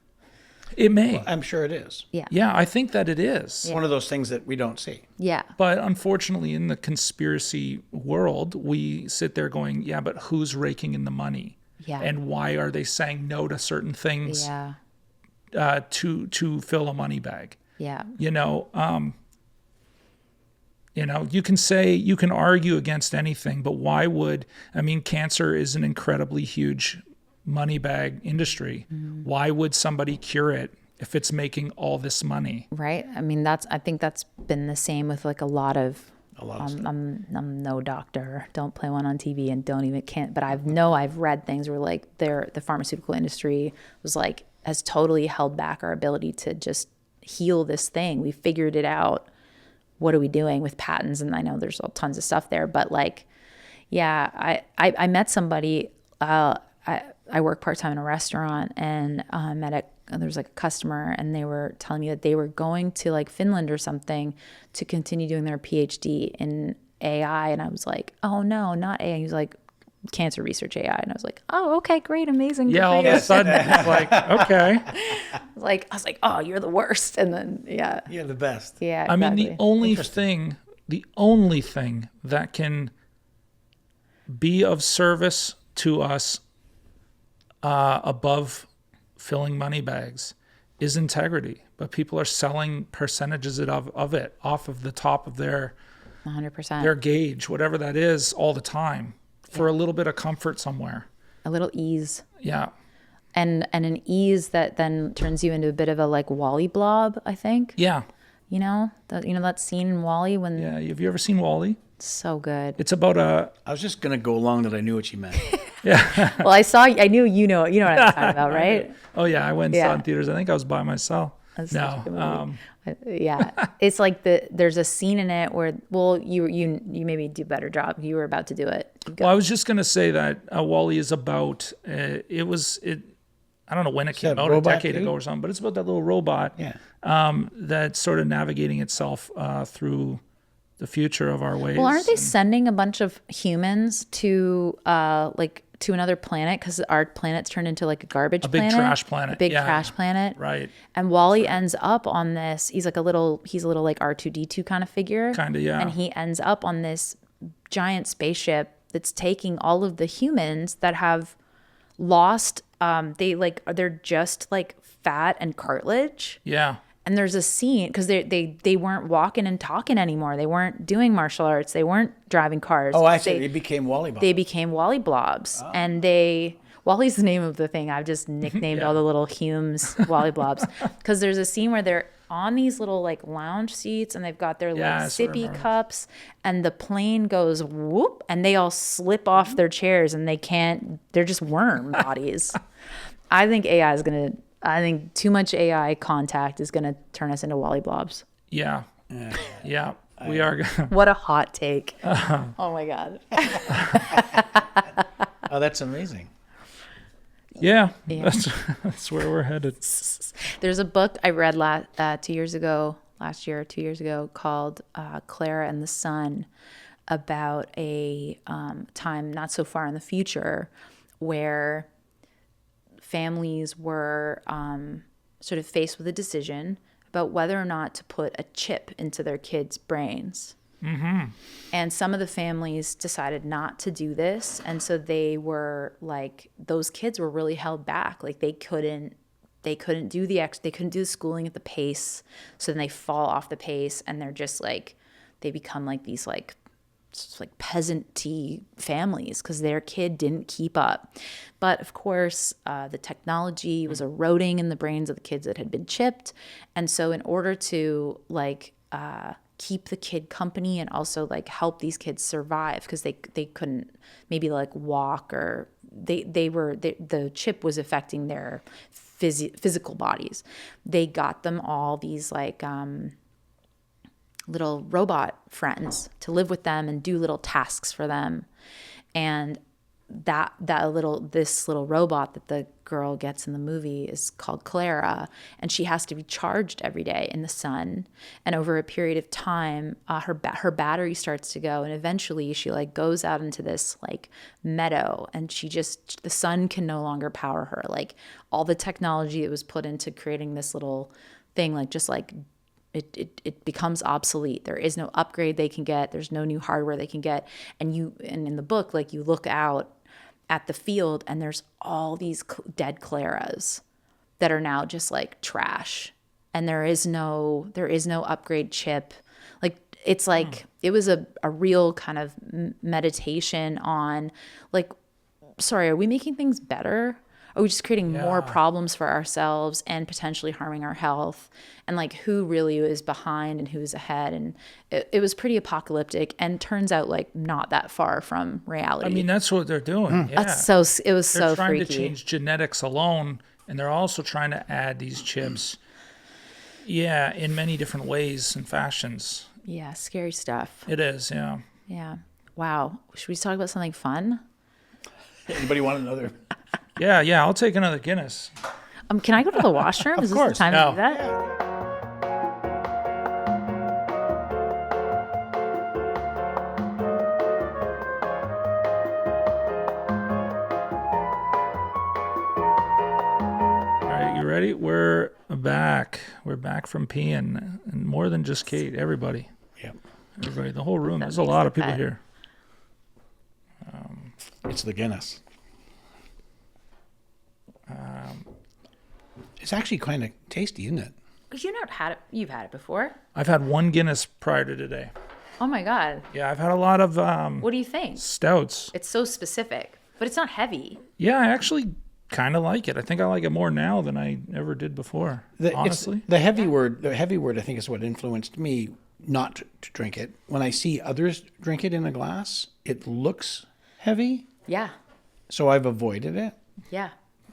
It may. Well, I'm sure it is. Yeah. Yeah, I think that it is. It's one of those things that we don't see. Yeah. But unfortunately, in the conspiracy world, we sit there going, yeah, but who's raking in the money? Yeah. And why are they saying no to certain things Yeah. To fill a money bag? Yeah. You can argue against anything, but why would, cancer is an incredibly huge money bag industry. Why would somebody cure it if it's making all this money? Right. I mean, I think that's been the same with like a lot of stuff. I'm no doctor. Don't play one on TV and can't. But I've read things where like the pharmaceutical industry was like has totally held back our ability to just heal this thing. We figured it out. What are we doing with patents? And I know there's tons of stuff there, but like, yeah, I met somebody. I work part-time in a restaurant, and there was like a customer, and they were telling me that they were going to like Finland or something to continue doing their PhD in AI. And I was like, oh no, not AI. He was like, cancer research AI. And I was like, oh, okay, great, amazing. Yeah, all of a sudden it's like, okay. I was like, oh, you're the worst. And then, yeah. You're the best. Yeah, I mean, exactly. the only thing that can be of service to us above filling money bags is integrity. But people are selling percentages of it off of the top of their 100%. their gauge, whatever that is, all the time for a little bit of comfort somewhere. A little ease. Yeah. And an ease that then turns you into a bit of a like Wall-E blob, I think. Yeah. That scene in Wall-E when Yeah. Have you ever seen Wall-E? it's so good. It's about I was just going to go along that I knew what you meant. Well, I knew you know what I'm talking about, right? Oh yeah, I went and saw it Yeah. in theaters. I think I was by myself. That's such a good No. movie. Yeah. It's like there's a scene in it where you maybe do a better job. You were about to do it. Well, I was just going to say that Wall-E is about I don't know when it came that out, a robot decade dude? ago or something, but it's about that little robot that's sort of navigating itself through the future of our ways. Well, aren't they sending a bunch of humans to to another planet because our planet's turned into like a garbage big planet. trash planet. A big Yeah. trash planet. Right. And Wally ends up on this. He's a little like R2D2 kind of figure. Kind of, yeah. And he ends up on this giant spaceship that's taking all of the humans that have lost. They're just like fat and cartilage. Yeah. And there's a scene because they weren't walking and talking anymore. They weren't doing martial arts. They weren't driving cars. Oh, I see. They became Wally Bob. They became Wally Blobs. And Wally's the name of the thing. I've just nicknamed all the little Humes Wally Blobs. Because there's a scene where they're on these little like lounge seats and they've got their Yeah, I like sort of sippy remember. cups and the plane goes whoop and they all slip off their chairs and they're just worm bodies. I think too much AI contact is going to turn us into Wally Blobs. Yeah. Yeah. We are. What a hot take. Oh my God. Oh, that's amazing. Yeah. Yeah. That's where we're headed. There's a book I read last year or 2 years ago called Clara and the Sun about a time not so far in the future where families were sort of faced with a decision about whether or not to put a chip into their kids' brains. Mm-hmm. And some of the families decided not to do this. And so they were like, those kids were really held back. Like they couldn't do the schooling at the pace. So then they fall off the pace and they're just like, they become like these like peasant-y families because their kid didn't keep up. But of course, the technology was eroding in the brains of the kids that had been chipped. And so in order to like keep the kid company and also like help these kids survive because they couldn't maybe like walk or the chip was affecting their physical bodies. They got them all these like little robot friends to live with them and do little tasks for them. And this little robot that the girl gets in the movie is called Clara, and she has to be charged every day in the sun. And over a period of time, her battery starts to go, and eventually she like goes out into this like meadow, and the sun can no longer power her. Like all the technology that was put into creating this little thing, like just like it becomes obsolete. There is no upgrade they can get. There's no new hardware they can get. And in the book, like you look out at the field and there's all these dead Claras that are now just like trash. And there is no upgrade chip. Like it's like it was a real kind of meditation on like, sorry, are we making things better? Are we just creating more problems for ourselves and potentially harming our health? And like who really is behind and who's ahead? And it was pretty apocalyptic and turns out like not that far from reality. I mean, that's what they're doing. Yeah. It was They're so trying freaky. to change genetics alone, and they're also trying to add these chips. Yeah, in many different ways and fashions. Yeah, scary stuff. It is, yeah. Yeah. Wow. Should we talk about something fun? Anybody want another? Yeah, I'll take another Guinness. Can I go to the washroom? Is this course. the time No. to do that? All right, you ready? We're back. We're back from peeing. And more than just Kate, everybody. Yep. Everybody, the whole room. There's a lot of people that? here. It's the Guinness. It's actually kind of tasty, isn't it? You've had it before. I've had one Guinness prior to today. Oh my God. Yeah, I've had a lot of What do you think? stouts. It's so specific, but it's not heavy. Yeah, I actually kind of like it. I think I like it more now than I ever did before, honestly. The heavy word I think is what influenced me not to drink it. When I see others drink it in a glass, it looks heavy, Yeah. so I've avoided it. Yeah.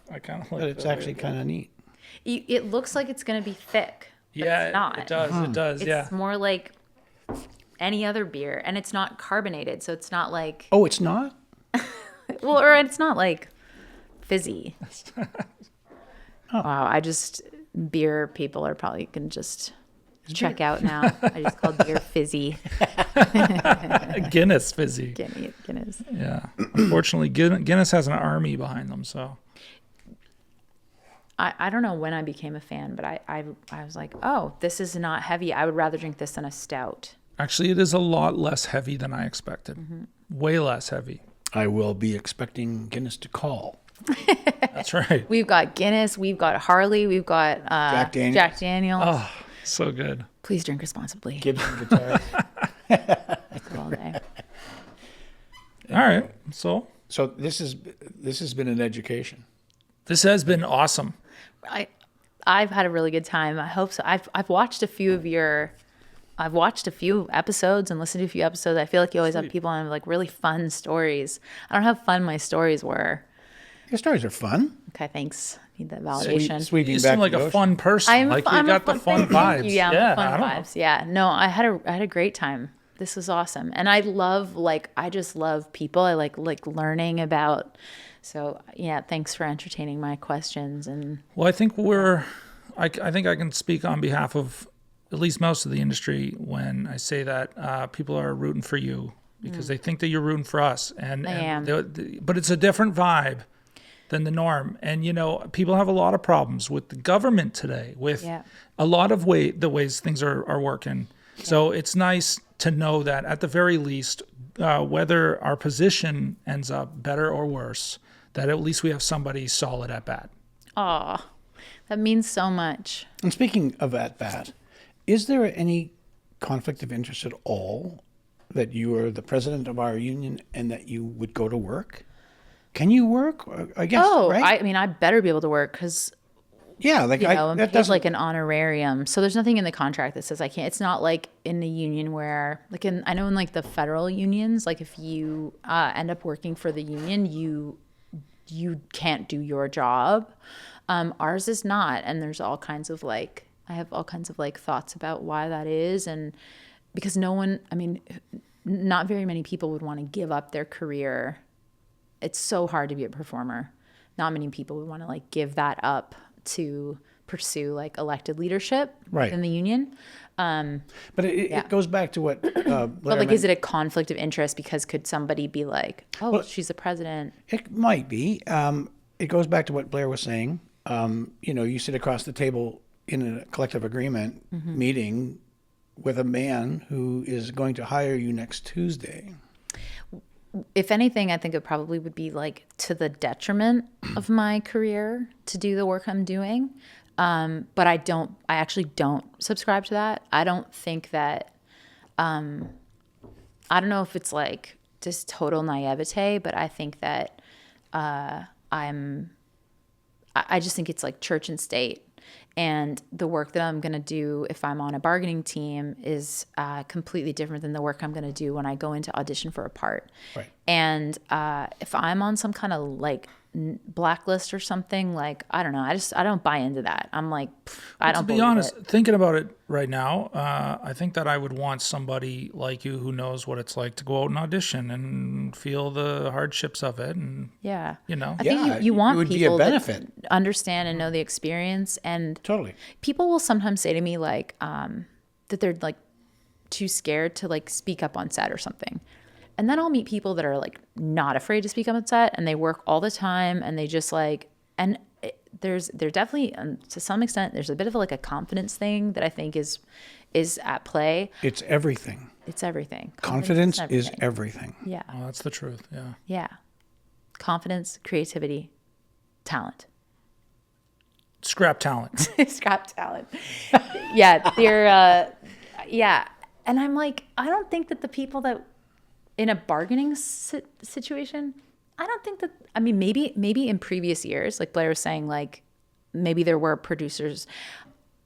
I kind of like But it's that. actually kind of neat. It looks like it's going to be thick. But Yeah, it's not. it does. It does, It's yeah. more like any other beer, and it's not carbonated, so it's not like Oh, it's not? or it's not like fizzy. Wow, beer people are probably gonna just check out now. I just called beer fizzy. Guinness fizzy. Guinness. Yeah. Unfortunately, Guinness has an army behind them, so. I don't know when I became a fan, but I was like, oh, this is not heavy. I would rather drink this than a stout. Actually, it is a lot less heavy than I expected. Way less heavy. I will be expecting Guinness to call. That's right. We've got Guinness, we've got Harley, we've got Jack Daniels. Oh, so good. Please drink responsibly. Gibson guitar. All day. All right. So So this has been an education. this has been awesome. I've had a really good time. I hope so. I've watched a few episodes and listened to a few episodes. I feel like you always have people on like really fun stories. I don't know how fun my stories were. Your stories are fun. Okay, thanks. Need that validation. Sweeping You back seem like the a ocean. fun person. I'm like I'm you got the fun thank vibes. you. Yeah, I fun don't know. vibes. Yeah, no, I had a great time. This was awesome, and I just love people. I like learning about. So yeah, thanks for entertaining my questions and. Well, I think I think I can speak on behalf of at least most of the industry when I say that people are rooting for you because they think that you're rooting for us. And, I am. But it's a different vibe than the norm. And, people have a lot of problems with the government today, with a lot of the ways things are working. Yeah. So it's nice to know that at the very least, whether our position ends up better or worse, that at least we have somebody solid at bat. Aw, that means so much. And speaking of at bat, is there any conflict of interest at all that you are the president of our union and that you would go to work? Can you work? I guess. Oh, right? I mean, I better be able to work because yeah, like I'm that paid doesn't. like an honorarium. So there's nothing in the contract that says I can't. It's not like in the union where, I know in like the federal unions, like if you end up working for the union, you can't do your job. Ours is not, and there's all kinds of I have all kinds of thoughts about why that is, and because not very many people would want to give up their career. It's so hard to be a performer. Not many people would want to give that up to pursue elected leadership Right. in the union. But it goes back to what. But is it a conflict of interest because could somebody be like, oh, well, she's the president? It might be. It goes back to what Blair was saying. You sit across the table in a collective agreement meeting with a man who is going to hire you next Tuesday. If anything, I think it probably would be to the detriment of my career to do the work I'm doing. But I actually don't subscribe to that. I don't think that, I don't know if it's just total naivete, but I think that I just think it's church and state. And the work that I'm going to do if I'm on a bargaining team is completely different than the work I'm going to do when I go into audition for a part. Right. And if I'm on some kind of blacklist or something, I don't know. I don't buy into that. I'm I don't. To be honest, thinking about it right now, I think that I would want somebody like you who knows what it's like to go out and audition and feel the hardships of it, and yeah, I think you want it would people be a benefit. that understand and know the experience. And Totally. People will sometimes say to me that they're too scared to speak up on set or something. And then I'll meet people that are not afraid to speak up on set, and they work all the time, and they just there's definitely to some extent there's a bit of a confidence thing that I think is at play. It's everything. It's everything. Confidence is everything. Yeah. Oh, that's the truth. Yeah. Yeah. Confidence, creativity, talent. Scrap talent. Scrap talent. Yeah, they're yeah. And I'm I don't think that the people that in a bargaining situation, I don't think that, maybe in previous years, like Blair was saying, maybe there were producers.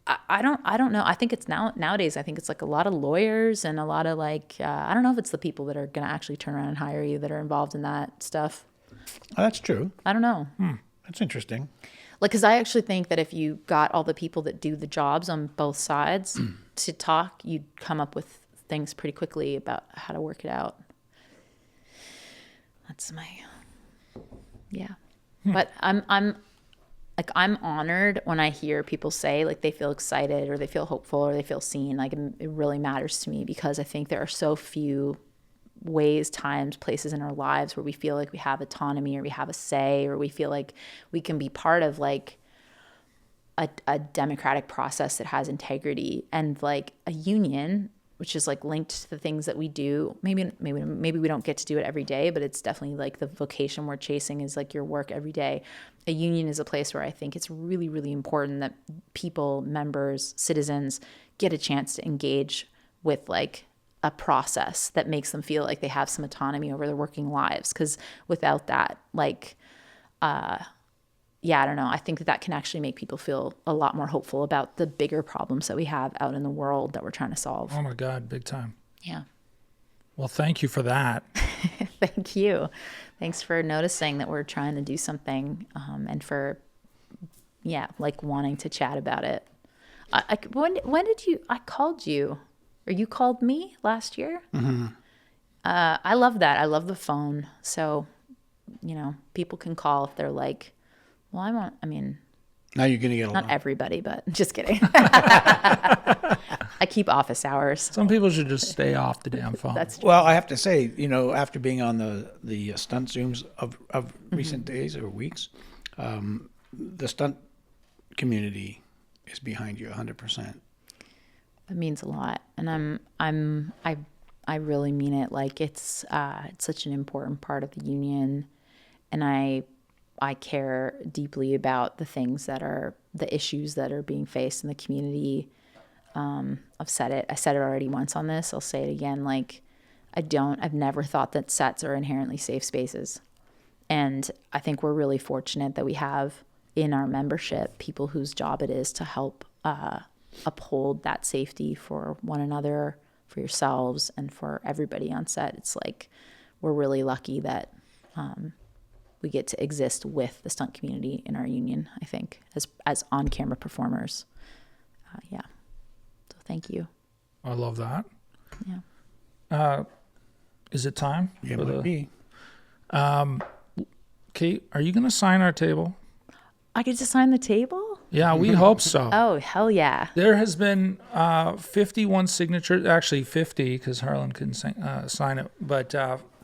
I don't know. I think it's nowadays, I think it's a lot of lawyers and a lot of I don't know if it's the people that are going to actually turn around and hire you that are involved in that stuff. Oh, that's true. I don't know. That's interesting. Because I actually think that if you got all the people that do the jobs on both sides to talk, you'd come up with things pretty quickly about how to work it out. That's my, yeah. But I'm like I'm honored when I hear people say like they feel excited or they feel hopeful or they feel seen. Like it really matters to me because I think there are so few ways, times, places in our lives where we feel like we have autonomy or we have a say or we feel like we can be part of like a democratic process that has integrity. And like a union, which is like linked to the things that we do. Maybe we don't get to do it every day, but it's definitely like the vocation we're chasing is like your work every day. A union is a place where I think it's really, really important that people, members, citizens get a chance to engage with like a process that makes them feel like they have some autonomy over their working lives. Because without that, like, I don't know. I think that can actually make people feel a lot more hopeful about the bigger problems that we have out in the world that we're trying to solve. Oh my God, big time. Yeah. Well, thank you for that. Thank you. Thanks for noticing that we're trying to do something, and for, like wanting to chat about it. When did I called you, or you called me last year? Mm-hmm. I love that. I love the phone. So, people can call if they're like, well, Now you're going to get a not lot. everybody, but just kidding. I keep office hours. Some people should just stay off the damn phone. That's Well, I have to say, after being on the stunt Zooms of recent days or weeks, the stunt community is behind you 100%. It means a lot, and I really mean it. Like it's such an important part of the union, and I care deeply about the things that are the issues that are being faced in the community. I've said it. I said it already once on this. I'll say it again. Like I've never thought that sets are inherently safe spaces. And I think we're really fortunate that we have in our membership people whose job it is to help uphold that safety for one another, for yourselves, and for everybody on set. It's like we're really lucky that we get to exist with the stunt community in our union, I think, as on-camera performers. So thank you. I love that. Yeah. Is it time? Yeah, for might be. Kate, are you going to sign our table? I get to sign the table? Yeah, we hope so. Oh, hell yeah. There has been 51 signatures, actually 50 because Harlan couldn't sign it, but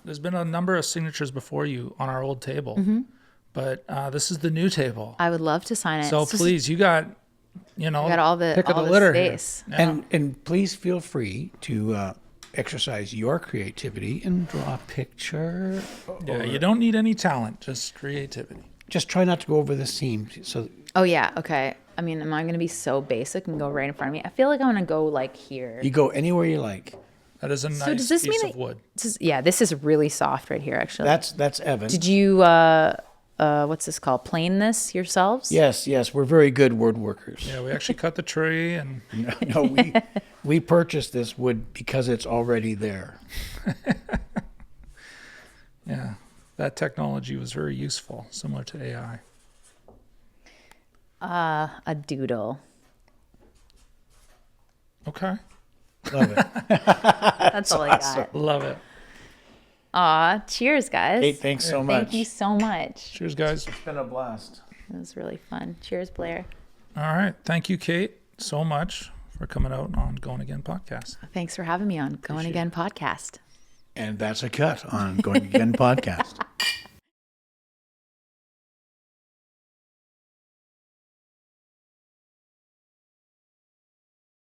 there's been a number of signatures before you on our old table. Mm-hmm. But this is the new table. I would love to sign it. So please, you got, all the pick of the all litter space. here. Yeah. And please feel free to exercise your creativity and draw a picture. Yeah, you don't need any talent, just creativity. Just try not to go over the seam. So Oh, yeah. Okay. Am I going to be so basic and go right in front of me? I feel like I'm going to go like here. you go anywhere you like. That is a nice does this piece mean of wood. This is really soft right here, actually. That's Evan. Did you, what's this called? Plane this yourselves? Yes, we're very good wood workers. Yeah, we actually cut the tree and No, we purchased this wood because it's already there. yeah, that technology was very useful, similar to AI. A doodle. Okay, Love it. That's all I got. love it. Aw, cheers, guys. Kate, thanks so much. Thank you so much. Cheers, guys. It's been a blast. It was really fun. Cheers, Blair. All right, thank you, Kate, so much for coming out on Going Again podcast. Thanks for having me on Going Again podcast. And that's a cut on Going Again podcast.